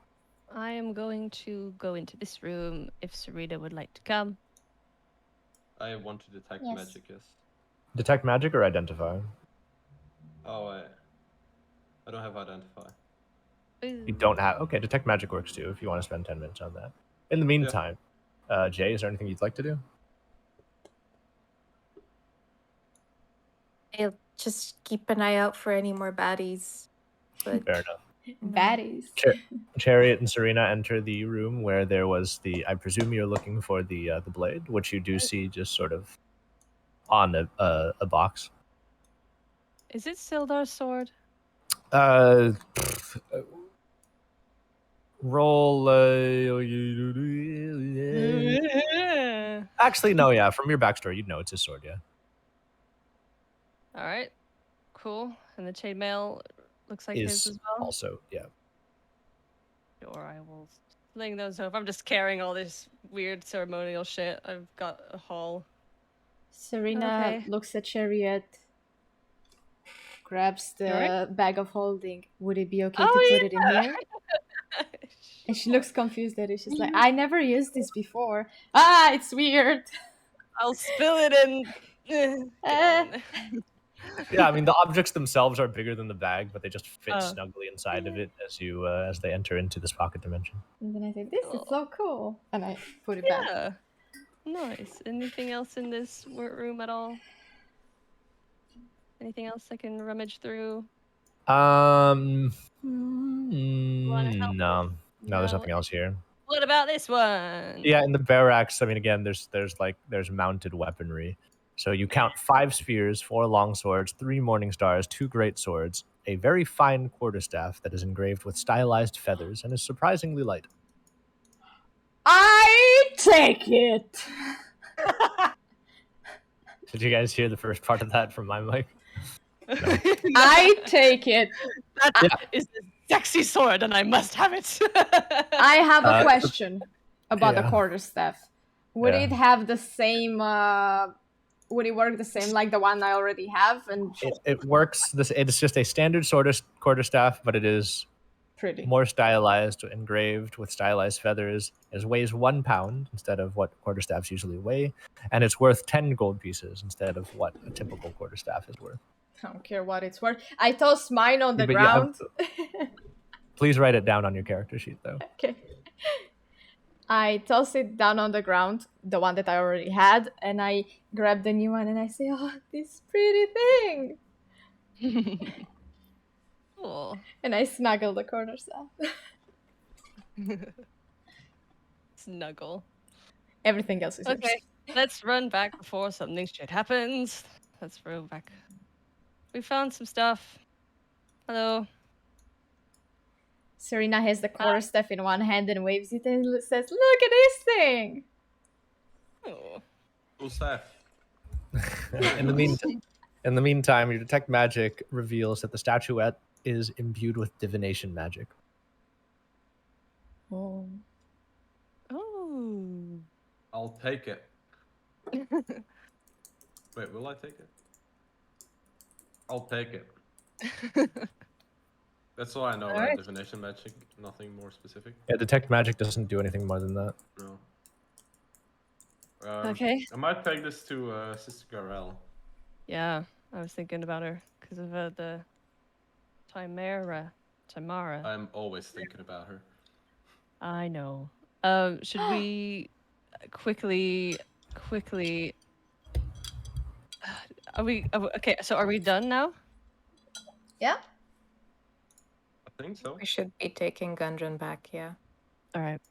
I am going to go into this room if Sarita would like to come. I want to detect Yes. magic, yes. Detect magic or Identify? Oh, I don't have identify. You don't have... Okay, Detect magic works too if you want to spend 10 minutes on that. In the meantime, Jay, is there anything you'd like to do? I'll just keep an eye out for any more baddies. But Fair enough. Baddies. Chariot and Serena enter the room where there was I presume you're looking for the blade, which you do see just sort of on a box. Is it Sildar's sword? Roll. Actually, no. Yeah, from your backstory, you'd know it's his sword. Yeah. All right. Cool. And the chainmail looks like his as well. Also, yeah. Sure, I will sling those over. I'm just carrying all this weird ceremonial shit. I've got a haul. Serena Okay. looks at Chariot, grabs the bag of holding. Would it be okay to put it in here? And she looks confused at it. She's like, I never used this before. Ah, it's weird. I'll spill it in. Yeah, I mean the objects themselves are bigger than the bag, but they just fit Oh. snugly inside of it as they enter into this pocket dimension. And then I say, this is so cool. And I put it back. Yeah. Nice. Anything else in this room at all? Anything else I can rummage through? No, help? there's nothing else here. What about this one? Yeah, in the barracks, I mean, again, there's mounted weaponry. So you count 5 spears, 4 long swords, 3 morning stars, 2 great swords, a very fine quarterstaff that is engraved with stylized feathers and is surprisingly light. I take it. Did you guys hear the first part of that from my mic? No. I take it. That is a sexy sword, and I must have it. I have a question about the yeah. quarterstaff. Would Yeah. it have the same would it work the same like the one I already have? And It works. It's just a standard quarterstaff, but it is pretty. more stylized, engraved with stylized feathers. It weighs 1 pound instead of what quarterstaffs usually weigh, and it's worth 10 gold pieces instead of what a typical quarterstaff is worth. I don't care what it's worth. I toss mine on the But ground. Please write it down on your character sheet, though. Okay. I toss it down on the ground, the one that I already had, and I grab the new one and I say, "Oh, this pretty thing!" Cool. And I snuggle the quarterstaff. Snuggle. Everything else is yours. Okay, let's run back before something shit happens. Let's run back. We found some stuff. Hello. Serena has the quarterstaff in one hand and waves it and says, "Look at this thing!" Oh. Cool stuff. In the meantime, your detect magic reveals that the statuette is imbued with divination magic. Oh. Oh. I'll take it. Wait, will I take it? I'll take it. That's all I know, right? Alright. Divination magic, nothing more specific. Yeah, detect magic doesn't do anything more than that. No. Okay. I might take this to Sister Garel. Yeah, I was thinking about her because of the Tamara. I'm always thinking about her. I know. Should we quickly? Okay? So are we done now? Yeah? I think so. We should be taking Gundren back, yeah. All right.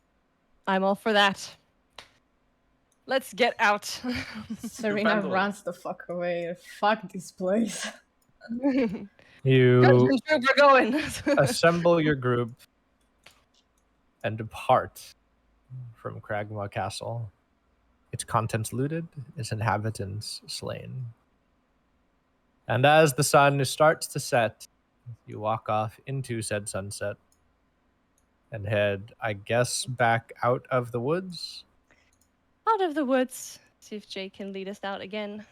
I'm all for that. Let's get out. Serena Phandelver. runs the fuck away. Fuck this place. You We're going. assemble your group and depart from Cragmaw Castle. Its contents looted, its inhabitants slain. And as the sun starts to set, you walk off into said sunset and head, I guess, back out of the woods. Out of the woods. See if Jay can lead us out again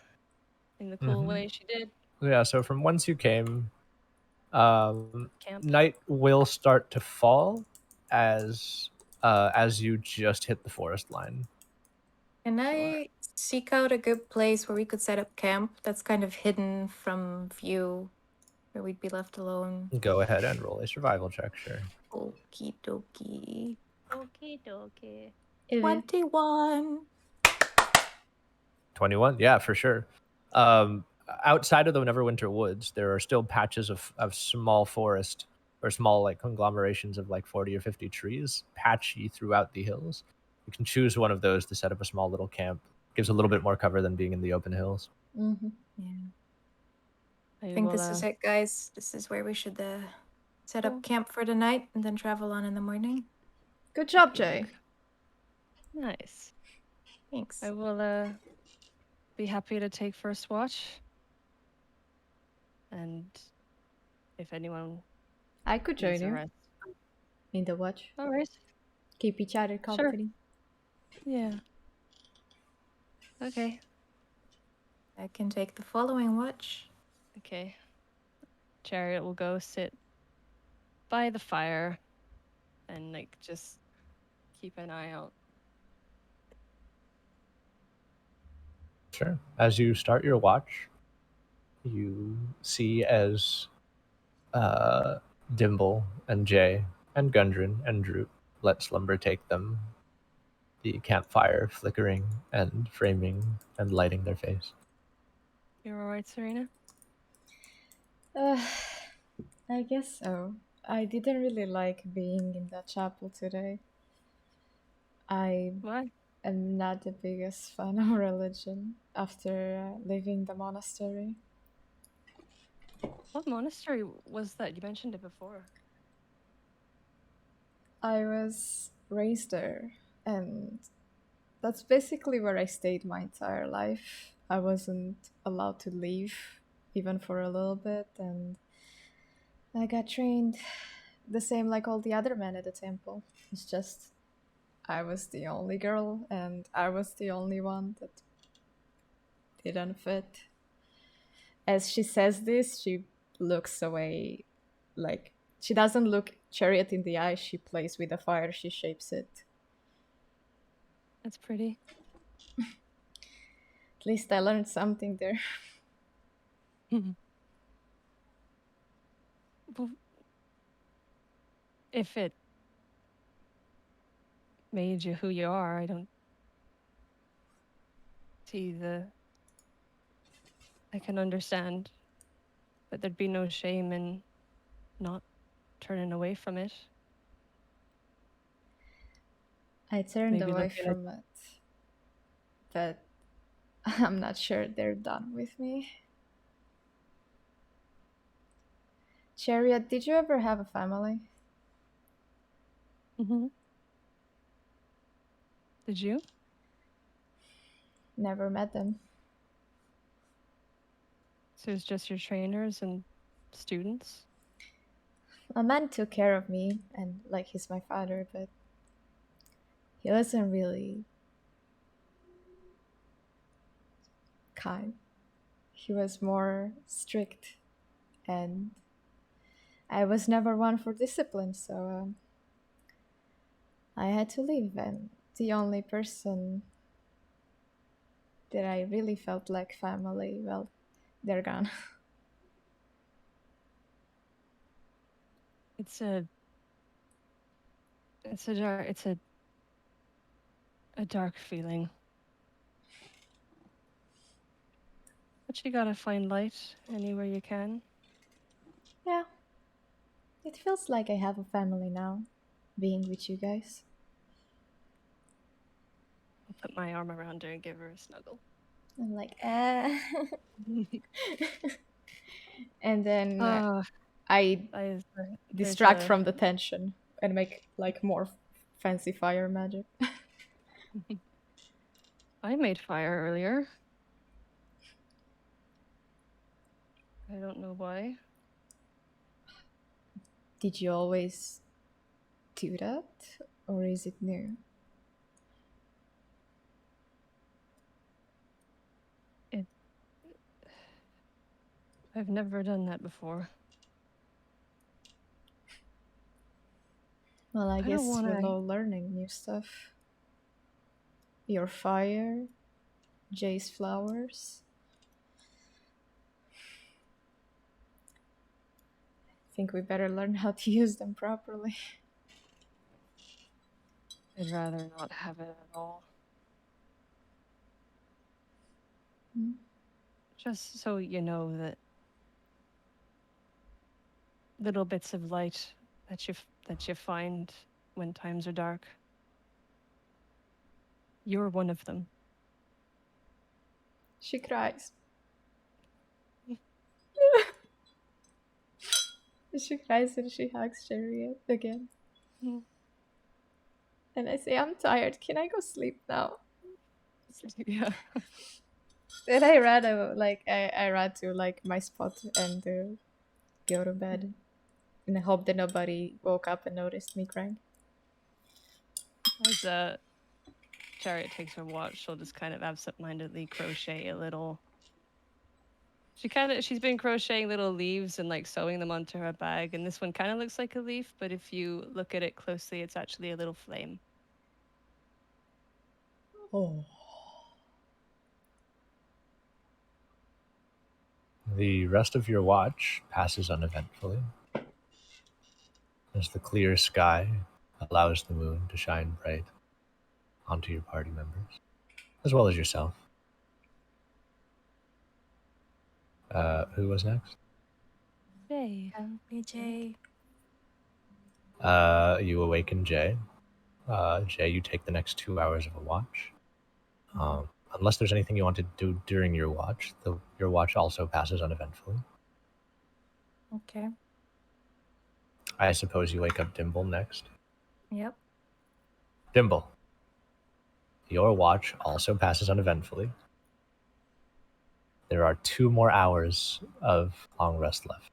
in the cool Mhm. way she did. Yeah, so from whence you came, Camp. night will start to fall as you just hit the forest line. Can I seek out a good place where we could set up camp that's kind of hidden from view, where we'd be left alone? Go ahead and roll a survival check, sure. Okie dokie. Okie dokie. 21. 21, yeah, for sure. Outside of the Neverwinter Woods, there are still patches of small forest or small like conglomerations of like 40 or 50 trees patchy throughout the hills. You can choose one of those to set up a small little camp. Gives a little bit more cover than being in the open hills. Mm-hmm. Yeah. I I think will, this is it, guys. This is where we should set Cool. up camp for the night and then travel on in the morning. Good job, Jay. Nice. Thanks. I will be happy to take first watch. And if anyone I could join needs a you rest. in the watch. All right. Keep each other company. Yeah. Okay. I can take the following watch. Okay. Chariot will go sit by the fire and like just keep an eye out. Sure. As you start your watch, you see as Dimble and Jay and Gundren and Droop let slumber take them, the campfire flickering and framing and lighting their face. You're all right, Serena? I guess so. I didn't really like being in that chapel today. I Why? am not the biggest fan of religion after leaving the monastery. What monastery was that? You mentioned it before. I was raised there, and that's basically where I stayed my entire life. I wasn't allowed to leave, even for a little bit, and I got trained the same like all the other men at the temple. It's just I was the only girl, and I was the only one that didn't fit. As she says this, she looks away, like she doesn't look Chariot in the eye. She plays with the fire. She shapes it. That's pretty. At least I learned something there. Well, if it made you who you are, I don't see the. I can understand, but there'd be no shame in not turning away from it. I turned Maybe away looking at. from it, but I'm not sure they're done with me. Chariot, did you ever have a family? Mhm. Did you? Never met them. So it's just your trainers and students? A man took care of me, and like he's my father, but he wasn't really kind. He was more strict, and I was never one for discipline, so I had to leave. And the only person that I really felt like family, well, they're gone. It's a dark feeling. But you gotta find light anywhere you can. Yeah, it feels like I have a family now, being with you guys. I'll put my arm around her and give her a snuggle. I'm like, and then I there's distract a from the tension and make like more fancy fire magic. I made fire earlier. I don't know why. Did you always do that, or is it new? I've never done that before. Well, I I don't guess wanna. we're all learning new stuff. Your fire, Jay's flowers. I think we better learn how to use them properly. I'd rather not have it at all. Hmm? Just so you know that little bits of light that you find when times are dark. You're one of them. She cries. She cries and she hugs Chariot again. Mm. And I say, I'm tired. Can I go sleep now? Yeah. Then I ran I ran to like my spot and go to bed. In the hope that nobody woke up and noticed me crying. As Chariot takes her watch, she'll just kind of absentmindedly crochet a little. She's been crocheting little leaves and like sewing them onto her bag, and this one kind of looks like a leaf, but if you look at it closely, it's actually a little flame. Oh. The rest of your watch passes uneventfully as the clear sky allows the moon to shine bright onto your party members, as well as yourself. Who was next? Yay. BJ. You awaken Jay. Jay, you take the next 2 hours of a watch. Unless there's anything you want to do during your watch, your watch also passes uneventfully. Okay. I suppose you wake up Dimble next. Yep. Dimble, your watch also passes uneventfully. There are 2 more hours of long rest left.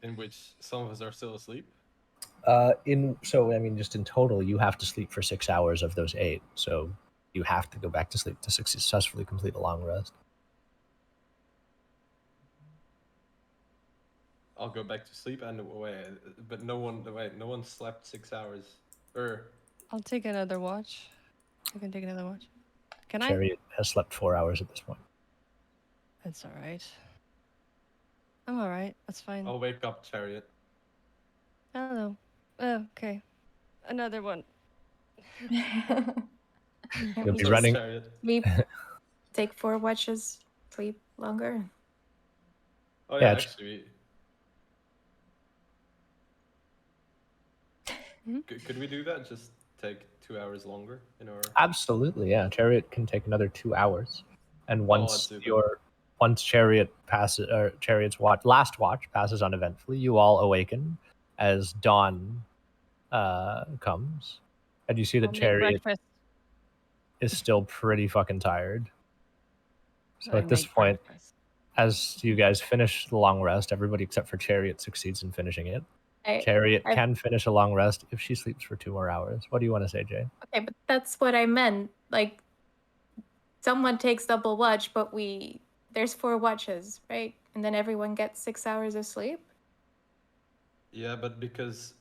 In which some of us are still asleep. Just in total, you have to sleep for 6 hours of those 8. So you have to go back to sleep to successfully complete a long rest. I'll go back to sleep and but no one slept 6 hours. I'll take another watch. I can take another watch. Can Chariot has slept 4 hours at this point. That's all right. I'm all right. That's fine. I'll wake up, Chariot. Hello. Oh, okay. Another one. You'll be running. Chariot. We take 4 watches, sleep longer. Oh Yeah, yeah, actually. Could we do that? Just take 2 hours longer in our. Absolutely, yeah. Chariot can take another 2 hours, and once Chariot passes, or Chariot's last watch passes uneventfully, you all awaken as dawn comes, and you see that Chariot is still pretty fucking tired. So at this point, as you guys finish the long rest, everybody except for Chariot succeeds in finishing it. Chariot can finish a long rest if she sleeps for 2 more hours. What do you want to say, Jay? Okay, but that's what I meant. Like, someone takes double watch, but there's 4 watches, right? And then everyone gets 6 hours of sleep. Yeah, but because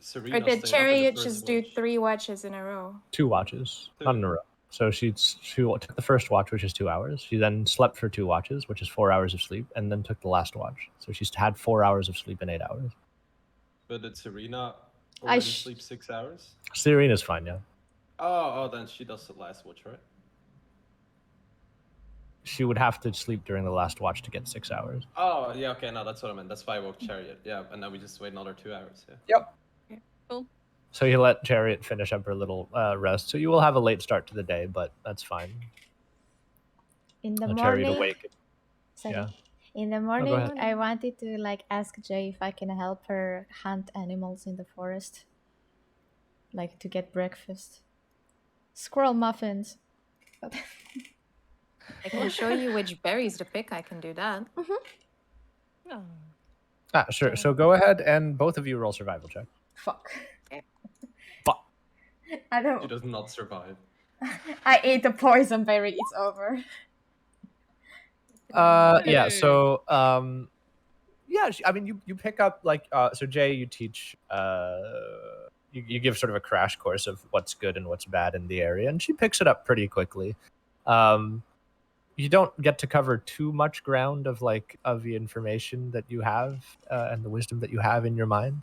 Serena or did Chariot just do 3 watches in a row? 2 watches, not in a row. So she took the first watch, which is 2 hours. She then slept for 2 watches, which is 4 hours of sleep, and then took the last watch. So she's had 4 hours of sleep in 8 hours. But did Serena already sleep 6 hours? Serena's fine, yeah. Oh, then she does the last watch, right? She would have to sleep during the last watch to get 6 hours. Oh, yeah, okay, no, that's what I meant. That's why I woke Chariot. Yeah, and now we just wait another 2 hours. Yeah. Yep. Okay, cool. So you let Chariot finish up her little rest. So you will have a late start to the day, but that's fine. In the morning. Chariot awake. Sorry. Yeah. In the morning, I wanted to ask Jay if I can help her hunt animals in the forest, to get breakfast. Squirrel muffins. I can show you which berries to pick. I can do that. Oh. Sure. So go ahead and both of you roll survival check. Fuck. Okay. Fuck. I don't. She does not survive. I ate the poison berry. It's over. Yeah. So yeah. You pick up so Jay, you teach you give sort of a crash course of what's good and what's bad in the area, and she picks it up pretty quickly. You don't get to cover too much ground of the information that you have and the wisdom that you have in your mind.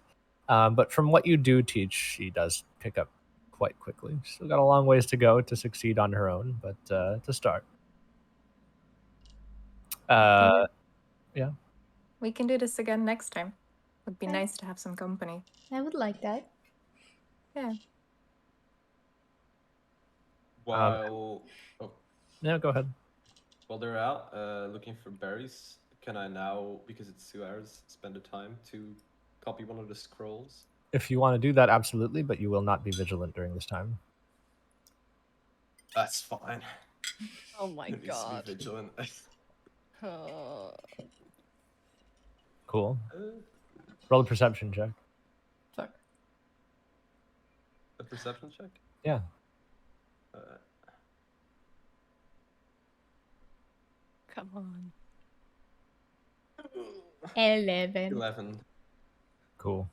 But from what you do teach, she does pick up quite quickly. Still got a long ways to go to succeed on her own, but to start. Yeah. We can do this again next time. Would be nice to have some company. I would like that. Yeah. While yeah, go ahead. While they're out looking for berries, can I now, because it's 2 hours, spend the time to copy one of the scrolls? If you want to do that, absolutely, but you will not be vigilant during this time. That's fine. Oh my god. Be vigilant. Cool. Roll a perception check. Fuck. A perception check? Yeah. Come on. 11. Cool.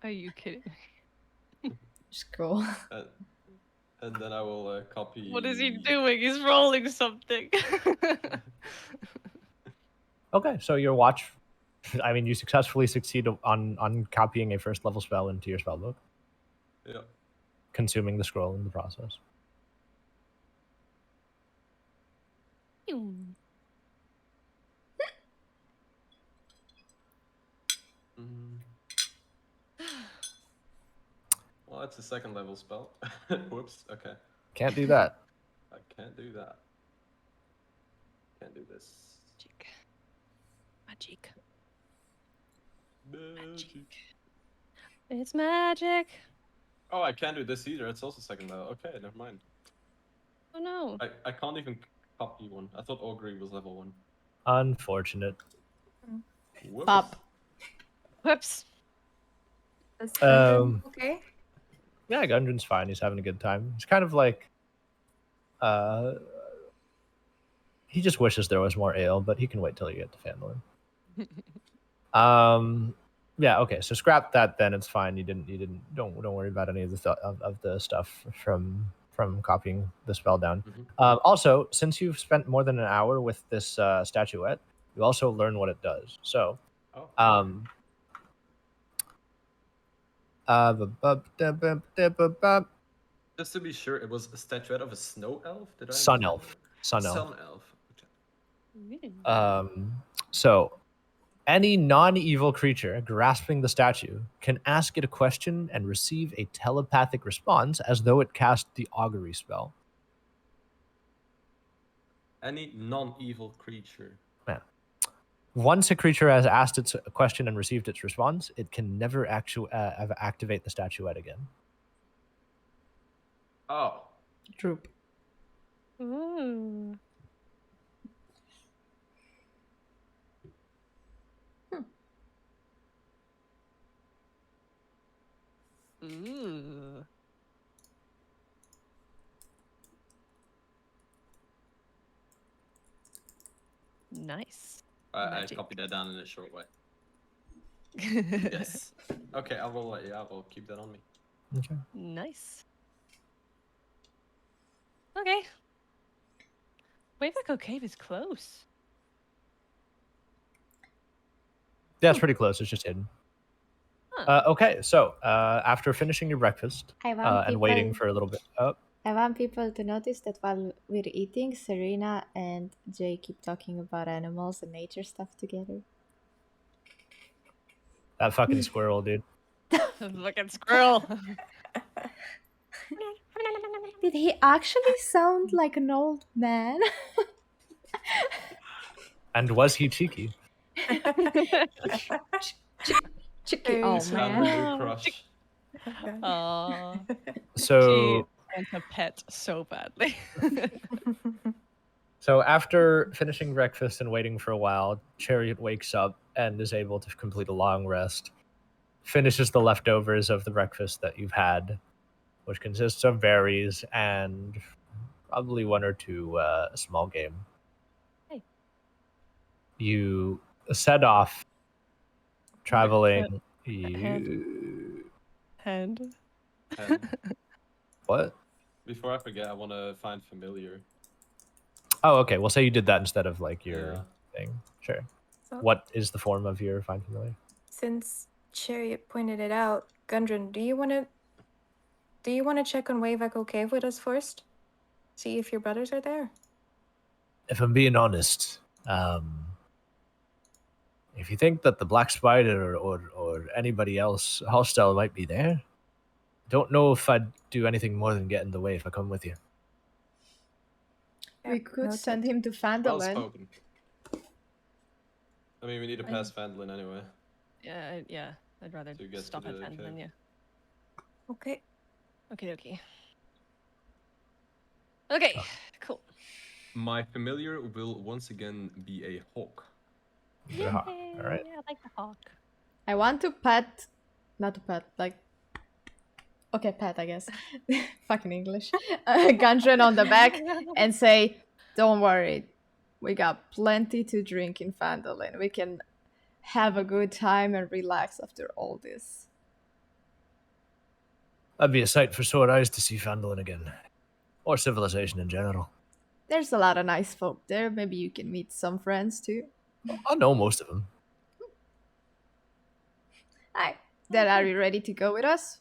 Are you kidding? Scroll. And then I will copy. What is he doing? He's rolling something. Okay, so your watch. You successfully succeed on copying a first level spell into your spellbook. Yeah. Consuming the scroll in the process. Well, it's a 2nd level spell. Whoops. Okay. Can't do that. I can't do that. Can't do this. Magic. It's magic. Oh, I can't do this either. It's also 2nd level. Okay, never mind. Oh no. I can't even copy one. I thought Augury was level 1. Unfortunate. Whoops. Pop. Whoops. Is Gundren Um, okay? Yeah, Gundren's fine. He's having a good time. He's kind of like, uh, he just wishes there was more ale, but he can wait till you get to Phandelver. Yeah, okay. So scrap that then. It's fine. You didn't. Don't worry about any of the of the stuff from copying the spell down. Also, since you've spent more than an hour with this statuette, you also learn what it does. So, Oh. Just to be sure, it was a statuette of a snow elf. Did I? Sun elf. Sun elf. So any non-evil creature grasping the statue can ask it a question and receive a telepathic response as though it cast the augury spell. Any non-evil creature. Yeah. Once a creature has asked its question and received its response, it can never activate the statuette again. Oh. Droop. Ooh. Ooh. Nice. I copied that down in a short way. Yes. Okay, I will keep that on me. Okay. Nice. Okay. Wave Echo Cave is close. Yeah, it's pretty close. It's just hidden. Huh. Okay, so after finishing your breakfast and waiting for a little bit. I want people to notice that while we're eating, Serena and Jay keep talking about animals and nature stuff together. That fucking squirrel, dude. Fucking squirrel. Did he actually sound like an old man? And was he cheeky? Chicky old man. Family crush. Aww. So She wants a pet so badly. So after finishing breakfast and waiting for a while, Chariot wakes up and is able to complete a long rest. Finishes the leftovers of the breakfast that you've had, which consists of berries and probably one or two small game. Hey. You set off traveling. Hand. What? Before I forget, I want to find familiar. Oh, okay. Well, say you did that instead of like your Yeah. thing. Sure. So, What is the form of your find familiar? since Chariot pointed it out, Gundren, do you want to check on Wave Echo Cave with us first? See if your brothers are there. If I'm being honest, if you think that the Black Spider or anybody else hostile might be there, don't know if I'd do anything more than get in the way if I come with you. We Yep, could noted. send him to Well Phandelver. spoken. I mean, we need to pass Phandalin anyway. Yeah, I'd rather To get stop to at the Phandelver, cave. yeah. Okay. Okay. Okay, cool. My familiar will once again be a hawk. All right. I like the hawk. I want to not to pet, like, okay, pet, I guess. Fucking English. Gundren on the back and say, don't worry, we got plenty to drink in Phandalin. We can have a good time and relax after all this. That'd be a sight for sore eyes to see Phandalin again. Or civilization in general. There's a lot of nice folk there. Maybe you can meet some friends too. I know most of them. Hi. Then are you ready to go with us?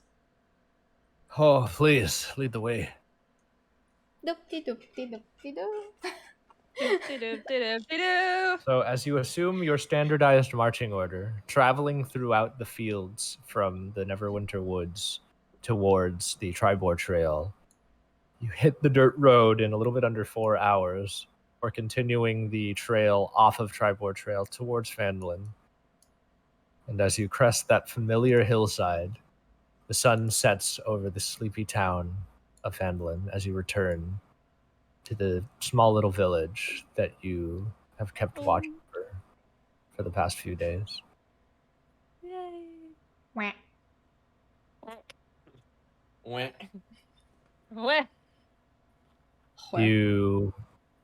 Oh, please, lead the way. So, as you assume your standardized marching order, traveling throughout the fields from the Neverwinter Woods towards the Tribor Trail, you hit the dirt road in a little bit under 4 hours, or continuing the trail off of Tribor Trail towards Phandalin. And as you crest that familiar hillside, the sun sets over the sleepy town of Phandalin as you return to the small little village that you have kept watch for the past few days. Yay. Wah. Wah. Weh. You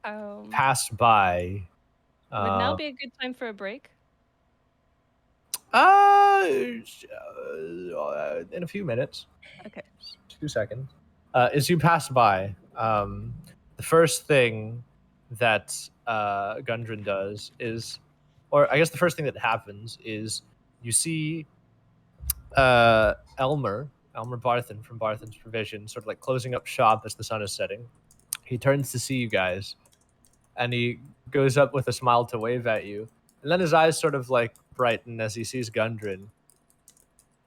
Um, pass by. would now be a good time for a break? In a few minutes. Okay. 2 seconds. As you pass by, the first thing that Gundren does is, or I guess the first thing that happens is you see Elmer Barthen from Barthen's Provision, sort of like closing up shop as the sun is setting. He turns to see you guys, and he goes up with a smile to wave at you. And then his eyes sort of like brighten as he sees Gundren.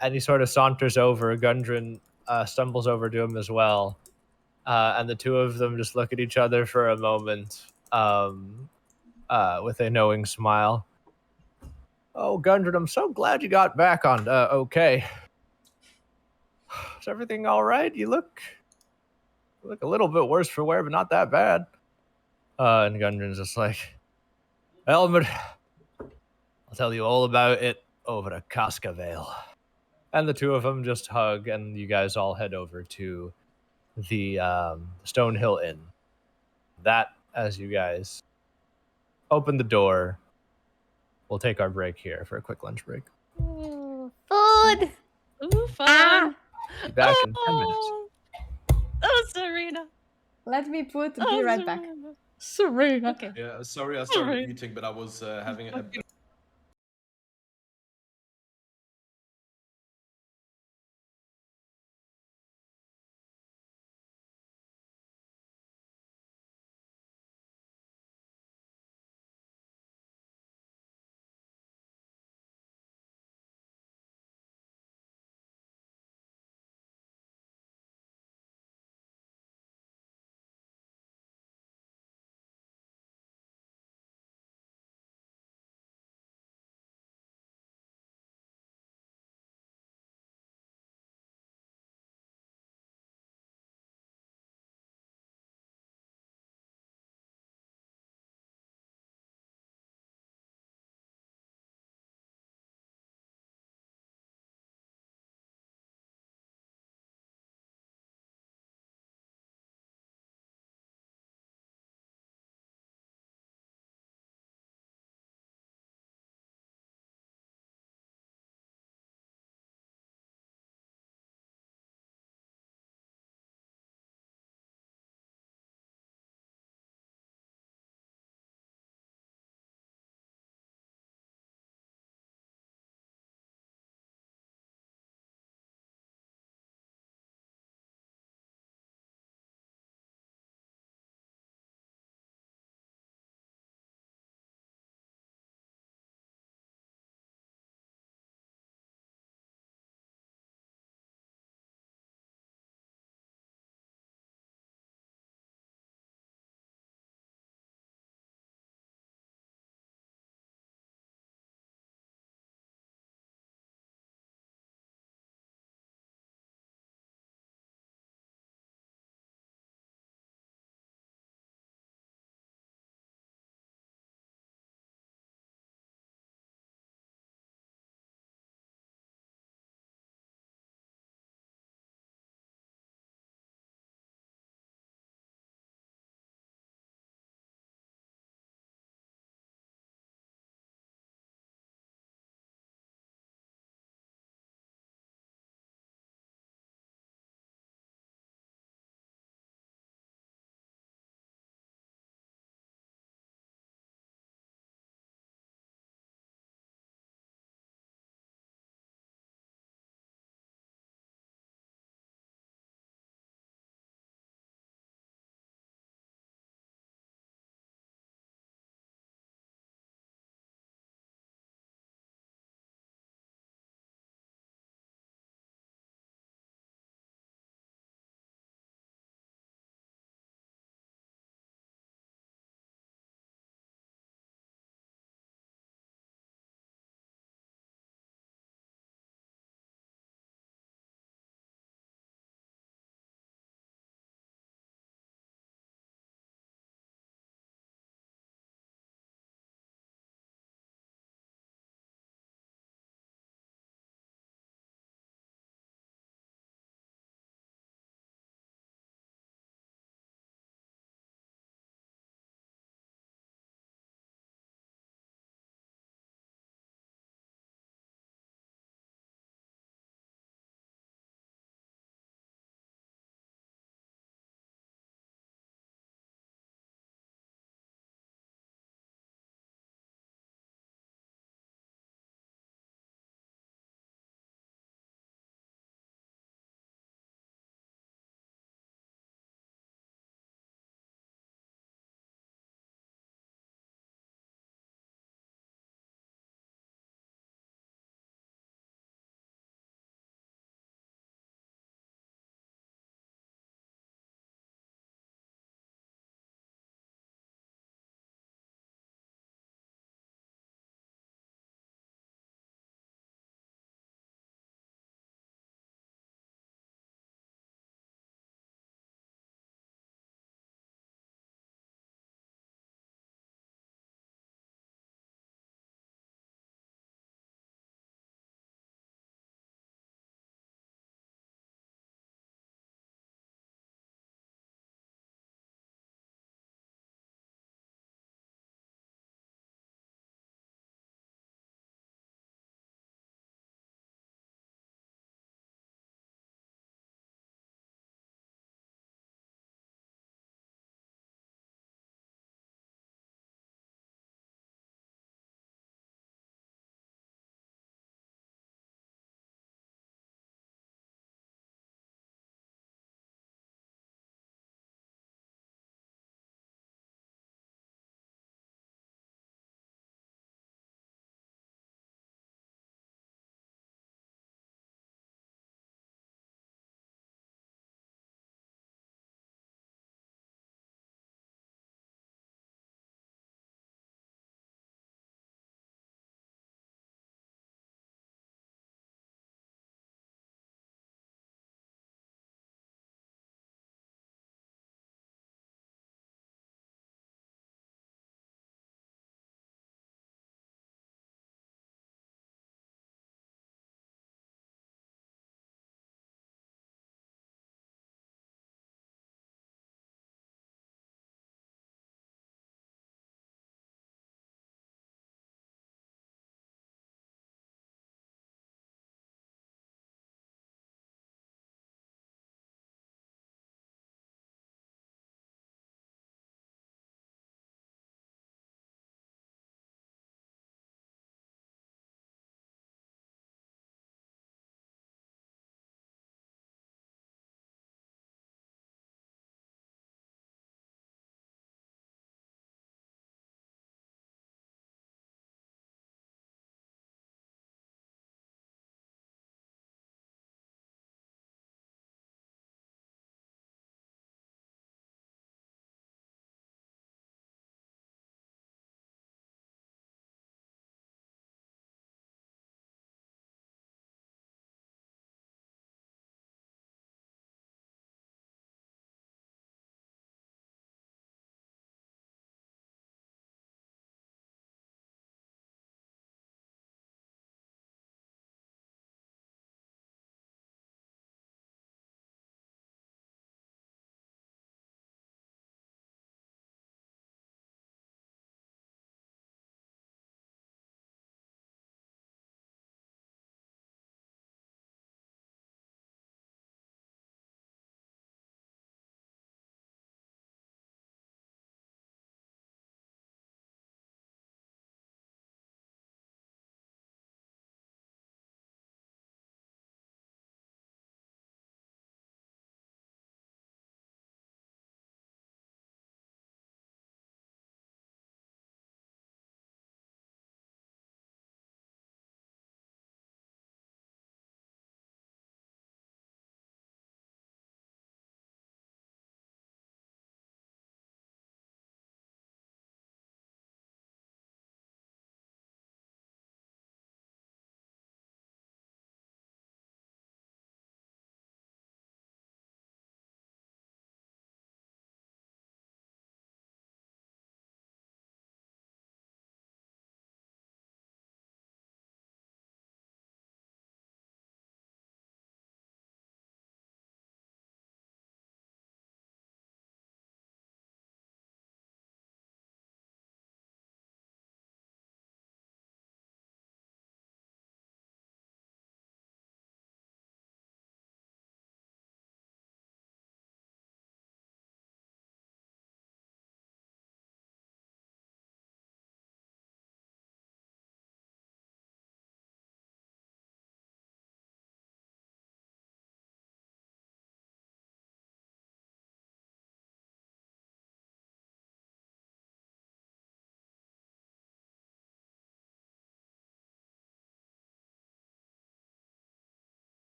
And he sort of saunters over. Gundren stumbles over to him as well. And the two of them just look at each other for a moment with a knowing smile. Oh, Gundren, I'm so glad you got back on okay. Is everything all right? You look a little bit worse for wear, but not that bad. And Gundren's just like, Elmer, I'll tell you all about it over a Cascavale. And the two of them just hug, and you guys all head over to the Stonehill Inn. That, as you guys open the door, we'll take our break here for a quick lunch break. Ooh, Food! ooh, fun. Ah! Be back in 10 minutes. Oh, Serena. Let me be Oh, right back. Serena. Serena. Okay. Yeah, sorry I started Alright. eating, but I was having a Okay.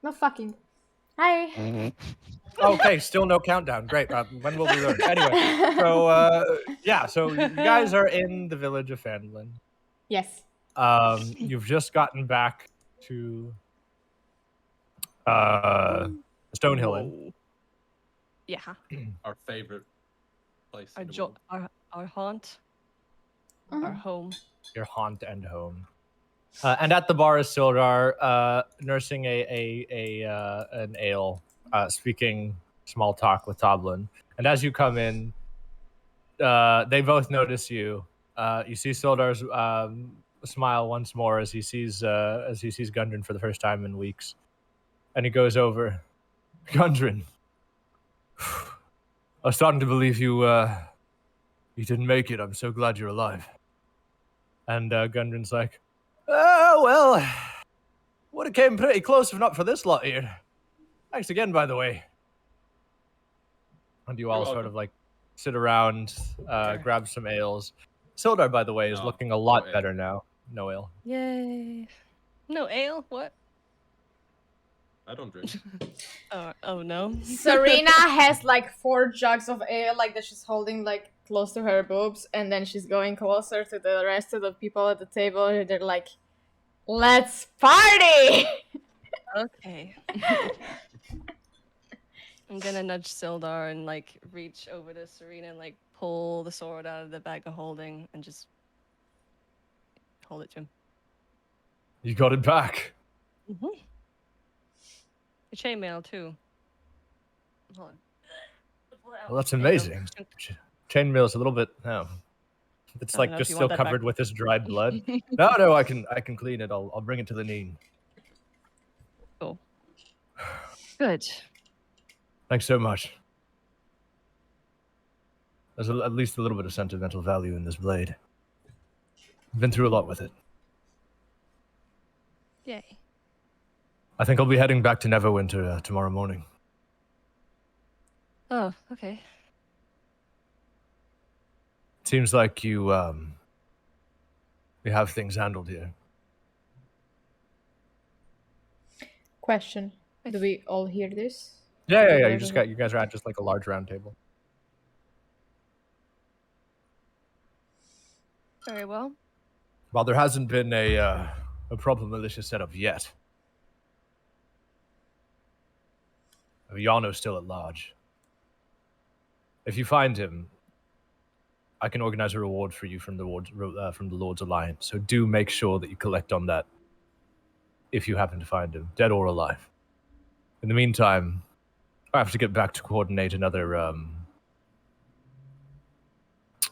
No fucking. Hi. Okay, still no countdown. Great. When will we learn? Anyway, so yeah, so you guys are in the village of Phandelver. Yes. You've just gotten back to Stonehill Inn. Whoa. Yeah. Our favorite place Our in the world. our haunt. Mhm. Our home. Your haunt and home. And at the bar is Sildar, nursing an ale, speaking small talk with Toblin. And as you come in, they both notice you. You see Sildar's smile once more as he sees Gundren for the first time in weeks, and he goes over, Gundren. I was starting to believe you didn't make it. I'm so glad you're alive. And Gundren's like, oh well, would have came pretty close if not for this lot here. Thanks again, by the way. And you all sort of like sit around, grab some ales. Sildar, by the way, is looking a lot better now. No ale. Yay. No ale? What? I don't drink. Oh no. Serena has like 4 jugs of ale, like that she's holding like close to her boobs, and then she's going closer to the rest of the people at the table. And they're like, "Let's party!" Okay. I'm gonna nudge Sildar and like reach over to Serena and like pull the sword out of the bag of holding and just hold it to him. You got it back. Mm-hmm. The chainmail too. Hold on. Well, that's amazing. Chainmail's a little bit. It's I don't like know if just you still want that covered back. with this dried blood. No, I can clean it. I'll bring it to the Neen. Cool. Good. Thanks so much. There's at least a little bit of sentimental value in this blade. I've been through a lot with it. Yay. I think I'll be heading back to Neverwinter tomorrow morning. Oh, okay. Seems like you have things handled here. Question: do we all hear this? Yeah. You guys are at just like a large round table. Very well. While there hasn't been a proper militia set up yet, Yano's still at large. If you find him, I can organize a reward for you from the Lord's Alliance. So do make sure that you collect on that if you happen to find him, dead or alive. In the meantime, I have to get back to coordinate another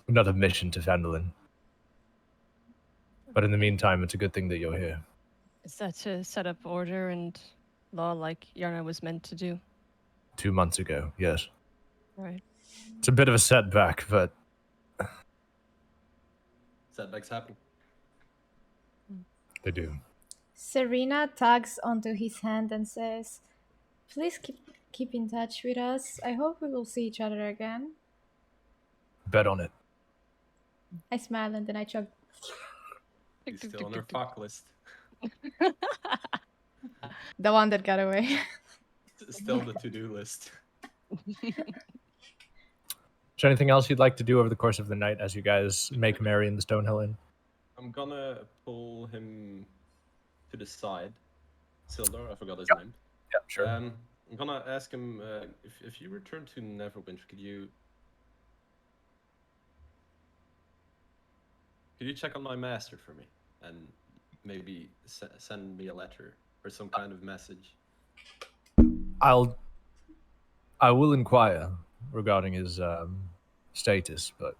mission to Phandelver. But in the meantime, it's a good thing that you're here. Is that to set up order and law like Yarna was meant to do? 2 months ago, yes. Right. It's a bit of a setback, but Setbacks happen. they do. Serena tugs onto his hand and says, "Please keep in touch with us. I hope we will see each other again." Bet on it. I smile and then I chug. He's still on our fuck list. The one that got away. Still the to-do list. Is there anything else you'd like to do over the course of the night as you guys make merry in the Stonehill Inn? I'm gonna pull him to the side. Sildar, I forgot his name. Yeah, sure. I'm gonna ask him if you return to Neverwinter, could you check on my master for me and maybe send me a letter or some kind of message? I will inquire regarding his status, but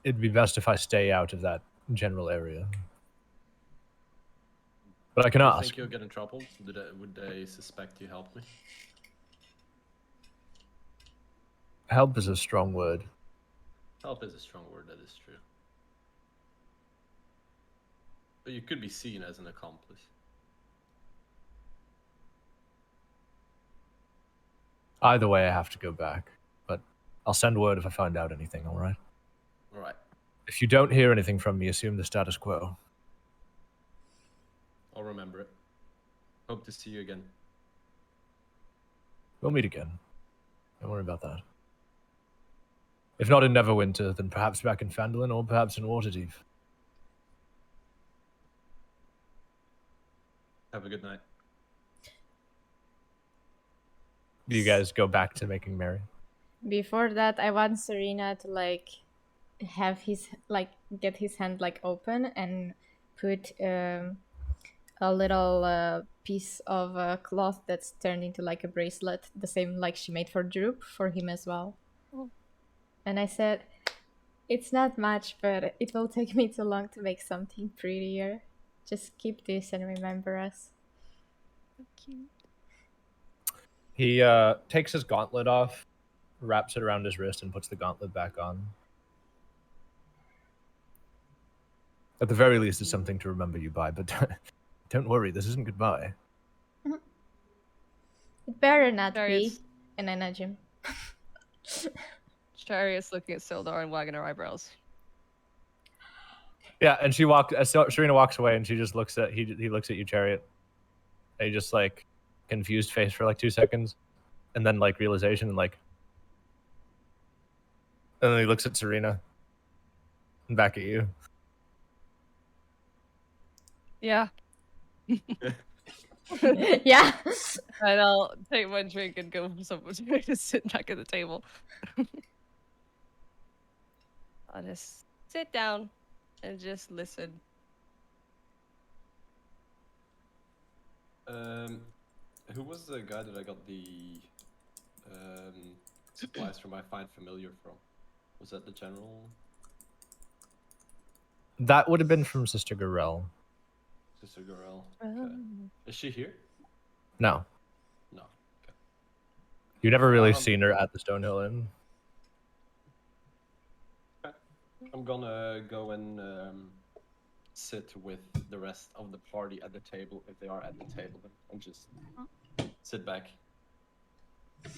it'd be best if I stay out of that general area. But I can Do you ask. think you'll get in trouble? Would they suspect you helped me? Help is a strong word. Help is a strong word, that is true. But you could be seen as an accomplice. Either way, I have to go back. But I'll send word if I find out anything, all right? All right. If you don't hear anything from me, assume the status quo. I'll remember it. Hope to see you again. We'll meet again. Don't worry about that. If not in Neverwinter, then perhaps back in Phandelver or perhaps in Waterdeep. Have a good night. Do you guys go back to making merry? Before that, I want Serena to like have his like get his hand like open and put a little piece of cloth that's turned into like a bracelet, the same like she made for Droop, for him as well. Oh. And I said, it's not much, but it will take me too long to make something prettier. Just keep this and remember us. So cute. He takes his gauntlet off, wraps it around his wrist, and puts the gauntlet back on. At the very least, it's something to remember you by, but don't worry, this isn't goodbye. It better not Darius. be. And I nudge him. Chariot's looking at Sildar and wagging her eyebrows. Yeah, and Serena walks away, and she just looks at he looks at you, Chariot. And he just like confused face for like 2 seconds, and then like realization, and like, and then he looks at Serena, and back at you. Yeah. Yeah. And I'll take my drink and go for someone to sit back at the table. I'll just sit down and just listen. Who was the guy that I got the supplies from my Find Familiar from? Was that the general? That would have been from Sister Garel. Sister Gorel. Okay. Is she here? No, No. Okay. you've never really seen her at the Stonehill Inn. I'm gonna go and sit with the rest of the party at the table, if they are at the table, and just sit back,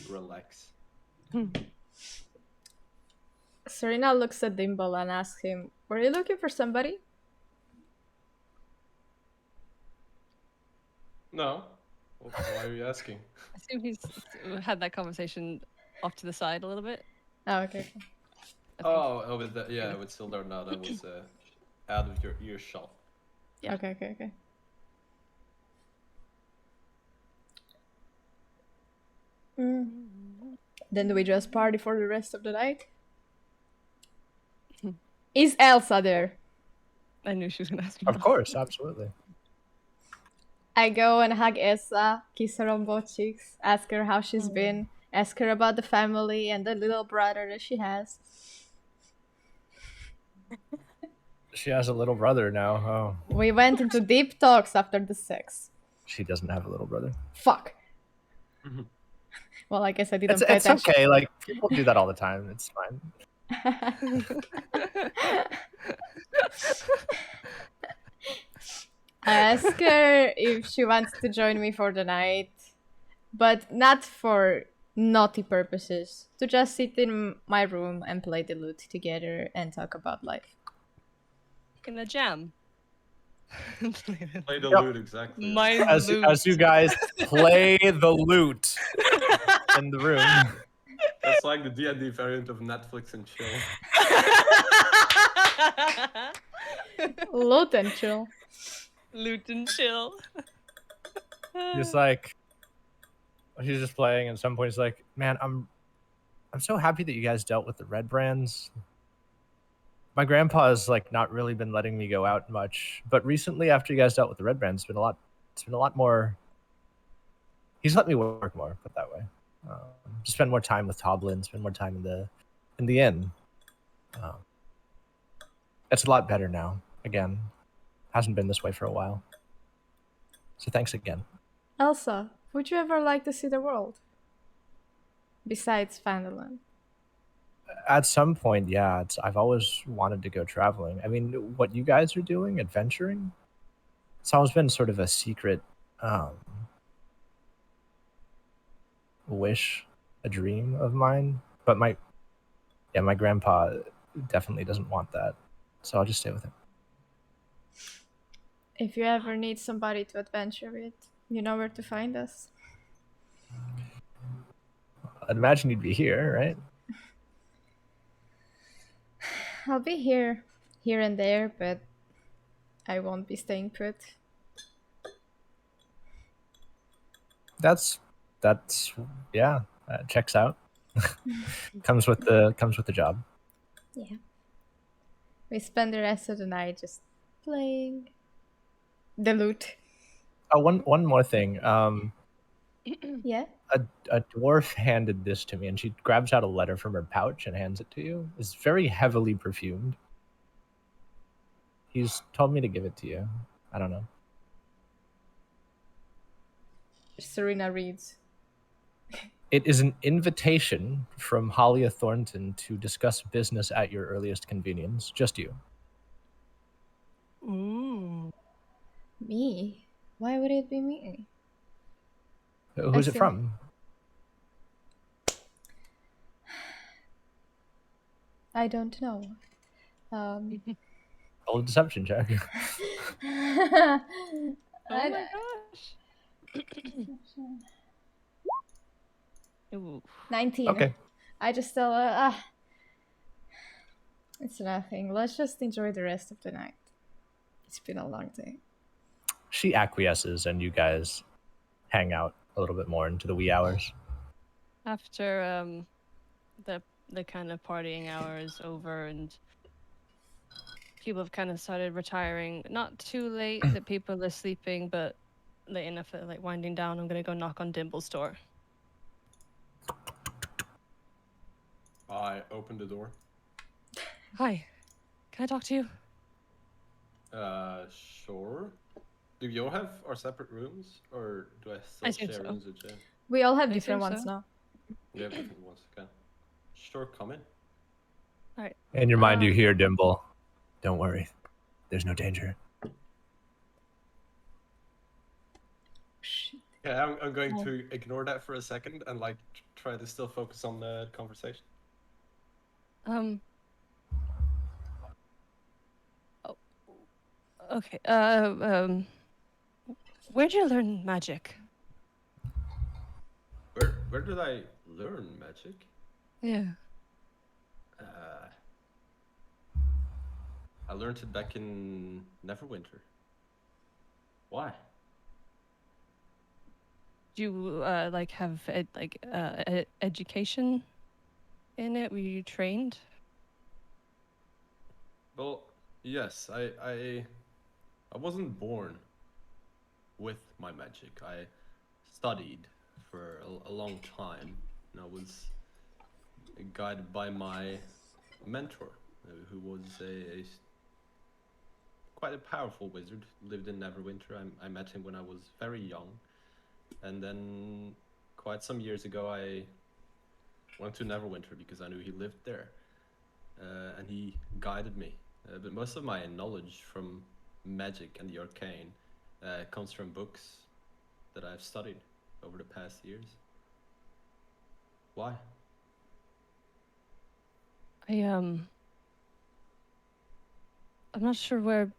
relax. Serena looks at Dimble and asks him, were you looking for somebody? No. Why are you asking? I assume he's had that conversation off to the side a little bit. Oh, okay. I think. Oh, with the, yeah, with Sildar. No, that was out of your earshot. Yeah. Okay. Then do we just party for the rest of the night? Is Elsa there? I knew she was gonna ask me. Of course, absolutely. I go and hug Elsa, kiss her on both cheeks, ask her how she's been, ask her about the family and the little brother that she has. She has a little brother now. Oh, We went into deep talks after the sex. she doesn't have a little brother. Fuck. Well, I guess I didn't It's, pay it's attention. okay. Like, people do that all the time. It's fine. I ask her if she wants to join me for the night, but not for naughty purposes, to just sit in my room and play the lute together and talk about life. In a jam. Play the Yep. lute, exactly. Mine lute. As you guys play the lute in the room. That's like the D&D variant of Netflix and chill. Lute and chill. Lute and chill. Just like, she's just playing, and at some point it's like, man, I'm so happy that you guys dealt with the red brands. My grandpa has like not really been letting me go out much, but recently after you guys dealt with the red brands, it's been a lot more. He's let me work more, put it that way. Just spend more time with Toblin, spend more time in the inn. It's a lot better now. Again, hasn't been this way for a while. So thanks again. Elsa, would you ever like to see the world? Besides Phandelver. At some point, yeah. I've always wanted to go traveling. I mean, what you guys are doing, adventuring, it's always been sort of a secret wish, a dream of mine. But my grandpa definitely doesn't want that. So I'll just stay with him. If you ever need somebody to adventure with, You know where to find us. I'd imagine you'd be here, right? I'll be here and there, but I won't be staying put. That's yeah, checks out. comes with the job. Yeah. We spend the rest of the night just playing the loot. Oh, one more thing. Yeah. A dwarf handed this to me, and she grabs out a letter from her pouch and hands it to you. It's very heavily perfumed. He's told me to give it to you. I don't know. Serena reads. It is an invitation from Halia Thornton to discuss business at your earliest convenience. Just you. Ooh. Me? Why would it be me? Who's it from? I don't know. Roll a deception check. Oh my gosh. Ooh. 19. Okay. I just still. It's nothing. Let's just enjoy the rest of the night. It's been a long day. She acquiesces, and you guys hang out a little bit more into the wee hours. After the kind of partying hour is over and people have kind of started retiring, not too late that people are sleeping, but late enough that like winding down, I'm gonna go knock on Dimble's door. I open the door. Hi, can I talk to you? Sure. Do you all have our separate rooms, or do I still I think share so. rooms with Jay? We all have I different think ones so. now. We have different ones. Okay. Sure, come in. All right. In your mind, you hear Dimble. Don't worry. There's no danger. Yeah, I'm going to ignore that for a second and like try to still focus on the conversation. Oh, okay. Where'd you learn magic? Where did I learn magic? Yeah. I learned it back in Neverwinter. Why? Do you like have education in it? Were you trained? Well, yes, I wasn't born with my magic. I studied for a long time, and I was guided by my mentor, who was quite a powerful wizard. Lived in Neverwinter. I met him when I was very young, and then quite some years ago I went to Neverwinter because I knew he lived there, and he guided me. But most of my knowledge from magic and the arcane comes from books that I've studied over the past years. Why? I'm not sure where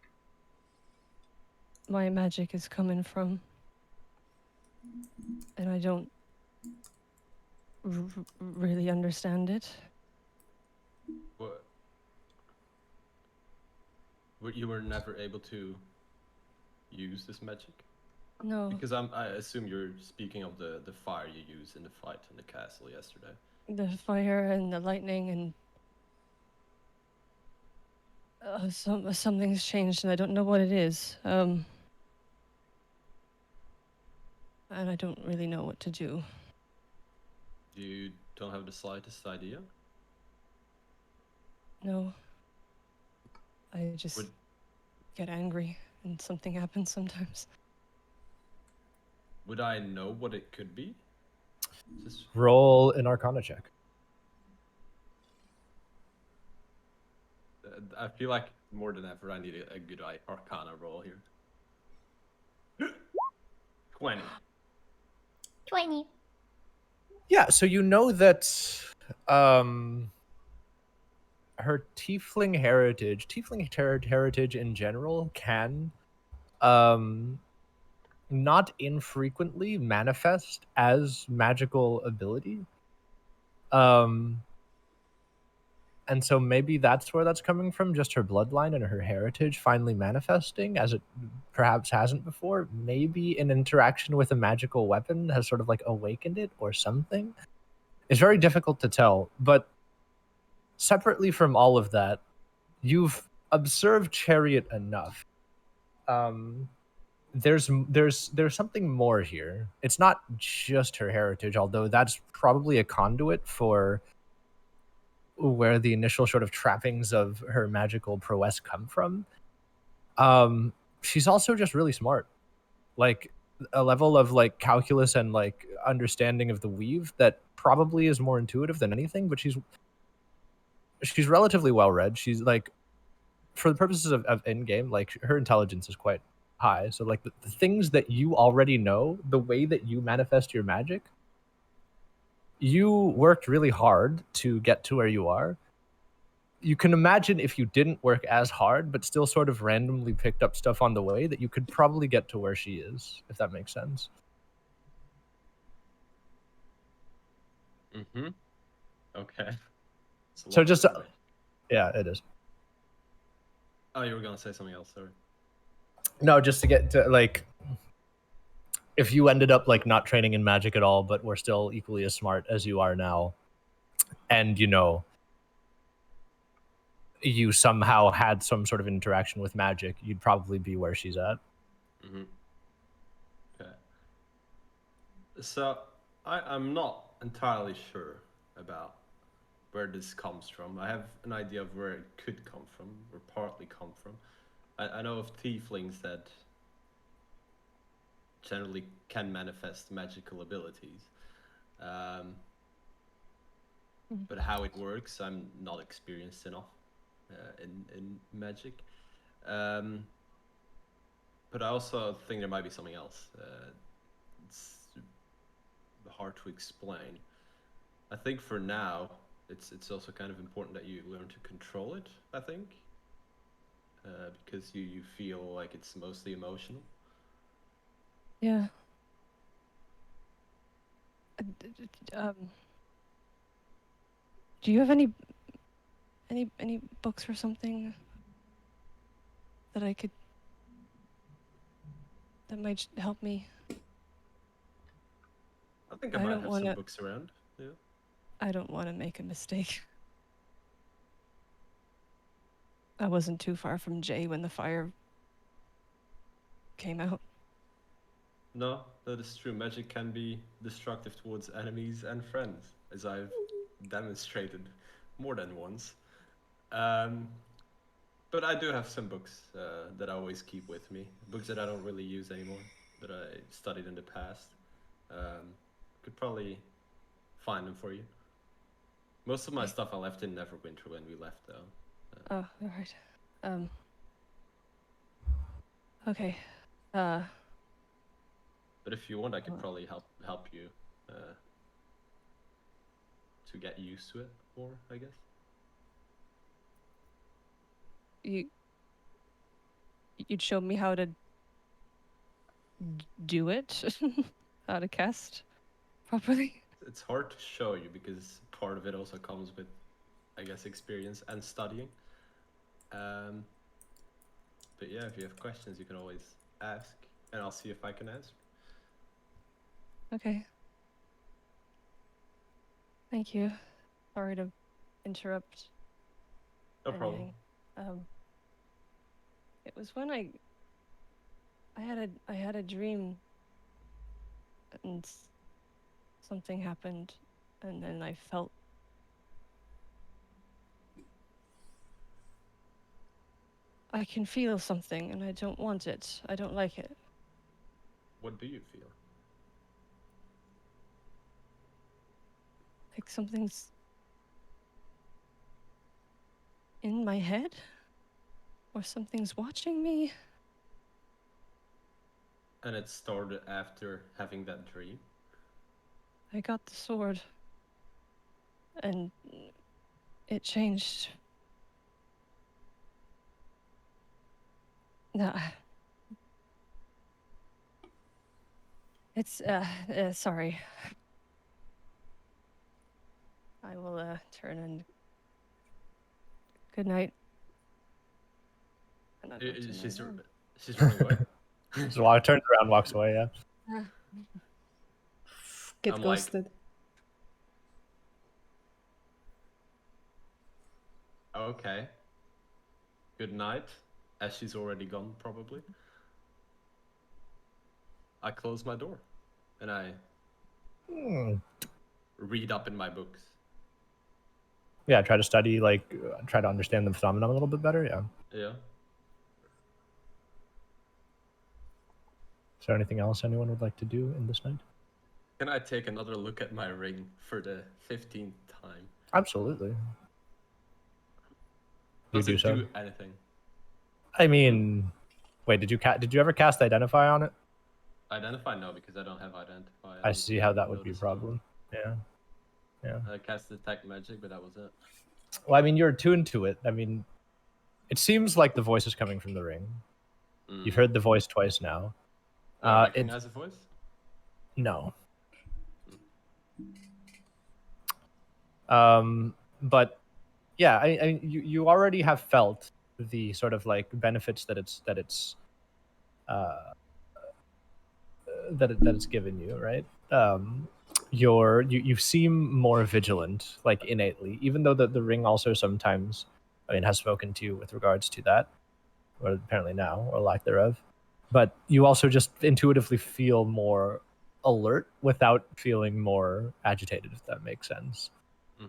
my magic is coming from, and I don't really understand it. What? You were never able to use this magic? No. Because I assume you're speaking of the fire you used in the fight in the castle yesterday. The fire and the lightning and something's changed and I don't know what it is. And I don't really know what to do. You don't have the slightest idea? No. I just get angry and something happens sometimes. Would I know what it could be? Roll an Arcana check. I feel like more than ever I need a good Arcana roll here. 20. 20. Yeah, so you know that her tiefling heritage in general can not infrequently manifest as magical ability. And so maybe that's where that's coming from, just her bloodline and her heritage finally manifesting as it perhaps hasn't before. Maybe an interaction with a magical weapon has sort of like awakened it or something. It's very difficult to tell, but separately from all of that, you've observed Chariot enough. There's something more here. It's not just her heritage, although that's probably a conduit for where the initial sort of trappings of her magical prowess come from. She's also just really smart, like a level of like calculus and like understanding of the weave that probably is more intuitive than anything. But she's relatively well read. She's like, for the purposes of in game, like her intelligence is quite high. So like the things that you already know, the way that you manifest your magic, you worked really hard to get to where you are. You can imagine if you didn't work as hard, but still sort of randomly picked up stuff on the way, that you could probably get to where she is, if that makes sense. Mm-hmm. Okay. So just, yeah, it is. Oh, you were gonna say something else, sorry. No, just to get to like, if you ended up like not training in magic at all, but were still equally as smart as you are now, and you know, you somehow had some sort of interaction with magic, you'd probably be where she's at. Mm-hmm. Okay. So I'm not entirely sure about where this comes from. I have an idea of where it could come from, or partly come from. I know of tieflings that generally can manifest magical abilities. But how it works, I'm not experienced enough in magic. But I also think there might be something else. It's hard to explain. I think for now, it's also kind of important that you learn to control it, I think. Because you feel like it's mostly emotional. Yeah. Do you have any books or something that I could that might help me? I think I might have some books around. Yeah. I don't want to make a mistake. I wasn't too far from Jay when the fire came out. No, that is true. Magic can be destructive towards enemies and friends, as I've demonstrated more than once. But I do have some books that I always keep with me. Books that I don't really use anymore, that I studied in the past. Could probably find them for you. Most of my stuff I left in Neverwinter when we left, though. Oh, all right. Okay. But if you want, I could probably help you to get used to it more, I guess. You'd show me how to do it, how to cast properly. It's hard to show you because part of it also comes with, I guess, experience and studying. But yeah, if you have questions, you can always ask, and I'll see if I can answer. Okay. Thank you. Sorry to interrupt. No problem. It was when I had a dream, and something happened, and then I felt I can feel something, and I don't want it. I don't like it. What do you feel? Like something's in my head? Or something's watching me? And it started after having that dream? I got the sword. And it changed. No. It's sorry. I will turn and good night. And I'll go to my She's room. she's running away. So while it turns around, walks away. Yeah. Get I'm like- ghosted. Okay. Good night. As she's already gone, probably. I close my door, and I read up in my books. Yeah. Try to study, like, try to understand the phenomenon a little bit better. Yeah. Yeah. Is there anything else anyone would like to do in this night? Can I take another look at my ring for the 15th time? Absolutely. You Does do it so. do anything? I mean, wait, did you ever cast Identify on it? Identify? No, because I don't have Identify. I don't see how that would know be a the spell. problem. Yeah. Yeah. I cast Detect Magic, but that was it. Well, I mean, you're attuned to it. I mean, it seems like the voice is coming from the ring. You've heard the voice twice now. Do I It recognize the voice? no. But yeah, I you already have felt the sort of like benefits that it's that it's given you, right? You seem more vigilant, like innately, even though the ring also sometimes, I mean, has spoken to you with regards to that, or apparently now, or lack thereof. But you also just intuitively feel more alert without feeling more agitated, if that makes sense.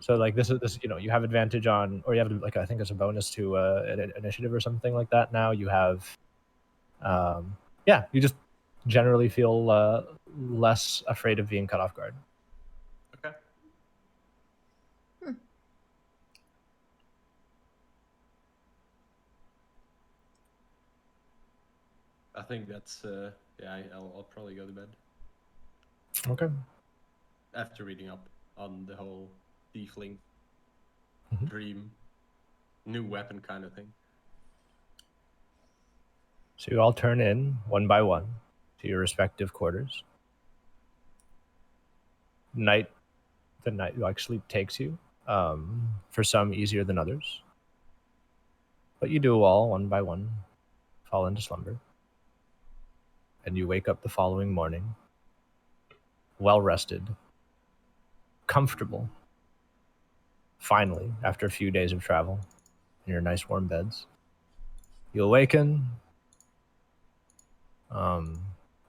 So like this, you have advantage on, or you have like, I think it's a bonus to an initiative or something like that. Now you have, you just generally feel less afraid of being cut off guard. Okay. I think that's I'll probably go to bed Okay. after reading up on the whole tiefling dream, new weapon kind of thing. So you all turn in one by one to your respective quarters. The night like sleep takes you. For some easier than others, but you do all one by one fall into slumber, and you wake up the following morning, well rested, comfortable. Finally, after a few days of travel, in your nice warm beds, you awaken.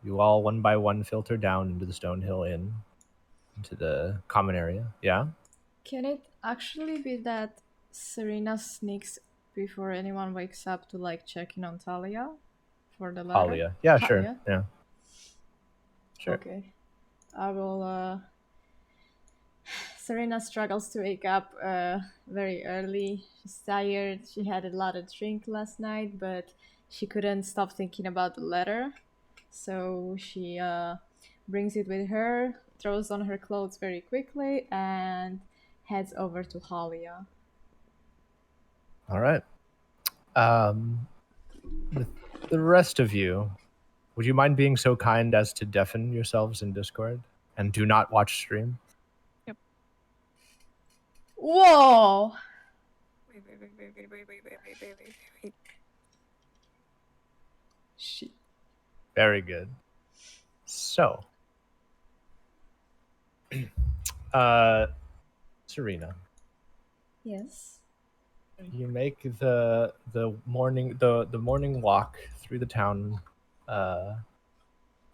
You all one by one filter down into the Stonehill Inn, into the common area. Yeah. Can it actually be that Serena sneaks before anyone wakes up to like check in on Talia for the letter? Talia. Yeah, sure. Talia? Yeah. Sure. Okay. I will Serena struggles to wake up very early. She's tired. She had a lot of drink last night, but she couldn't stop thinking about the letter. So she brings it with her, throws on her clothes very quickly, and heads over to Halia. All right. The rest of you, would you mind being so kind as to deafen yourselves in Discord and do not watch stream? Whoa! Wait. Shit. Very good. So, Serena, Yes. you make the morning walk through the town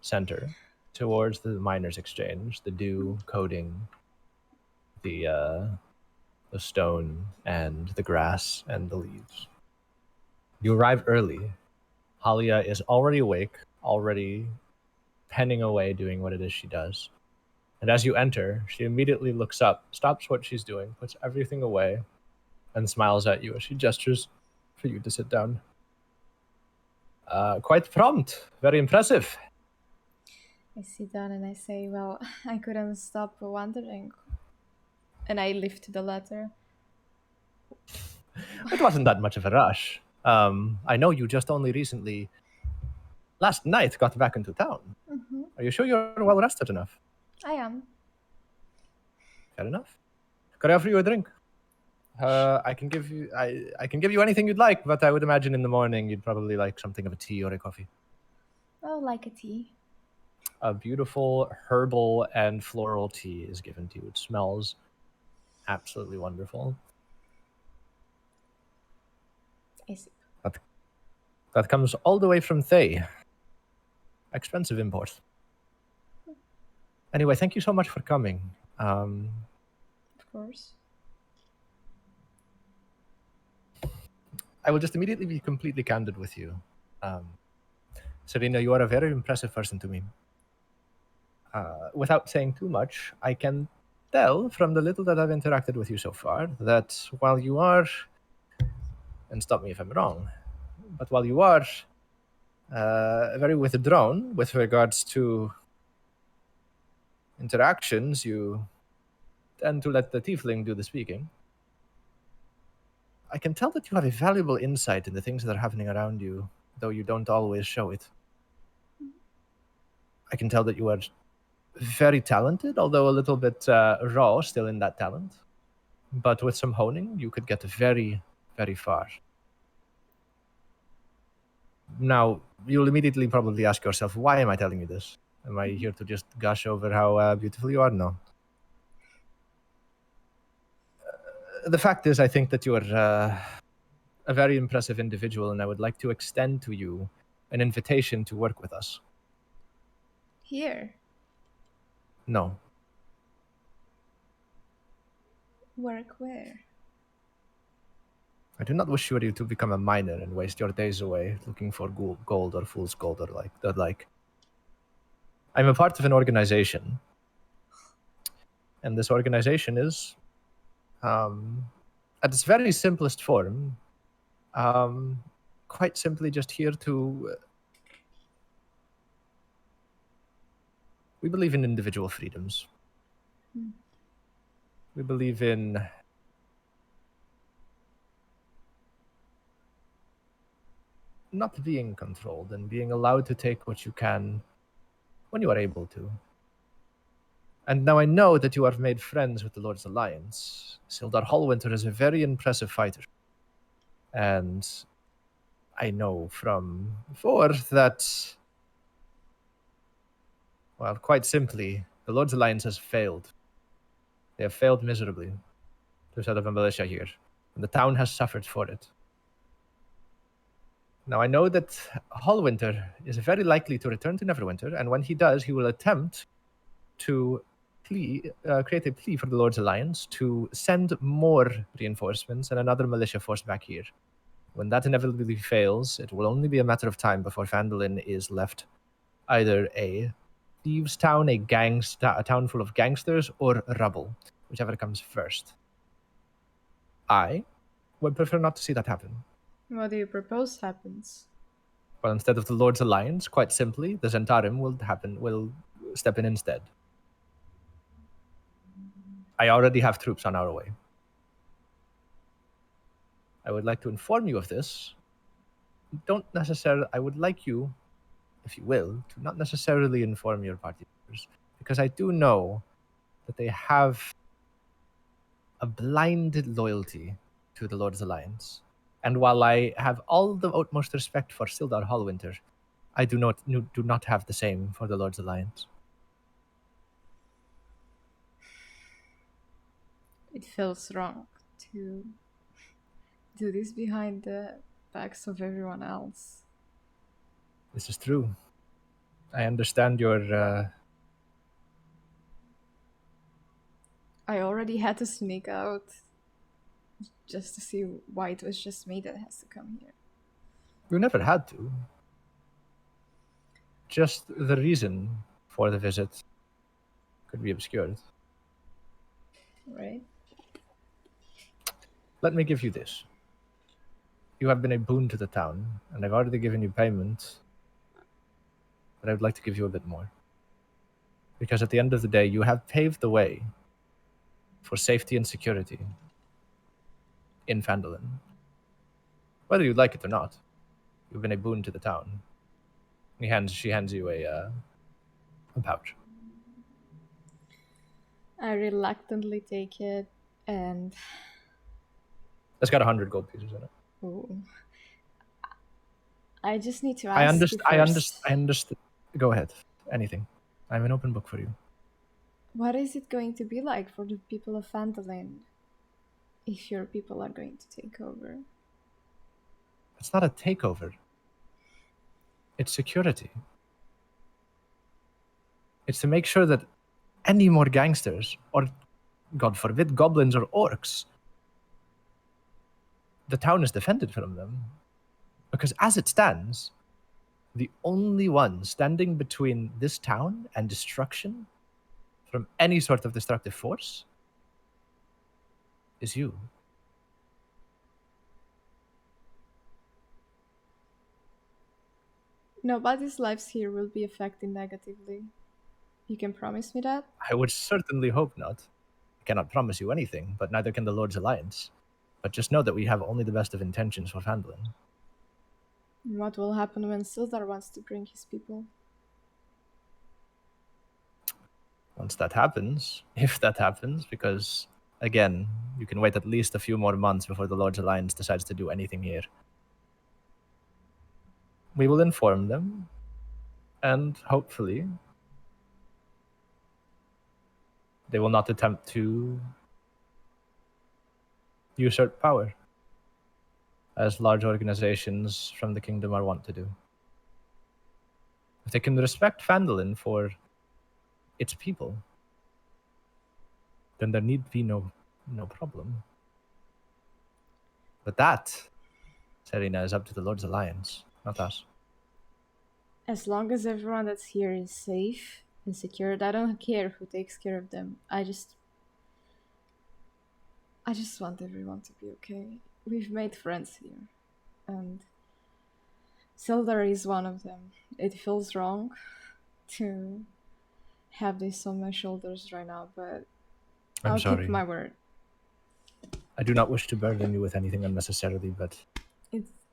center towards the miners' exchange, the dew coating the stone and the grass and the leaves. You arrive early. Halia is already awake, already penning away doing what it is she does. And as you enter, she immediately looks up, stops what she's doing, puts everything away, and smiles at you as she gestures for you to sit down. Quite prompt, very impressive. I sit down and I say, well, I couldn't stop wondering. And I lift the letter. It wasn't that much of a rush. I know you just only recently, last night, got back into town. Mm-hmm. Are you sure you're well rested enough? I am. Fair enough. Could I offer you a drink? I can give you anything you'd like, but I would imagine in the morning you'd probably like something of a tea or a coffee. Oh, like a tea. A beautiful herbal and floral tea is given to you. It smells absolutely wonderful. I see. That comes all the way from Thay. Expensive import. Anyway, thank you so much for coming. Of course. I will just immediately be completely candid with you. Serena, you are a very impressive person to me. Without saying too much, I can tell from the little that I've interacted with you so far that while you are, and stop me if I'm wrong, but while you are very withdrawn with regards to interactions, you tend to let the tiefling do the speaking. I can tell that you have a valuable insight in the things that are happening around you, though you don't always show it. I can tell that you are very talented, although a little bit raw still in that talent. But with some honing, you could get very, very far. Now, you'll immediately probably ask yourself, why am I telling you this? Am I here to just gush over how beautiful you are? No. The fact is, I think that you are a very impressive individual, and I would like to extend to you an invitation to work with us. Here. No. Work where? I do not wish you to become a miner and waste your days away looking for gold or fool's gold or like. I'm a part of an organization, and this organization is, at its very simplest form, quite simply just here to. We believe in individual freedoms. We believe in not being controlled and being allowed to take what you can when you are able to. And now I know that you have made friends with the Lord's Alliance. Sildar Hallwinter is a very impressive fighter. And I know from before that, well, quite simply, the Lord's Alliance has failed. They have failed miserably to set up a militia here, and the town has suffered for it. Now, I know that Hallwinter is very likely to return to Neverwinter, and when he does, he will attempt to create a plea for the Lord's Alliance to send more reinforcements and another militia force back here. When that inevitably fails, it will only be a matter of time before Phandelver is left either a thieves' town, a town full of gangsters, or rubble, whichever comes first. I would prefer not to see that happen. What do you propose happens? Well, instead of the Lord's Alliance, quite simply, the Zentarim will step in instead. I already have troops on our way. I would like to inform you of this. I would like you, if you will, to not necessarily inform your party members, because I do know that they have a blinded loyalty to the Lord's Alliance. And while I have all the utmost respect for Sildar Hallwinter, I do not have the same for the Lord's Alliance. It feels wrong to do this behind the backs of everyone else. This is true. I understand your... I already had to sneak out just to see why it was just me that has to come here. You never had to. Just the reason for the visit could be obscured. Right? Let me give you this. You have been a boon to the town, and I've already given you payment, but I would like to give you a bit more. Because at the end of the day, you have paved the way for safety and security in Phandelver. Whether you like it or not, you've been a boon to the town. She hands you A pouch. I reluctantly take it and It's got 100 gold pieces in it. ooh. I just need to I ask you first. understand. Go ahead. Anything. I'm an open book for you. What is it going to be like for the people of Phandelver if your people are going to take over? It's not a takeover. It's security. It's to make sure that any more gangsters, or God forbid, goblins or orcs, the town is defended from them. Because as it stands, the only one standing between this town and destruction from any sort of destructive force is you. Nobody's lives here will be affected negatively. You can promise me that? I would certainly hope not. I cannot promise you anything, but neither can the Lord's Alliance. But just know that we have only the best of intentions for Phandalin. What will happen when Sildar wants to bring his people? Once that happens, if that happens, because, again, you can wait at least a few more months before the Lord's Alliance decides to do anything here. We will inform them, and hopefully they will not attempt to usurp power, as large organizations from the kingdom are wont to do. If they can respect Phandalin for its people, then there need be no problem. But that, Serena, is up to the Lord's Alliance, not us. As long as everyone that's here is safe and secured, I don't care who takes care of them. I just want everyone to be okay. We've made friends here, and Sildar is one of them. It feels wrong to have this on my shoulders right now, but I'm I'll sorry. keep my word. I do not wish to burden you with anything unnecessarily, but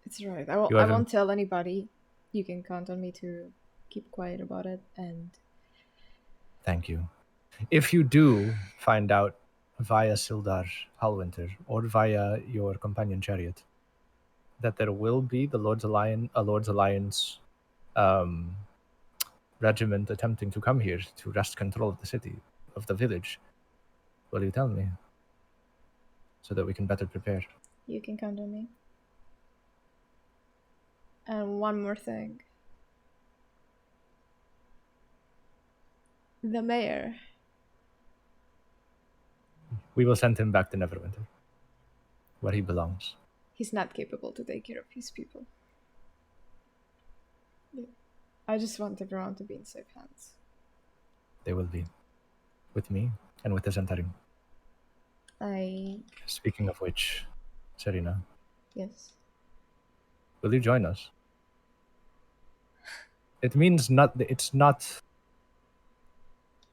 It's right. I won't tell anybody. You can count on me to keep quiet about it, and thank you. If you do find out via Sildar Hallwinter or via your companion chariot that there will be a Lord's Alliance regiment attempting to come here to wrest control of the city, of the village, will you tell me? So that we can better prepare. you can count on me. And one more thing. The mayor. We will send him back to Neverwinter, where he belongs. He's not capable to take care of his people. I just want everyone to be in safe hands. They will be. With me and with the Zentarim. Speaking of which, Serena, Yes. will you join us? It means not. It's not.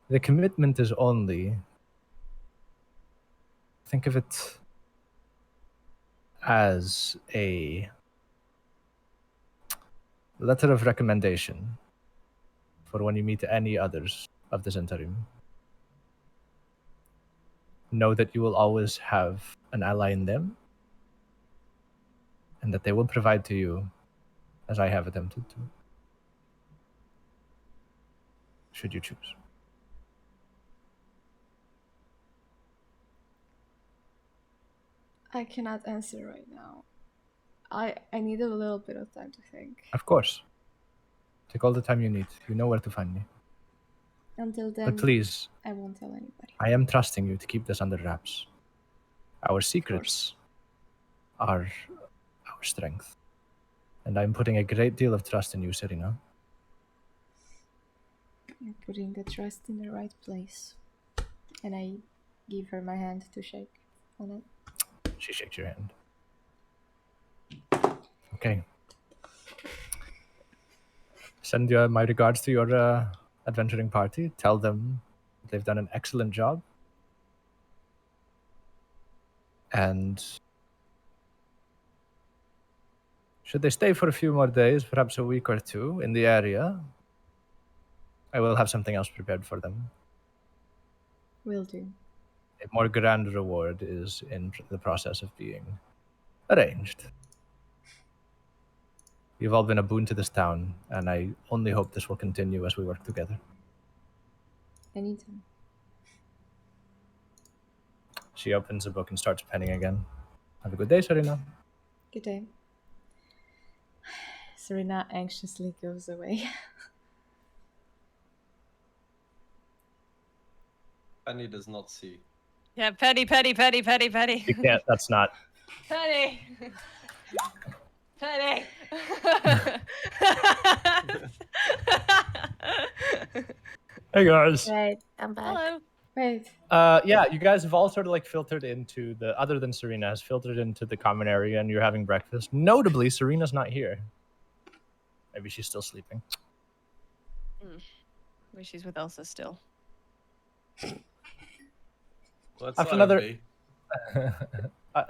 The commitment is only. Think of it as a letter of recommendation for when you meet any others of the Zentarim. Know that you will always have an ally in them, and that they will provide to you as I have attempted to, should you choose. I cannot answer right now. I need a little bit of time to think. Of course. Take all the time you need. You know where to find me. Until then, But please, I won't tell anybody. I am trusting you to keep this under wraps. Our secrets are our strength. And I'm putting a great deal of trust in you, Serena. You're putting the trust in the right place. And I give her my hand to shake on it. She shakes your hand. Okay. Send my regards to your adventuring party. Tell them they've done an excellent job. And should they stay for a few more days, perhaps a week or two in the area, I will have something else prepared for them. Will do. A more grand reward is in the process of being arranged. You've all been a boon to this town, and I only hope this will continue as we work together. Anytime. She opens the book and starts penning again. Have a good day, Serena. Good day. Serena anxiously goes away. Penny does not see. Yeah, Petty. You can't, that's not. Petty. Petty. Hey guys. Right, I'm back. Hello. Wait. Yeah, you guys have all sort of like filtered into the, other than Serena, has filtered into the common area and you're having breakfast. Notably, Serena's not here. Maybe she's still sleeping. Maybe she's with Elsa still. Let's After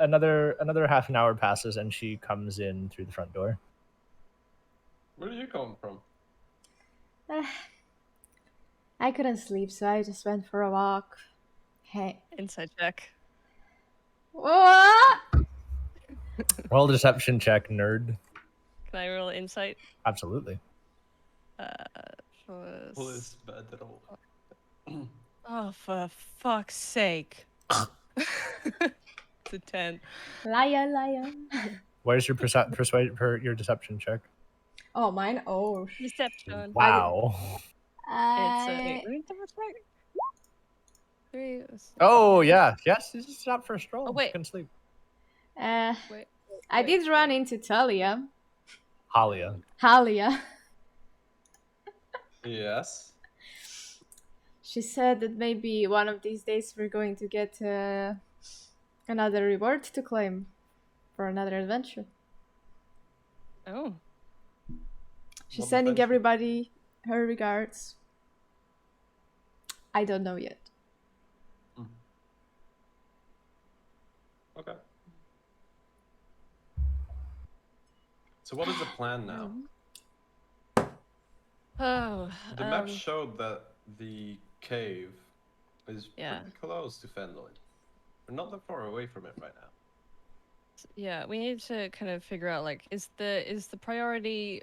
another half an hour passes and she comes in through the front door. Where are you coming from? I couldn't sleep, so I just went for a walk. Hey. Inside check. What? Roll deception check, nerd. Can I roll insight? Absolutely. Well, it's bad at all. Oh, for fuck's sake. It's a 10. Liar. Where's your your deception check? Oh, mine? Oh, Deception. Wow. It's wait, what's right? 3. Oh yeah, yes. This is up for a stroll. Oh, wait. You can sleep. Wait, I did run into Talia. Halia. Yes. She said that maybe one of these days we're going to get another reward to claim for another adventure. Oh. She's What sending adventure? everybody her regards. I don't know yet. Okay. So what is the plan now? Oh. The map showed that the cave is Yeah. pretty close to Phandelver. We're not that far away from it right now. Yeah, we need to kind of figure out, like, is the priority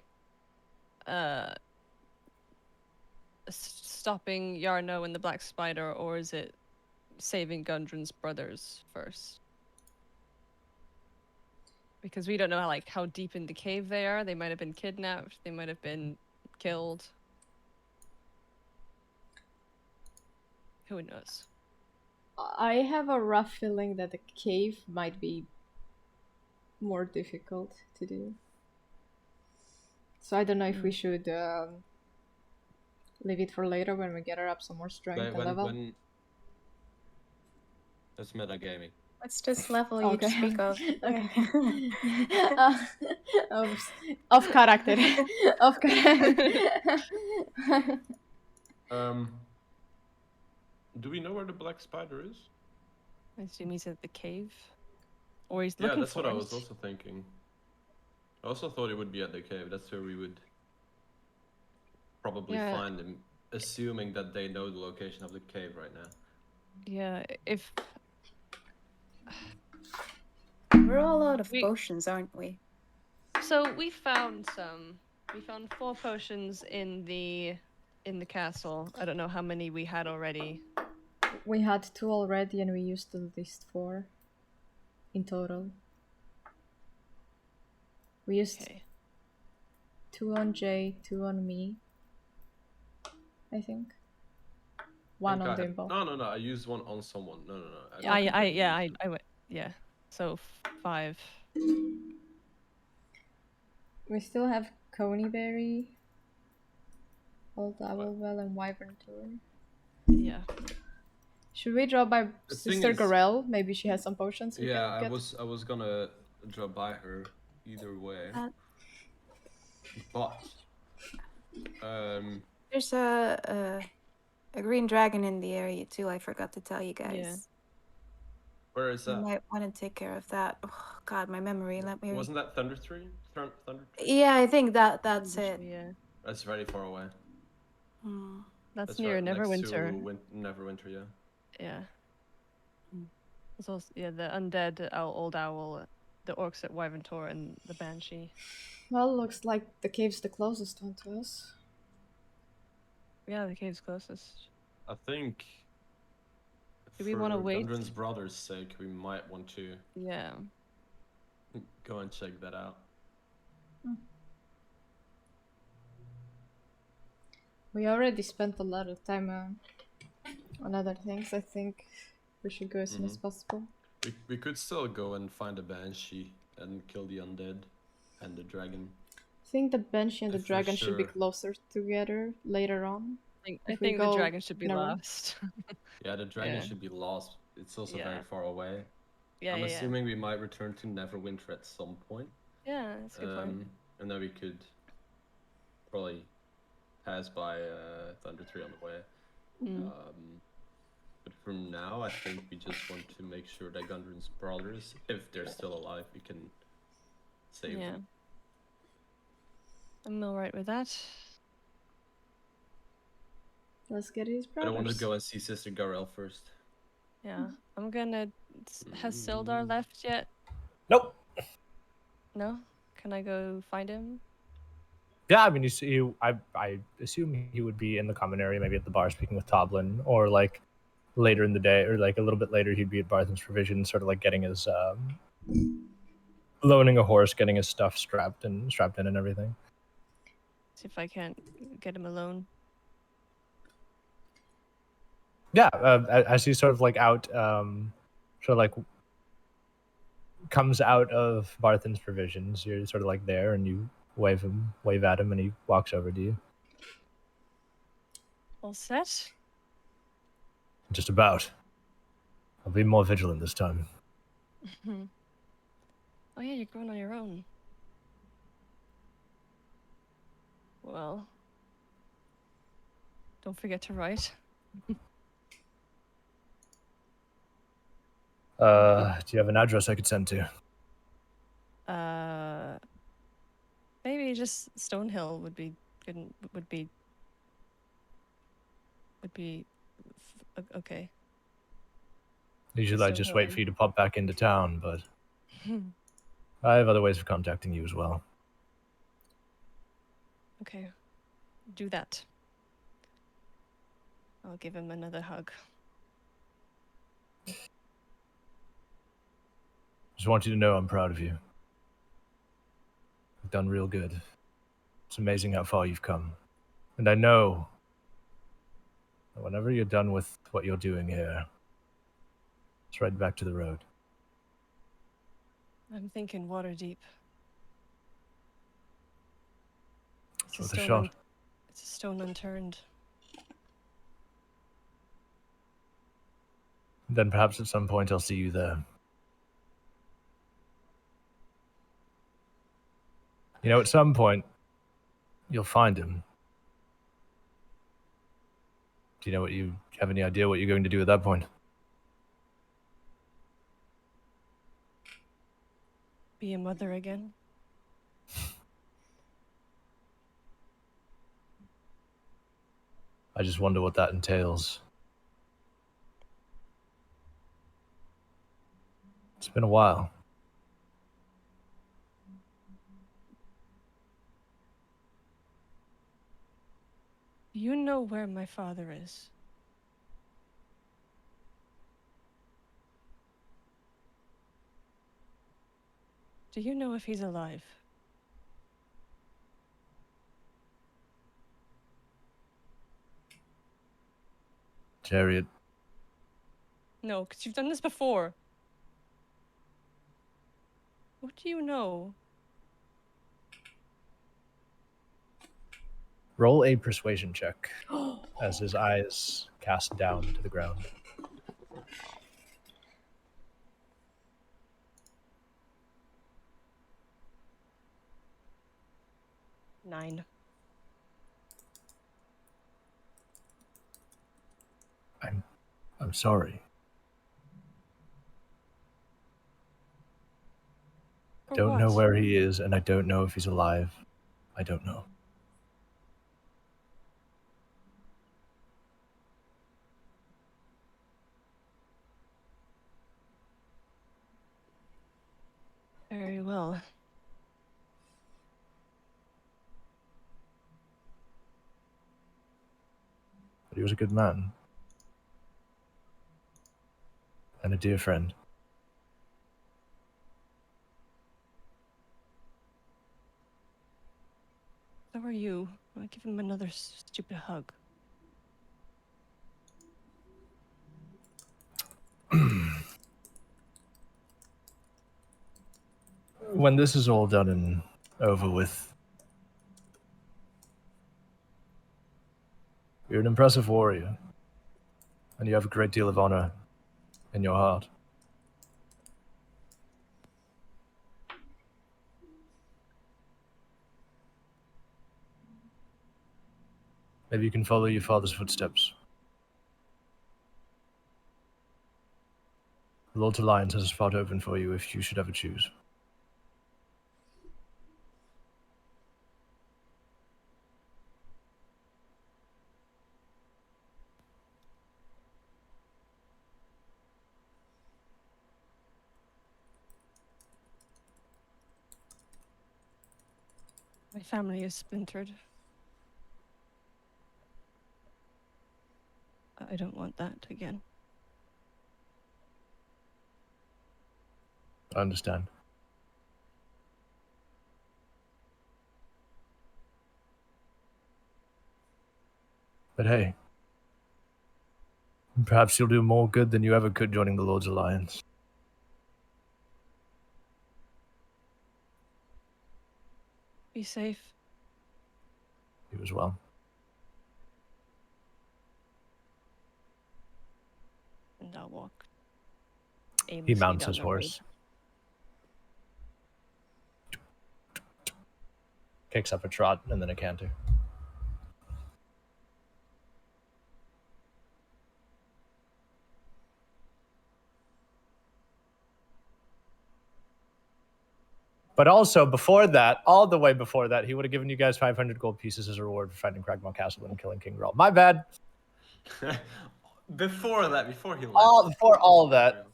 stopping Yarno and the Black Spider, or is it saving Gundren's brothers first? Because we don't know how deep in the cave they are. They might have been kidnapped. They might have been killed. Who knows? I have a rough feeling that the cave might be more difficult to do. So I don't know if we should leave it for later when we gather up some more strength and level. That's metagaming. What's this level you Okay. speak of? Okay. Off character. Off character. Do we know where the Black Spider is? I assume he's at the cave, or he's looking Yeah, that's for what I it. was also thinking. I also thought it would be at the cave. That's where we would probably find him, assuming that they know the location of the cave right now. Yeah, if We're all out of potions, aren't we? so, we found some. We found 4 potions in the castle. I don't know how many we had already. We had 2 already and we used at least 4 in total. We used 2 on Jay, 2 on me, I think. 1 on Dimple. No. I used 1 on someone. No. I went. Yeah. So 5. We still have Coneyberry, Old Owlwell, and Wyvern Tour. Yeah. Should we drop by The Sister thing is- Garel? Maybe she has some potions. We Yeah, can I get. was gonna drop by her either way. But There's a green dragon in the area too. I forgot to tell you guys. Yeah. where is You that? might want to take care of that. Oh God, my memory. Let me. Wasn't that Thunder Tree? Thunder Tree? Yeah, I think that's it. Yeah. That's very far away. That's near right, next to Neverwinter. Neverwinter, yeah. Yeah. It's also, yeah, the undead old owl, the orcs at Wyventor, and the banshee. Well, looks like the cave's the closest one to us. Yeah, the cave's closest. I think Do we for want to wait? Gundren's brother's sake, we might want to Yeah. go and check that out. We already spent a lot of time on other things. I think we should go as soon as possible. We could still go and find a banshee and kill the undead and the dragon. I think the banshee and the If we're dragon should be sure. closer together later on. I think the dragon should be last. Yeah, the dragon Yeah. should be lost. It's also Yeah. very far away. Yeah, I'm yeah, assuming we might return to Neverwinter at some point. yeah. That's a good point. And then we could probably pass by Thunder Tree on the way. But for now, I think we just want to make sure that Gundren's brothers, if they're still alive, we can save them. I'm alright with that. Let's get his I brothers. want to go and see Sister Garel first. Yeah. I'm gonna. Has Sildar left yet? Nope. No? Can I go find him? Yeah, I mean, I assume he would be in the common area, maybe at the bar speaking with Toblin, or like later in the day, or like a little bit later, he'd be at Barthen's Provision, sort of like getting his loaning a horse, getting his stuff strapped in and everything. See if I can't get him alone. Yeah, as he's sort of like out, sort of like comes out of Barthen's Provisions, you're sort of like there, and you wave at him, and he walks over to you. All set? Just about. I'll be more vigilant this time. Oh yeah, you're going on your own. Well, don't forget to write. Do you have an address I could send to? Maybe just Stonehill would be good. Would be okay. Usually I just wait for you to pop back into town, but I have other ways of contacting you as well. Okay, do that. I'll give him another hug. Just want you to know I'm proud of you. You've done real good. It's amazing how far you've come. And I know that whenever you're done with what you're doing here, it's right back to the road. I'm thinking Waterdeep. It's worth a shot. It's a stone unturned. Then perhaps at some point I'll see you there. You know, at some point, you'll find him. Do you have any idea what you're going to do at that point? Be a mother again. I just wonder what that entails. It's been a while. You know where my father is. Do you know if he's alive? Chariot. No, because you've done this before. What do you know? Roll a persuasion check as his eyes cast down to the ground. Nine. I'm sorry. I don't know where he is, and I don't know if he's alive. I don't know. well. But he was a good man. And a dear friend. So are you. I'll give him another stupid hug. When this is all done and over with, you're an impressive warrior. And you have a great deal of honor in your heart. Maybe you can follow your father's footsteps. The Lord's Alliance has a spot open for you if you should ever choose. My family is splintered. I don't want that again. I understand. But hey, perhaps you'll do more good than you ever could joining the Lord's Alliance. Be safe. You as well. And I'll walk He aimlessly mounts down his the road. horse. Kicks up a trot and then a canter. But also, before that, all the way before that, he would have given you guys 500 gold pieces as a reward for finding Cragmaw Castle and killing King Grawl. My bad. Before that, before he left. Before all that.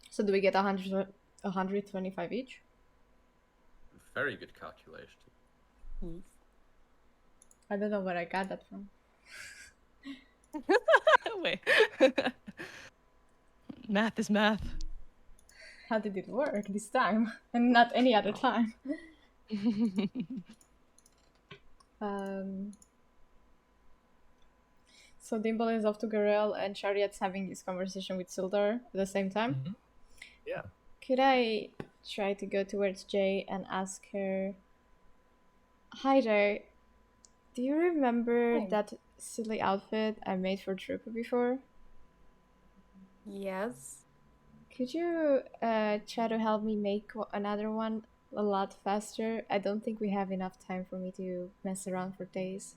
So do we get 125 each? Very good calculation. I don't know where I got that from. Wait. Math is math. How did it work this time? And not any other time. So Dimple is off to Garel and Chariot's having this conversation with Sildar at the same time. Mm-hmm. Yeah. Could I try to go towards Jay and ask her, hi there, do you remember Hi. that silly outfit I made for Trooper before? Yes. Could you try to help me make another one a lot faster? I don't think we have enough time for me to mess around for days.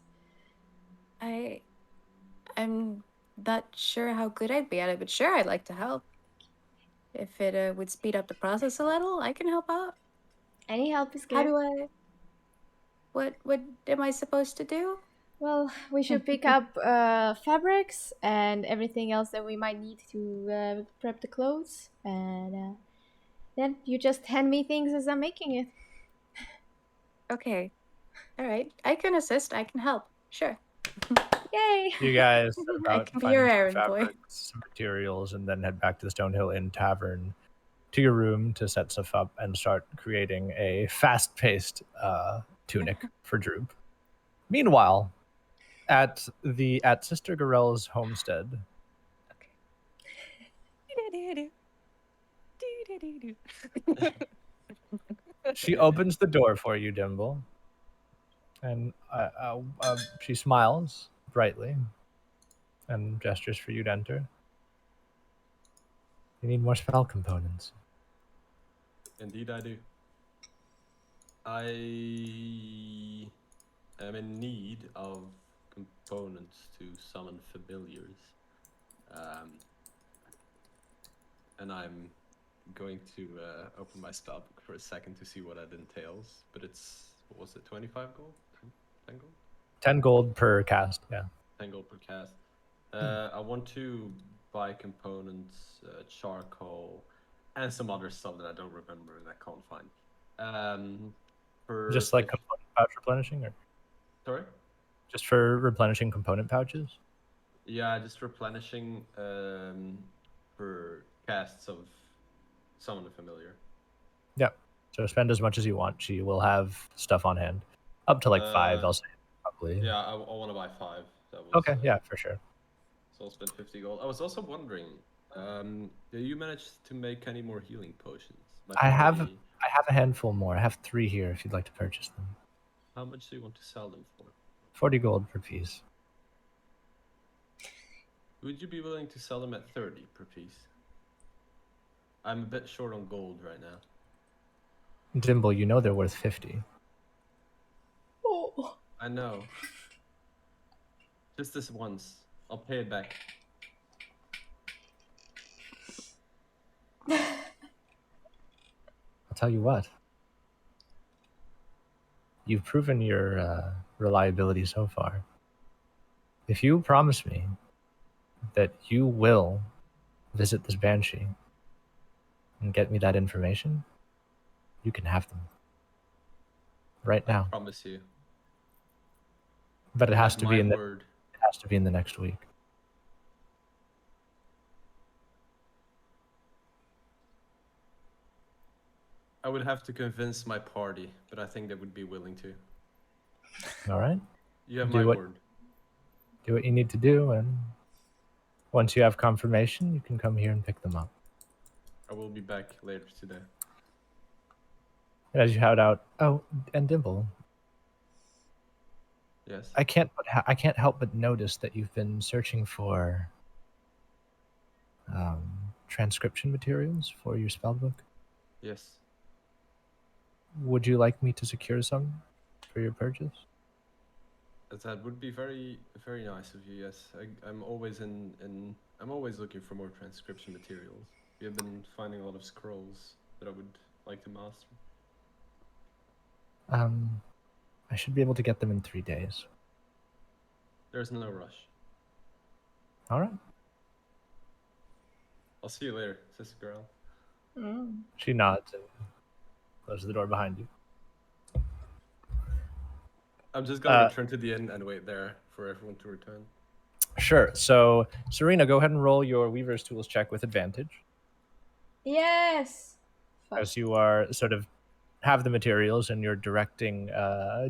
I'm not sure how good I'd be at it, but sure, I'd like to help. If it would speed up the process a little, I can help out. Any help is good. How do I? What am I supposed to do? Well, we should pick up fabrics and everything else that we might need to prep the clothes, and then you just hand me things as I'm making it. Okay. All right. I can assist. I can help. Sure. Yay! You guys set I about can be your finding some errand boy. fabrics, some materials, and then head back to the Stonehill Inn Tavern to your room to set stuff up and start creating a fast-paced tunic for Droop. Meanwhile, at Sister Garel's homestead, she opens the door for you, Dimble, and she smiles brightly and gestures for you to enter. You need more spell components. Indeed, I do. I am in need of components to summon familiars. And I'm going to open my spell book for a second to see what that entails. But it's, what was it, 25 gold? 10 gold? 10 gold per cast, yeah. 10 gold per cast. I want to buy components, charcoal, and some other stuff that I don't remember and I can't find. Just like component pouch replenishing, or sorry? just for replenishing component pouches? Yeah, just replenishing for casts of Summon the Familiar. Yep. So spend as much as you want. She will have stuff on hand. Up to like 5, I'll say, probably. Yeah, I want to buy 5. That was, okay, yeah, for sure. So I'll spend 50 gold. I was also wondering, do you manage to make any more healing potions? I have a handful more. I have 3 here if you'd like to purchase them. How much do you want to sell them for? 40 gold per piece. Would you be willing to sell them at 30 per piece? I'm a bit short on gold right now. Dimble, you know they're worth 50. Oh. I know. Just this once. I'll pay it back. I'll tell you what. You've proven your reliability so far. If you promise me that you will visit this banshee and get me that information, you can have them. Right now. I promise you. But it has Have to be my it word. has to be in the next week. I would have to convince my party, but I think they would be willing to. All right? You have Do my what- word. Do what you need to do, and once you have confirmation, you can come here and pick them up. I will be back later today. And as you head out, oh, and Dimple, Yes. I can't help but notice that you've been searching for transcription materials for your spellbook. Yes. Would you like me to secure some for your purchase? That would be very, very nice of you. Yes, I'm always I'm always looking for more transcription materials. We have been finding a lot of scrolls that I would like to master. I should be able to get them in 3 days. There's no rush. All right. I'll see you later, sister girl. Mm. She nods and closes the door behind you. I'm just gonna return to the inn and wait there for everyone to return. Sure. So, Serena, go ahead and roll your Weaver's Tools check with advantage, Yes. Fuck. as you are sort of have the materials and you're directing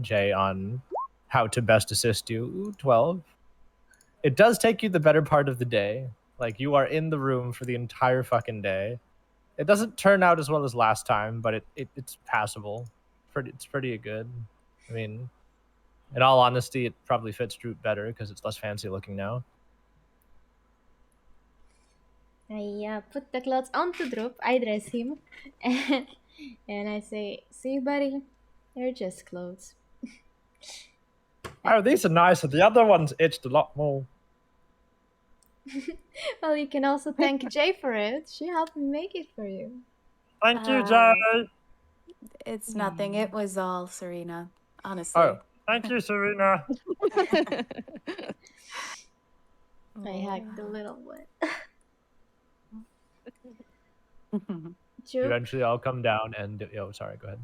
Jay on how to best assist you. Ooh, 12. It does take you the better part of the day. Like, you are in the room for the entire fucking day. It doesn't turn out as well as last time, but it's passable. It's pretty good. I mean, in all honesty, it probably fits Droop better because it's less fancy looking now. I put the clothes onto Droop, I dress him, and I say, see, buddy, they're just clothes. Oh, these are nicer. The other ones itched a lot more. Well, you can also thank Jay for it. She helped me make it for you. Thank you, Uh, Jay. It's nothing. It was all Serena, honestly. Oh, thank you, Serena. I hacked the little one. Droop, Eventually, I'll come down and... Oh, sorry, go ahead.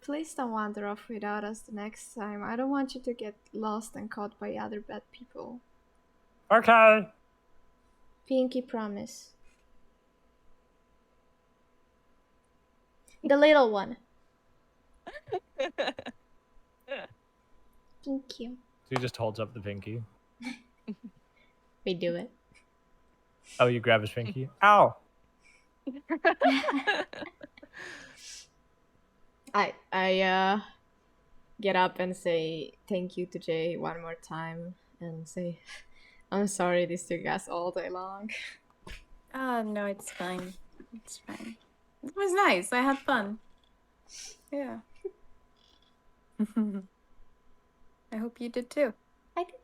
please don't wander off without us the next time. I don't want you to get lost and caught by other bad people. Okay. Pinky promise. The little one. Thank you. So he just holds up the pinky. We do it. Oh, you grab his pinky? Ow! I get up and say thank you to Jay one more time and say I'm sorry this took us all day long. Oh, no, it's fine. It's fine. It was nice. I had fun. Yeah. I hope you did too. I think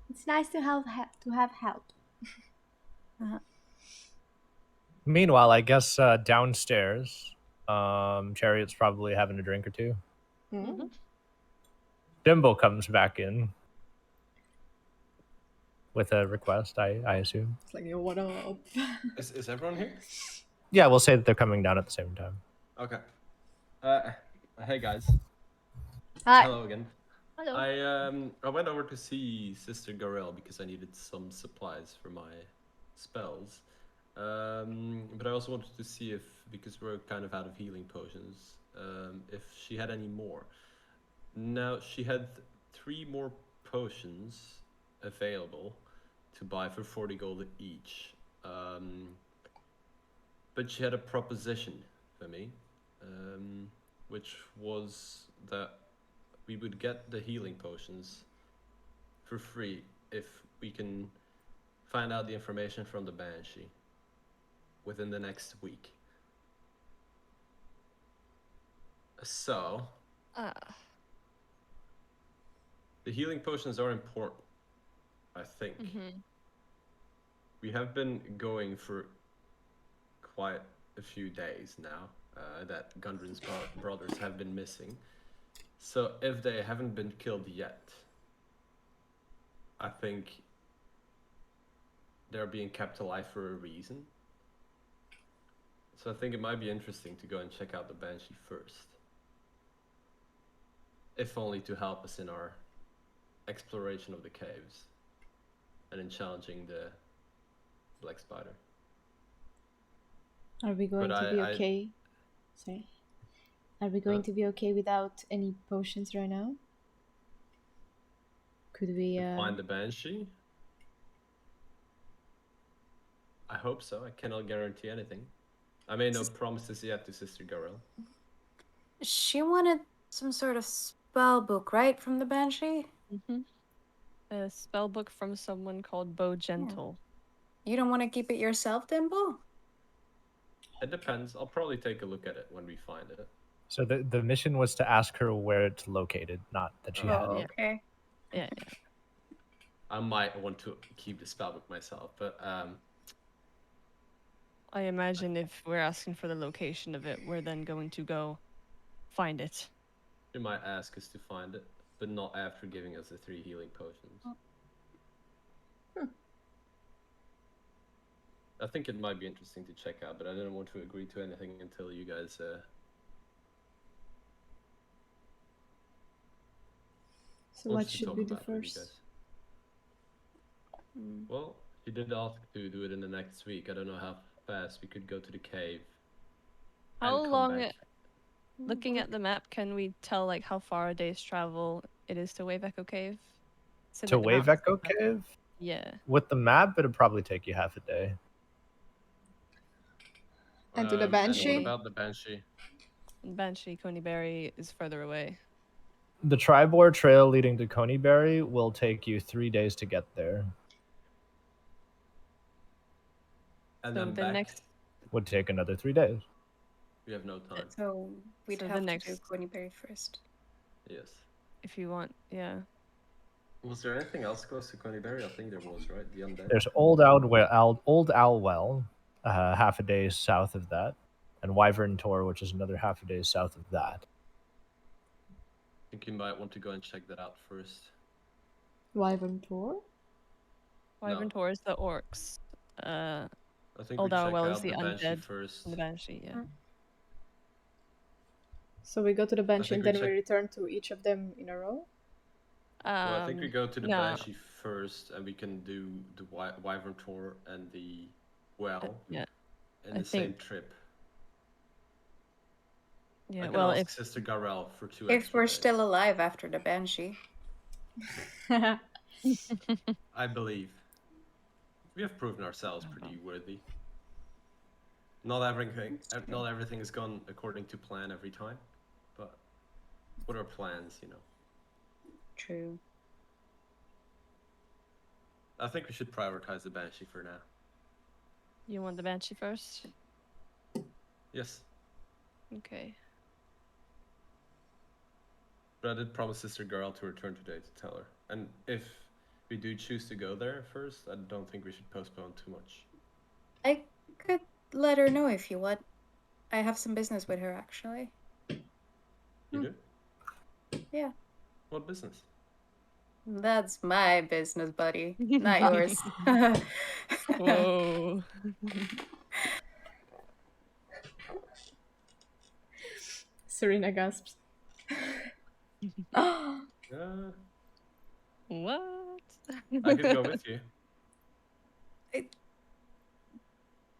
it's nice to have help. Meanwhile, I guess downstairs, Chariot's probably having a drink or two. Mm. Dimble comes back in with a request, I assume. It's like, yo, what up? Is everyone here? Yeah, we'll say that they're coming down at the same time. Okay. Hey guys. Hi. Hello again. Hello. I went over to see Sister Garel because I needed some supplies for my spells. But I also wanted to see if, because we're kind of out of healing potions, if she had any more. Now, she had 3 more potions available to buy for 40 gold each. But she had a proposition for me, which was that we would get the healing potions for free if we can find out the information from the Banshee within the next week. So, the healing potions are important, I think. We have been going for quite a few days now that Gundren's brothers have been missing. So if they haven't been killed yet, I think they're being kept alive for a reason. So I think it might be interesting to go and check out the Banshee first. If only to help us in our exploration of the caves and in challenging the Black Spider. Are we going to be okay? Sorry. Are we going to be okay without any potions right now? Could we find the Banshee? I hope so. I cannot guarantee anything. I made no promises yet to Sister Garel. She wanted some sort of spell book, right, from the Banshee? A spell book from someone called Bo Gentle. You don't want to keep it yourself, Dimple? It depends. I'll probably take a look at it when we find it. So the mission was to ask her where it's located, not that she had it. Okay. Yeah. I might want to keep the spellbook myself, but I imagine if we're asking for the location of it, we're then going to go find it. she might ask us to find it, but not after giving us the 3 healing potions. I think it might be interesting to check out, but I didn't want to agree to anything until you guys So what should be the first? Well, she did ask to do it in the next week. I don't know how fast we could go to the cave. How long? Looking at the map, can we tell like how far a day's travel it is to Wave Echo Cave? So To Wave Echo Cave? Yeah. With the map, it'd probably take you half a day. And to the Banshee? And what about the Banshee? Banshee Coneyberry is further away. The Tribor Trail leading to Coneyberry will take you 3 days to get there. And So then the back? next Would take another 3 days. We have no time. So we'd So the have to next- do Coneyberry first. Yes. if you want, yeah. Was there anything else close to Coneyberry? I think there was, right? The Undead? There's Old Owlwell, half a day south of that, and Wyvern Tor, which is another half a day south of that. I think you might want to go and check that out first. Wyvern Tor? Wyvern Tor is the orcs. I think Old we check Owlwell out is the Banshee undead first. and the Banshee, yeah. So we go to the Banshee and think then we we return to each of them in a row? No, I think we go to the no. Banshee first, and we can do the Wyvern Tor and the well Yeah. in the same trip. Yeah, I can well, ask if Sister Garel for 2 If extra we're days. still alive after the Banshee. I believe. We have proven ourselves pretty worthy. Not everything has gone according to plan every time, but what are plans, you know? True. I think we should prioritize the Banshee for now. you want the Banshee first? Yes, Okay. but I did promise Sister Garel to return today to tell her. And if we do choose to go there first, I don't think we should postpone too much. I could let her know if you want. I have some business with her, actually. You do? Yeah. What business? That's my business, buddy. Not yours. Whoa. Serena gasps. Uh, What? I could go with you. I'd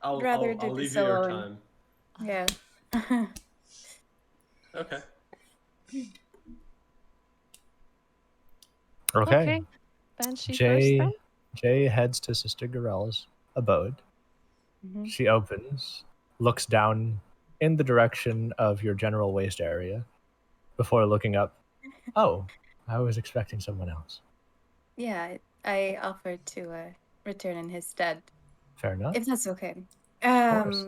I'll rather I'll, do I'll leave this you your alone. time. Yeah. Okay. Okay. Banshee first then? Jay heads to Sister Garel's abode. Mhm. She opens, looks down in the direction of your general waste area before looking up. Oh, I was expecting someone else. Yeah, I offered to return in his stead, Fair enough. if that's okay. Of course.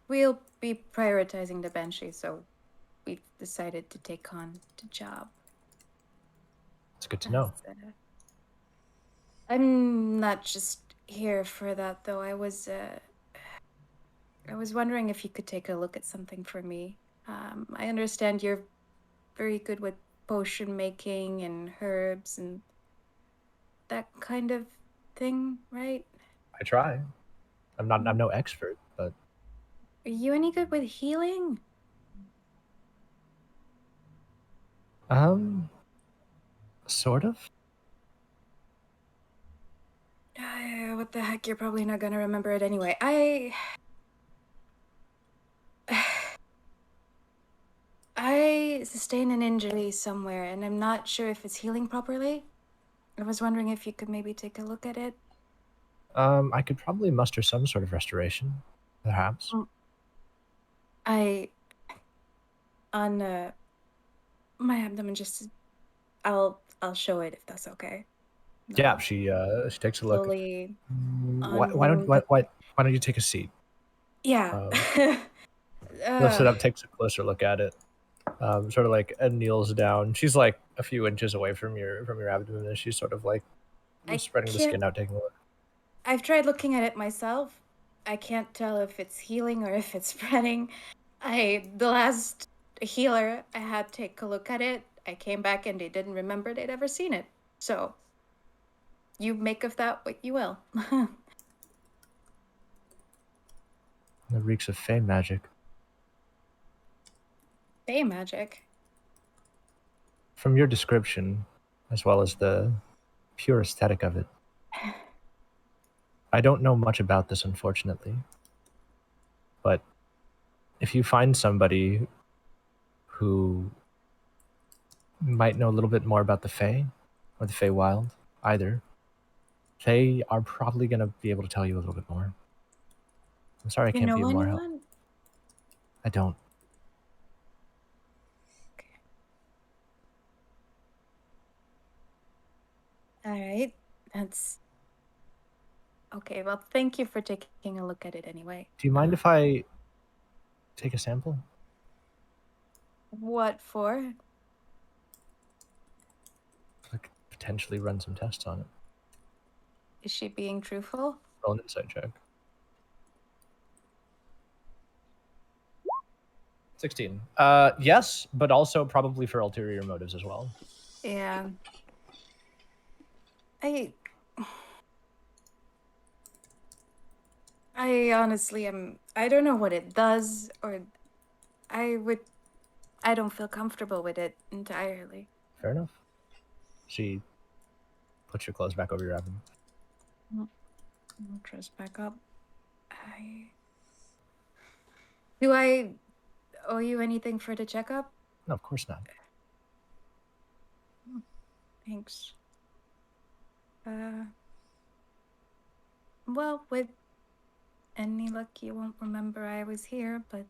We'll be prioritizing the Banshee, so we've decided to take on the job. It's good to know. I'm not just here for that, though. I was wondering if you could take a look at something for me. I understand you're very good with potion making and herbs and that kind of thing, right? I try. I'm no expert, but Are you any good with healing? sort of. What the heck? You're probably not gonna remember it anyway. I sustained an injury somewhere, and I'm not sure if it's healing properly. I was wondering if you could maybe take a look at it. I could probably muster some sort of restoration, perhaps. I on my abdomen, just I'll show it if that's okay. Yeah, she takes a look. Slowly Why don't you take a seat? Yeah. Lifts it up, takes a closer look at it. Sort of like kneels down. She's like a few inches away from your abdomen, and she's sort of like I spreading the can't. skin out, taking a look. I've tried looking at it myself. I can't tell if it's healing or if it's spreading. The last healer I had take a look at it. I came back and they didn't remember they'd ever seen it. So you make of that what you will. It reeks of fey magic. Fey magic. From your description, as well as the pure aesthetic of it, I don't know much about this, unfortunately. But if you find somebody who might know a little bit more about the Fae, or the Feywild, either, they are probably going to be able to tell you a little bit more. I'm sorry I You can't be know of more help. anyone? I don't. All right. That's okay. Well, thank you for taking a look at it anyway. Do you mind if I take a sample? What for? Like potentially run some tests on it. Is she being truthful? Roll an insight check. 16. Yes, but also probably for ulterior motives as well. Yeah. I honestly am. I don't know what it does, or I don't feel comfortable with it entirely. Fair enough. She puts your clothes back over your abdomen. I'll dress back up. Do I owe you anything for the checkup? No, of course not. Thanks. Well, with any luck, you won't remember I was here, but,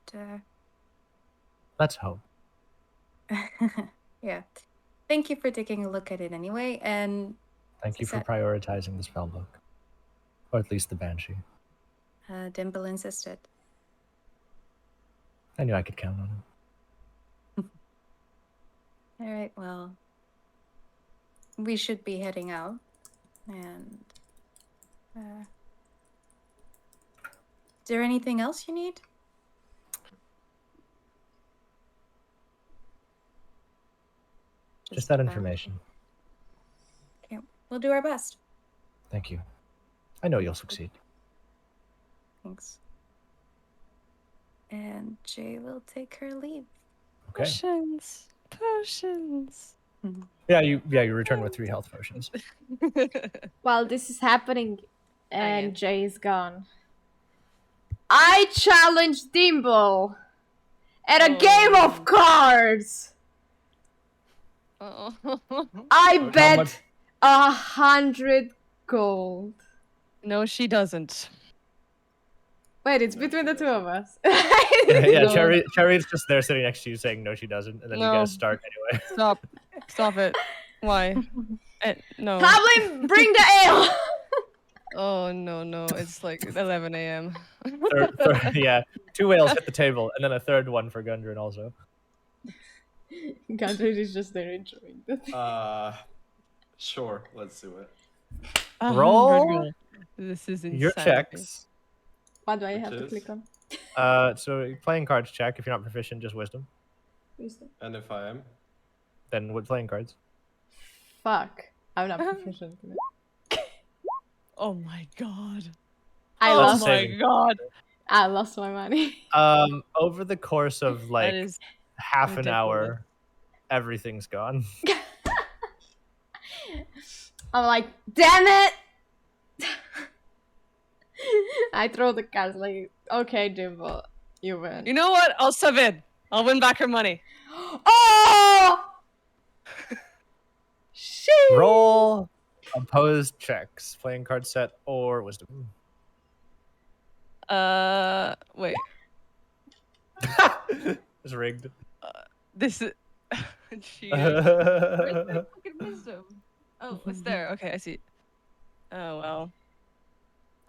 Let's hope. yeah. Thank you for taking a look at it anyway, and... Thank you for prioritizing the spell book. Or at least the Banshee. Dimple insisted. I knew I could count on it. Alright, well... we should be heading out, and... is there anything else you need? Just that information. Okay, we'll do our best. Thank you. I know you'll succeed. Thanks. And Jay will take her leave. Okay. Potions. Potions. Yeah, you return with 3 health potions. While this is happening and yeah. Jay is gone, I challenge Dimble at a game of Oh. cards. Oh. I Okay. bet 100 gold. No, she doesn't. Wait, it's No, between she the two of us. Yeah, No. Cherry's just there sitting next to you saying no, she doesn't, and then you get No. a start anyway. Stop it. Why? No. Goblin, bring the ale. Oh no, it's like 11 a.m. Yeah, 2 whales hit the table, and then a third one for Gundren also. Gundren is just there enjoying it. Sure, let's do it. 100 Roll gold. This is your insanity. checks. What do I Which have to is? click on? So playing cards check. If you're not proficient, just wisdom. Wisdom. And if I am? Then with playing cards. Fuck. I'm not proficient in it. Oh my god. I Oh lost. my saving. god. I lost my money. Over the course of like That is half an ridiculous. hour, everything's gone. I'm like, damn it! I throw the cards like, okay, Dimble, you win. You know what? I'll sub in. I'll win back her money. Oh! Shit! Roll opposed checks. Playing card set or wisdom. Wait. It's rigged. This is. She. Where's my fucking wisdom? Oh, it's there. Okay, I see. Oh well.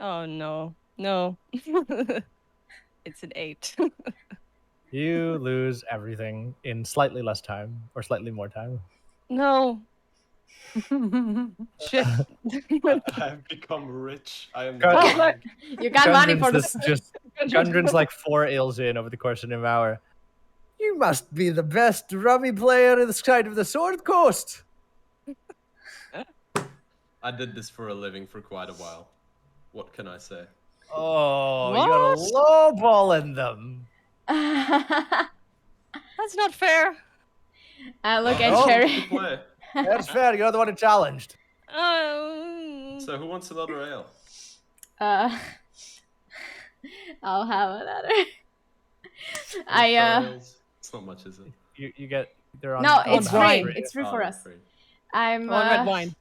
Oh no, no. It's an 8. You lose everything in slightly less time or slightly more time. No. Shit. I have become rich. I am God. the king. You got money for Gundren's like 4 ales in over the course of an hour. You must be the best rummy player in the side of the Sword Coast. I did this for a living for quite a while. What can I say? Oh, you got a low ball in them. That's not fair. Look at Oh. Cherry. Good play. That's fair. You're the one who challenged. So who wants another ale? I'll have another. Ales? It's not much, is it? You get. They're on. No, on it's the wine. free. free. It's free Oh, for us. free. I'm I want red wine.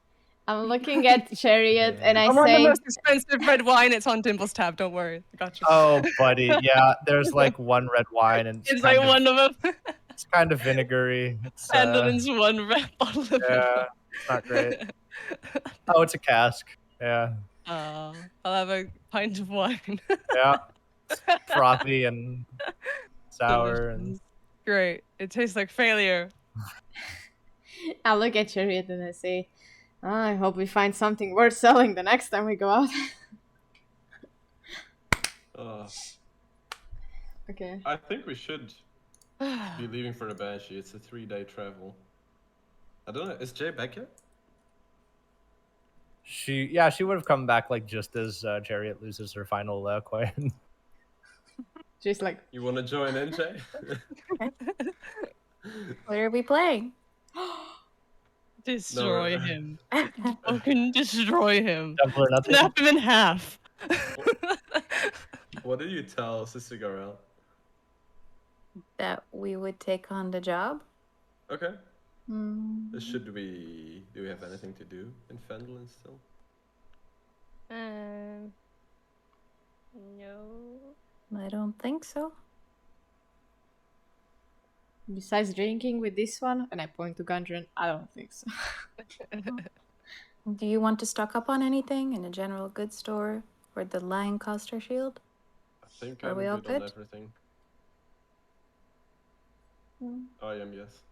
I'm looking at Chariot and I I want the say, most expensive red wine. It's on Dimble's tab. Don't worry. I got you. Oh, buddy. Yeah, there's like one red wine and It's like one of them. It's kind of vinegary. It's Phandelver's one red bottle of red yeah, it's not great. Oh, it's a cask. Yeah, wine. I'll have a pint of wine. yeah. It's frothy and sour and Delicious. Great. It tastes like failure. I look at Chariot and I say, oh, I hope we find something worth selling the next time we go out. Okay. I think we should be leaving for the Banshee. It's a 3-day travel. I don't know. Is Jay back yet? she would have come back like just as Chariot loses her final coin. She's like, You want to join in, Jay? What are we playing? Destroy him. Fucking destroy him. Double or nothing. Snap him in half. What did you tell Sister Garel? That we would take on the job? Okay. hmm. Do we have anything to do in Phandelver still? No. I don't think so. Besides drinking with this one, and I point to Gundren, I don't think so. Do you want to stock up on anything in a general goods store or the Lion Coster Shield? I think Are I'm we all good on good? everything. Hmm. I am, yes.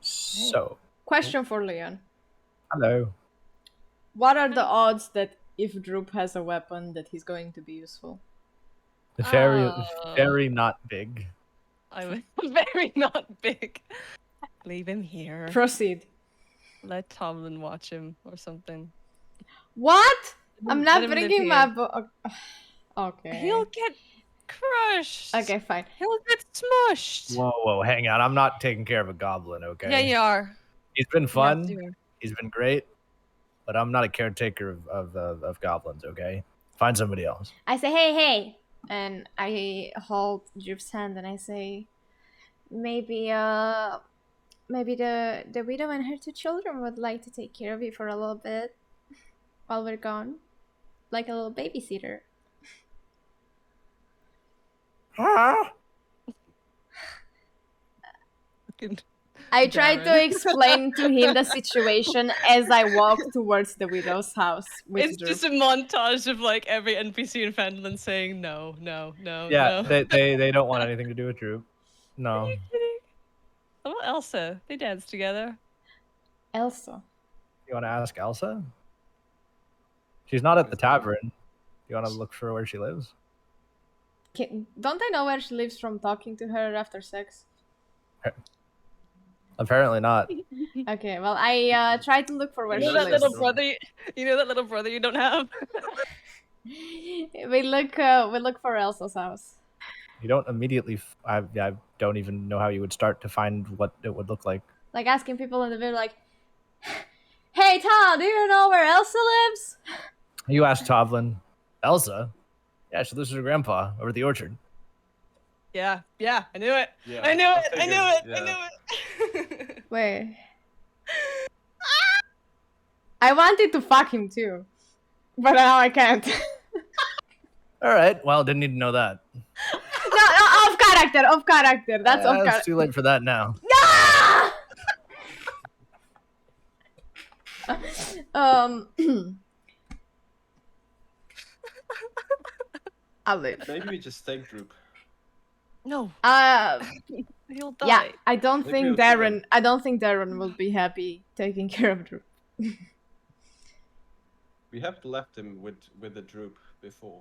So, Question for Leon. hello. What are the odds that if Droop has a weapon that he's going to be useful? Very, Oh. very not big. I was very not big. Leave him here. Proceed. Let Tomlin watch him or something. What? I'm Let not him live bringing my here. book. Okay. He'll get crushed. Okay, fine. He'll get smushed. Whoa, hang on. I'm not taking care of a goblin, okay? Yeah, you are. He's been Yes, fun. you are. He's been great, but I'm not a caretaker of goblins, okay? Find somebody else. I say, hey, and I hold Droop's hand and I say, maybe the widow and her 2 children would like to take care of you for a little bit while we're gone, like a little babysitter. I tried to Darren. explain to him the situation as I walk towards the widow's house with It's Droop. just a montage of like every NPC in Phandelver saying no, no, no, Yeah, no. they don't want anything to do with Droop. Are No. you kidding? How about Elsa? They dance together. Elsa. You want to ask Elsa? She's not at the tavern. You want to look for where she lives? Don't I know where she lives from talking to her after sex? Apparently not. Okay, well, I try to look for where You she know that lives. little brother. You know that little brother you don't have. We look for Elsa's house. You don't immediately. I don't even know how you would start to find what it would look like. Like asking people in the village, like, "Hey Tom, do you know where Elsa lives?" You asked Tovlin. Elsa? Yeah, she lives with her grandpa over at the orchard. Yeah, I knew it. Yeah, I knew it. I figured, knew it. yeah. I knew it. Wait. I wanted to fuck him too, but now I can't. All right. Well, didn't need to know that. No, off character. That's off It's character. too late for that now. No! I'll leave. Maybe we just take Droop. No, he'll die. Yeah, I don't Maybe think we'll kill him. Darren will be happy taking care of Drew. We have left him with the Droop before.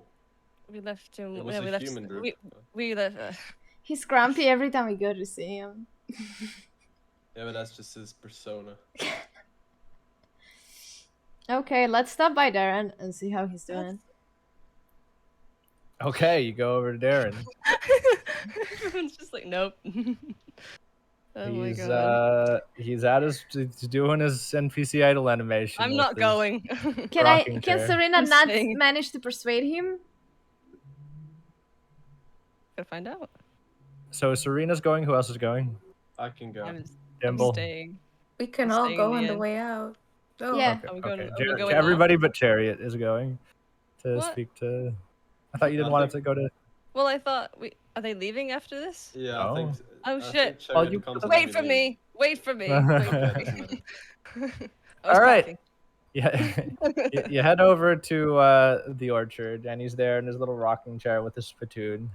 We left him. It was yeah, a we left. human Droop. We left. He's grumpy every time we go to see him. Yeah, but that's just his persona. Okay, let's stop by Darren and see how he's doing. Okay, you go over to Darren. Everyone's just like, nope. Oh my he's god. he's at his he's doing his NPC idle animation. I'm with not his- going. Rocking Can chair. Serena I'm not staying. manage to persuade him? Gotta find out. So Serena's going. Who else is going? I can go. I'm Dimble. staying. We can I'm all staying go in on the the end. way out. Oh. Yeah. Are we going? Okay. Are we going Everybody but Chariot is going to What? speak to. I thought you didn't I want it think- to go to. Well, I thought are they leaving after this? Yeah, Oh. I think. Oh, I shit. think Well, Chariot you comes could've- when Wait we for leave. me. Wait for me. Wait for Okay, me. doesn't matter. I was All right. packing. Yeah, you head over to the orchard, and he's there in his little rocking chair with his spittoon.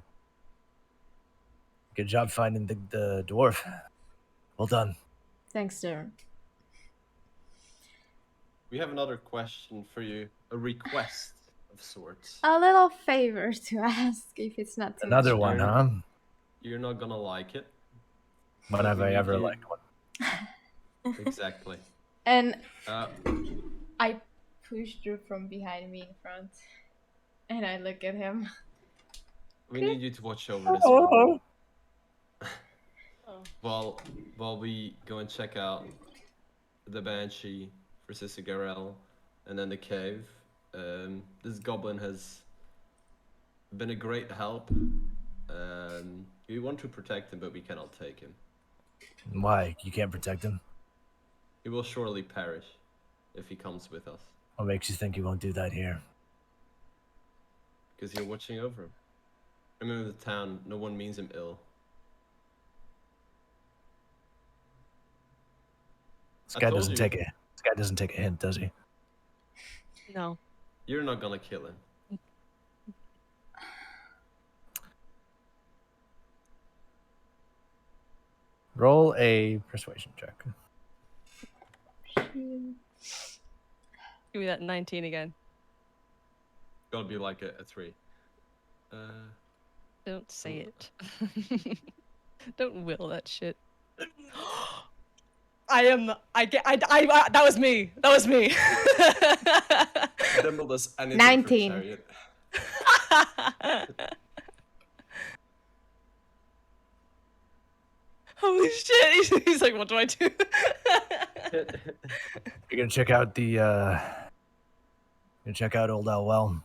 Good job finding the dwarf. Well done. Thanks, Darren. We have another question for you. A request of sorts. A little favor to ask if it's not too Another much. one, Darren. huh? You're not gonna like it. When have I ever you- liked one? Exactly. And Uh, I push Drew from behind me in front, and I look at him. we need you to watch over this one. While we go and check out the Banshee for Sister Garel, and then the cave. This goblin has been a great help. We want to protect him, but we cannot take him. Why? You can't protect him? He will surely perish if he comes with us, What makes you think he won't do that here? because you're watching over him. Remember the town, no one means him ill. This I guy told doesn't you. take a. This guy doesn't take a hint, does he? No. You're not gonna kill him. Roll a persuasion check. Give me that 19 again. Gotta be like a 3. Don't say it. Don't will that shit. That was me. That was me. Dimble does anything 19. for Chariot. Holy shit! He's like, what do I do? You're gonna check out the. You're gonna check out Old Elwell.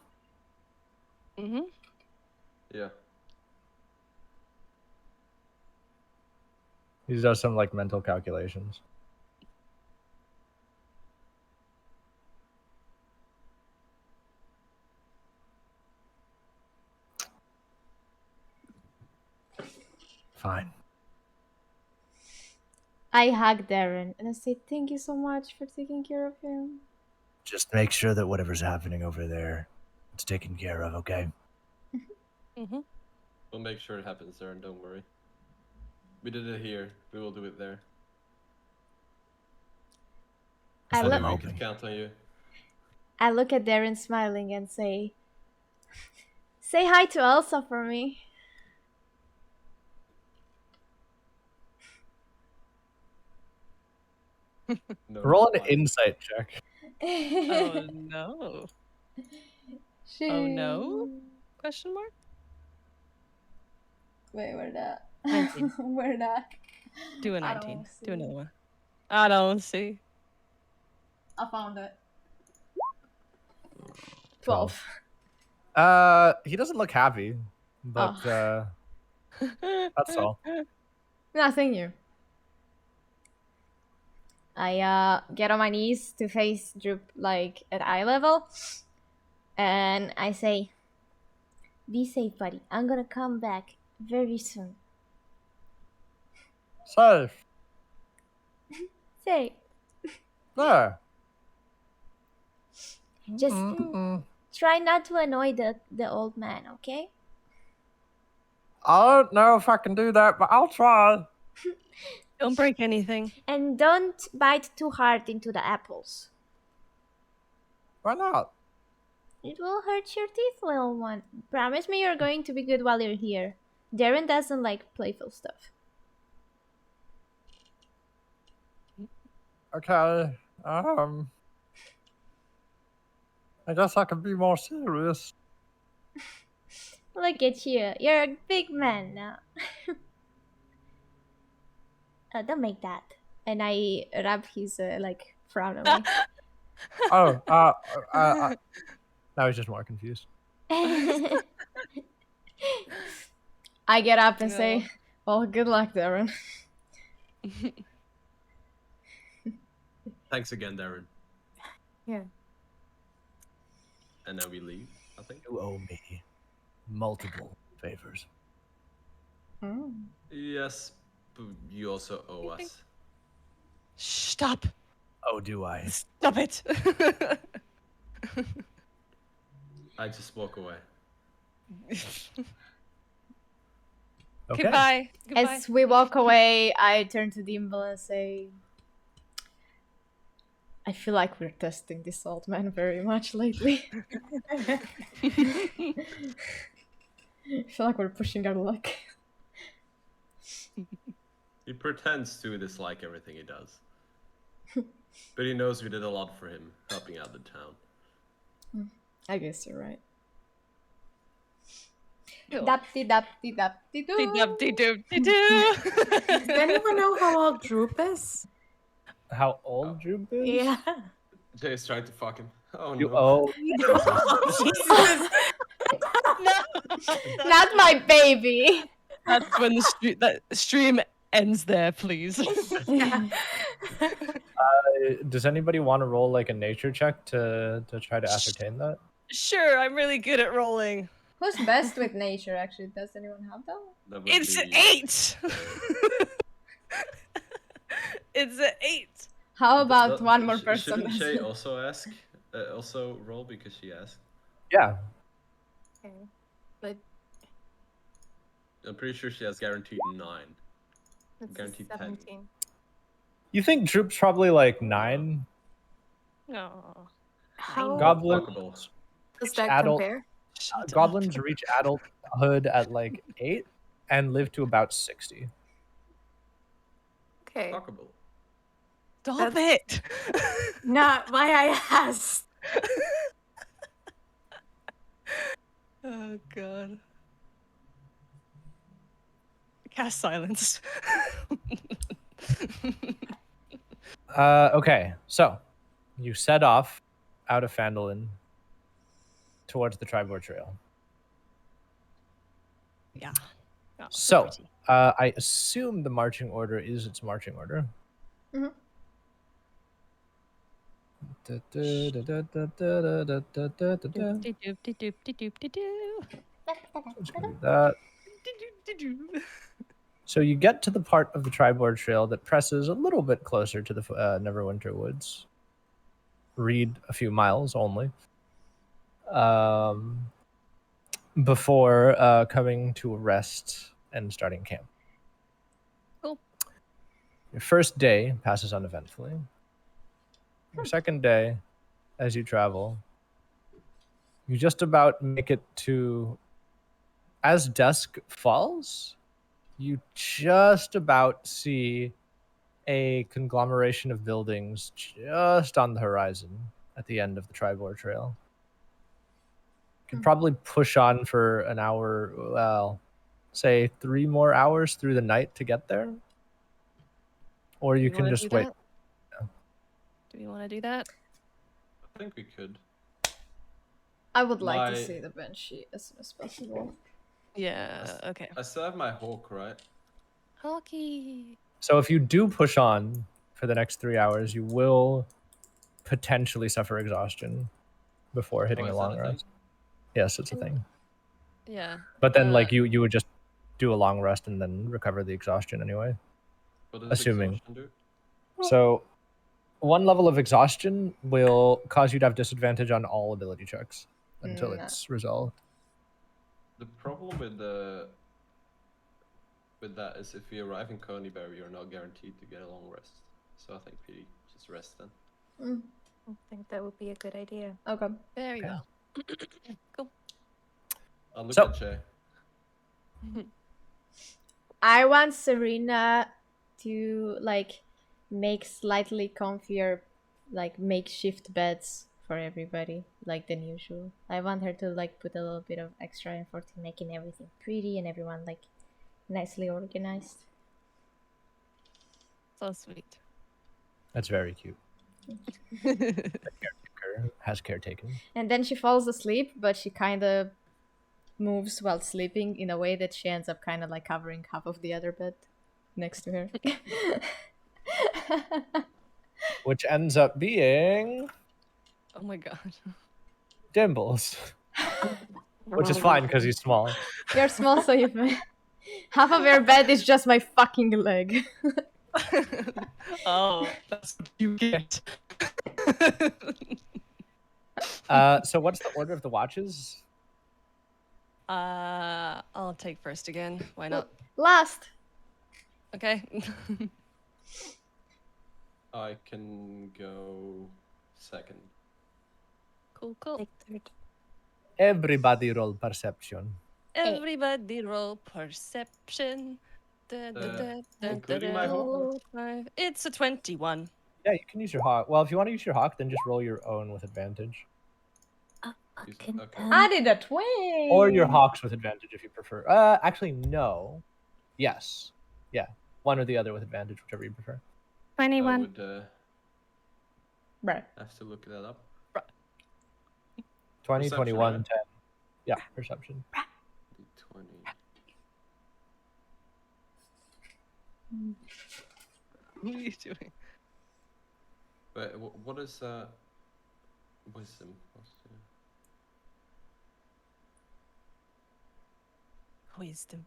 Mm-hmm. Yeah. He does some like mental calculations. Fine. I hug Darren and I say, thank you so much for taking care of him. Just make sure that whatever's happening over there, it's taken care of, okay? Mm-hmm. We'll make sure it happens there, and don't worry. We did it here. We will do it there. I That's what look- I'm We hoping. can count on you. I look at Darren smiling and say, say hi to Elsa for me. No Roll an reply. insight check. Oh no. She... Oh no? Question mark? Wait, where that? 19. Where that? Do a I 19. don't Do see. another one. I don't see. I found it. 12. 12. He doesn't look happy, but that's all. Nothing new. I get on my knees to face Droop like at eye level, and I say, "Be safe, buddy. I'm gonna come back very soon." Safe. Say, There. just try not to annoy the old man, okay? I don't know if I can do that, but I'll try. Don't break anything. And don't bite too hard into the apples. Why not? It will hurt your teeth, little one. Promise me you're going to be good while you're here. Darren doesn't like playful stuff. Okay. I guess I can be more serious. Look at you. You're a big man now. Don't make that. And I rub his like frown away. Oh, now he's just more confused. I get up and No. say, well, good luck, Darren. Thanks again, Darren. Yeah. And now we leave, I think. You owe me multiple favors. Yes, but you also owe us. Stop. Oh, do I? Stop it. I just walk away. Okay. Goodbye. Goodbye. As we walk away, I turn to Dimble and say, I feel like we're testing this old man very much lately. I feel like we're pushing our luck. He pretends to dislike everything he does. But he knows we did a lot for him, helping out the town. I guess you're right. Ew. Dap-de-dap-de-dap-de-doo. Dee-dub-dee-doo-dee-doo. Does anyone know how old Droop is? How old Droop is? Yeah. Jay's trying to fuck him. Oh You no. owe. Jesus. Not my baby. That's when that stream ends there, please. Yeah. Does anybody want to roll like a nature check to try to ascertain that? Sure, I'm really good at rolling. Who's best with nature, actually? Does anyone have that? That would It's an be- 8. It's an 8. How about But one more person? Shouldn't Shay also ask? Also roll because she asked. Yeah. Okay. But I'm pretty sure she has guaranteed 9. it's Guaranteed 10. 17. You think Droop's probably like 9? No. How Goblin. Fuckable. does that adult- compare? Goblins reach adulthood at like 8 and live to about 60. Okay. Fuckable. Stop That's- it! Not why I asked. Oh god. Cast silence. Okay, so you set off out of Phandelver towards the Tribor Trail. Yeah. Oh, So, pretty. I assume the marching order is its marching order. Mhm. Do-do-do-do-do-do-do. Let's go do that. Do-do-do-do. So you get to the part of the Tribor Trail that presses a little bit closer to the Neverwinter Woods. Read a few miles only. Before coming to a rest and starting camp. Cool. Your first day passes uneventfully. Your second day, as you travel, you just about make it to. As dusk falls, you just about see a conglomeration of buildings just on the horizon at the end of the Tribor Trail. You can probably push on for an hour, well, say 3 more hours through the night to get there. Or you Do we can wanna just do wait. that? Do we want to do that? I think we could. I would like to My- see the Banshee as soon as possible. Yeah. Okay. I still have my hawk, right? Hockey. So if you do push on for the next 3 hours, you will potentially suffer exhaustion before hitting Oh, a is that long a thing? rest. Yes, it's a thing. Yeah. But then, like you would just do a long rest and then recover the exhaustion anyway. What does Assuming. exhaustion do? So, one level of exhaustion will cause you to have disadvantage on all ability checks until Mm. it's resolved. The problem with that is if you arrive in Coneyberry, you're not guaranteed to get a long rest. So I think we just rest then. Mm. I think that would be a good idea. Okay. Very Okay. well. Cool. I'll look So- at Jay. I want Serena to like make slightly comfier, like makeshift beds for everybody, like than usual. I want her to like put a little bit of extra effort in making everything pretty and everyone like nicely organized. So sweet. That's very cute. Caretaker has caretaken. And then she falls asleep, but she kind of moves while sleeping in a way that she ends up kind of like covering half of the other bed next to her. Which ends up being Oh my god. Dimbles. Which is fine because he's small. You're small, so you half of your bed is just my fucking leg. Oh, that's what you get. So what's the order of the watches? I'll take first again. Why not? Last. Okay. I can go second. Cool, cool. Take third. Everybody roll perception. Everybody roll perception. Dun, dun, dun, dun, including dun, my dun. hawk? It's a 21. Yeah, you can use your hawk. Well, if you want to use your hawk, then just roll your own with advantage. Fucking okay. I did a 20. Or your hawks with advantage if you prefer. Actually, no. Yes. Yeah. One or the other with advantage, whichever you prefer. I 21. would Bruh. have to look that up. 20, Perception, 21, right? 10. Yeah, perception. D20. What are you doing? Wait, what is wisdom? Wisdom.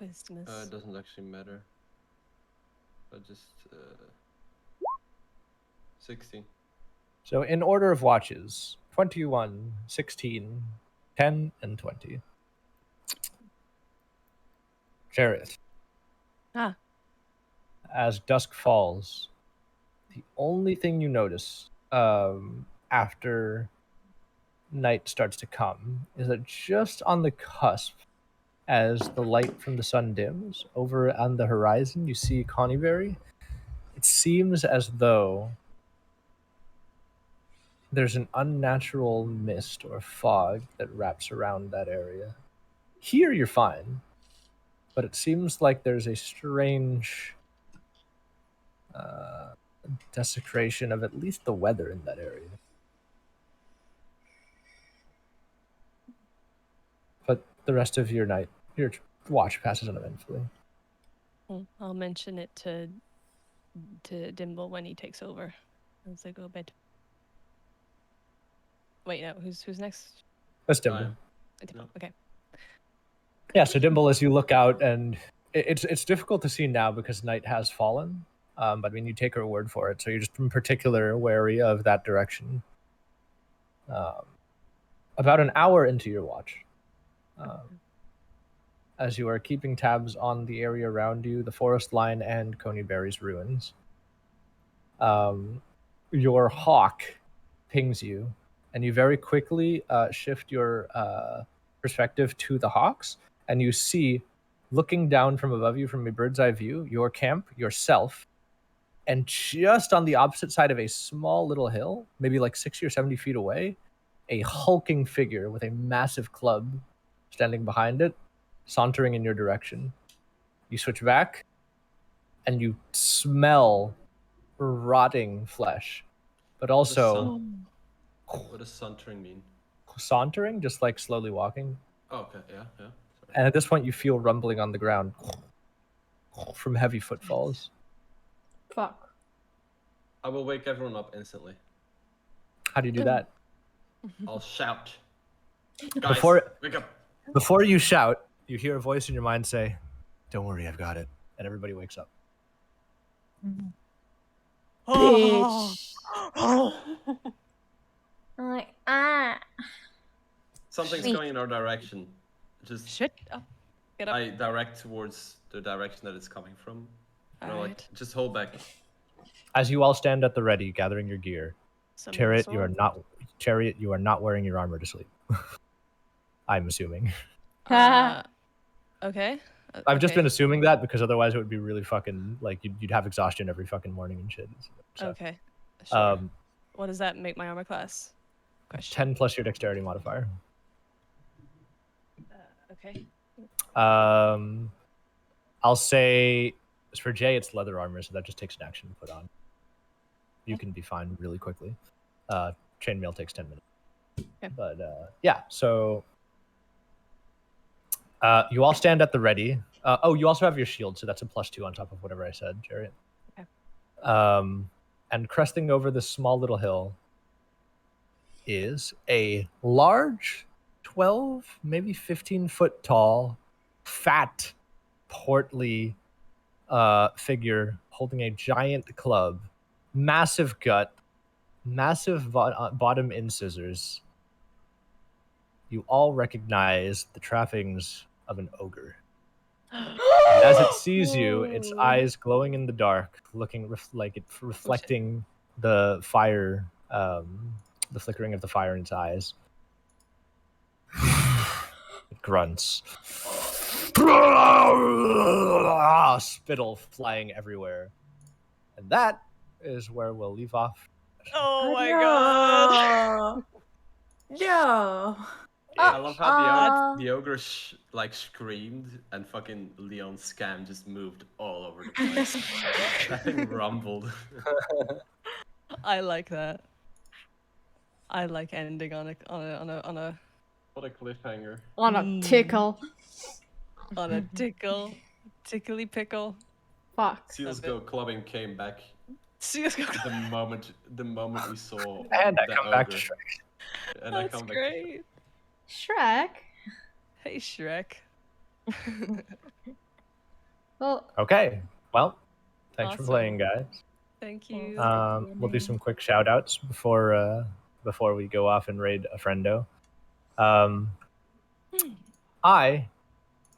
Wisdom is... It doesn't actually matter. I just 16. So in order of watches, 21, 16, 10, and 20. Chariot. Ah. As dusk falls, the only thing you notice after night starts to come is that just on the cusp, as the light from the sun dims, over on the horizon, you see Coneyberry, it seems as though there's an unnatural mist or fog that wraps around that area. Here you're fine, but it seems like there's a strange desecration of at least the weather in that area. But the rest of your night, your watch passes uneventfully. I'll mention it to Dimble when he takes over as they go to bed. Wait, no, who's next? That's Dimble. Dimble, No. okay. Yeah, so Dimble, as you look out, and it's difficult to see now because night has fallen. But I mean, you take her word for it, so you're just in particular wary of that direction. About an hour into your watch, as you are keeping tabs on the area around you, the forest line and Coneyberry's ruins, your hawk pings you, and you very quickly shift your perspective to the hawks, and you see, looking down from above you from a bird's eye view, your camp, yourself, and just on the opposite side of a small little hill, maybe like 60 or 70 feet away, a hulking figure with a massive club standing behind it, sauntering in your direction. You switch back, and you smell rotting flesh, but also What does sauntering mean? sauntering, just like slowly walking. Oh, okay, yeah. Sorry. And at this point, you feel rumbling on the ground from heavy footfalls. Fuck. I will wake everyone up instantly. How do you do that? I'll shout. Guys, wake up. Before you shout, you hear a voice in your mind say, "Don't worry, I've got it." And everybody wakes up. Bitch. I'm like, Something's going in our direction. Just Shut up. Get up. I direct towards the direction that it's coming from. You know, like, Alright. just hold back. As you all stand at the ready, gathering your gear, Summon Chariot, the you are sword. not. Chariot, you are not wearing your armor to sleep. I'm assuming. Okay. I've just okay. been assuming that because otherwise it would be really fucking like you'd have exhaustion every fucking morning and shit. So, Okay. Sure. What does that make my armor class? Question. 10 plus your dexterity modifier. Okay. I'll say for Jay it's leather armor, so that just takes an action to put on. You can be fine really quickly. Chainmail takes 10 minutes. Okay. But yeah, so you all stand at the ready. You also have your shield, so that's a +2 on top of whatever I said, Chariot. Okay. And cresting over this small little hill is a large 12, maybe 15 foot tall, fat, portly figure holding a giant club, massive gut, massive bottom incisors. You all recognize the trappings of an ogre. And as it sees you, its eyes glowing in the dark, looking like it's reflecting the fire, the flickering of the fire in its eyes. It grunts. Spittle flying everywhere. And that is where we'll leave off. Oh my god. No. I love how the ogre screamed and fucking Leon's scam just moved all over the place. That thing rumbled. I like that. I like ending on a What a cliffhanger. On a tickle. on a tickly pickle. Fuck. Seals Go Clubbing came back Seals Go the moment we saw And I the come ogre. back to Shrek. And I That's come back great. Shrek. Hey Shrek. Well, Okay, well, thanks for Awesome. playing, guys. Thank you. We'll do some quick shout outs before we go off and raid a friendo. I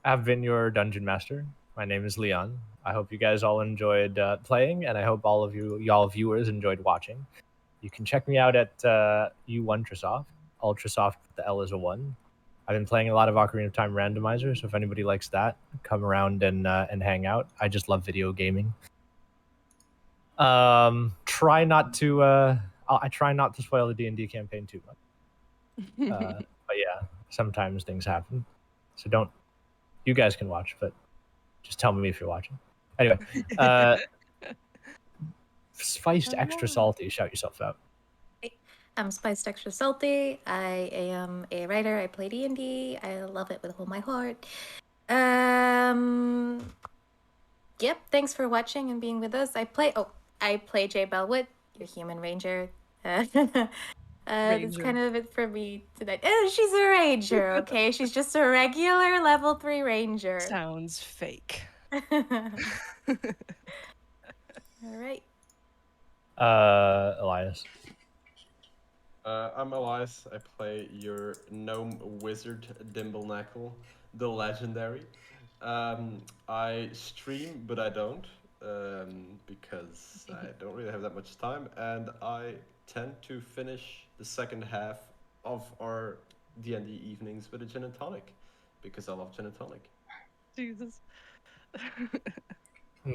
have been your dungeon master. My name is Leon. I hope you guys all enjoyed playing, and I hope all of y'all viewers enjoyed watching. You can check me out at U1trasoft. Ultrasoft, the L is a 1. I've been playing a lot of Ocarina of Time Randomizer, so if anybody likes that, come around and hang out. I just love video gaming. Try not to. I try not to spoil the D&D campaign too much. But yeah, sometimes things happen. So don't. You guys can watch, but just tell me if you're watching. Anyway, spiced extra salty. Shout yourself out. I'm Spiced Extra Salty. I am a writer. I play D&D. I love it with all my heart. Yep. Thanks for watching and being with us. I play Jay Bellwood, your human ranger. That's kind of it for me tonight. She's a ranger, okay? She's just a regular level 3 ranger. Sounds fake. All right. Elias. I'm Elias. I play your gnome wizard Dimblenackle, the legendary. I stream, but I don't, because I don't really have that much time, and I tend to finish the second half of our D&D evenings with a gin and tonic, because I love gin and tonic. Jesus.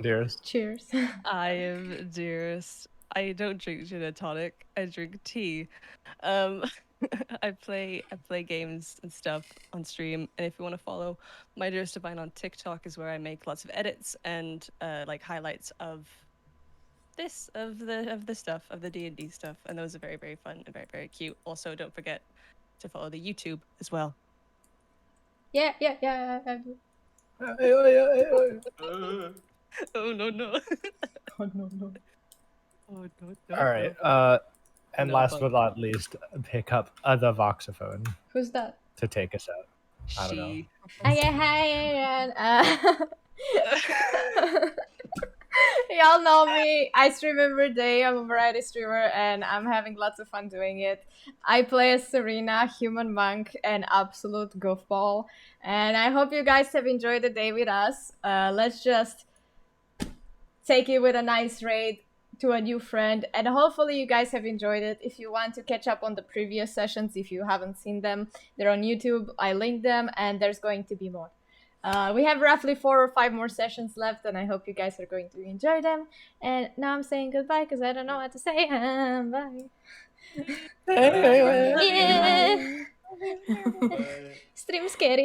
Dearest. Cheers. I am Dearest. I don't drink gin and tonic. I drink tea. I play games and stuff on stream, and if you want to follow My Dearest Divine on TikTok, is where I make lots of edits and like highlights of the stuff, of the D&D stuff, and those are very, very fun and very, very cute. Also, don't forget to follow the YouTube as well. Yeah. Oh no. Oh no. Oh no. All right. And No, last but- but not least, pick up the voxophone Who's that? to take us out. I don't know. She. Okay, hi everyone. Y'all know me. I stream every day. I'm a variety streamer and I'm having lots of fun doing it. I play as Serena, human monk, and absolute goofball. And I hope you guys have enjoyed the day with us. Let's just take it with a nice raid to a new friend, and hopefully you guys have enjoyed it. If you want to catch up on the previous sessions, if you haven't seen them, they're on YouTube. I linked them, and there's going to be more. We have roughly 4 or 5 more sessions left, and I hope you guys are going to enjoy them. And now I'm saying goodbye because I don't know what to say. Bye. Yeah. Stream scary.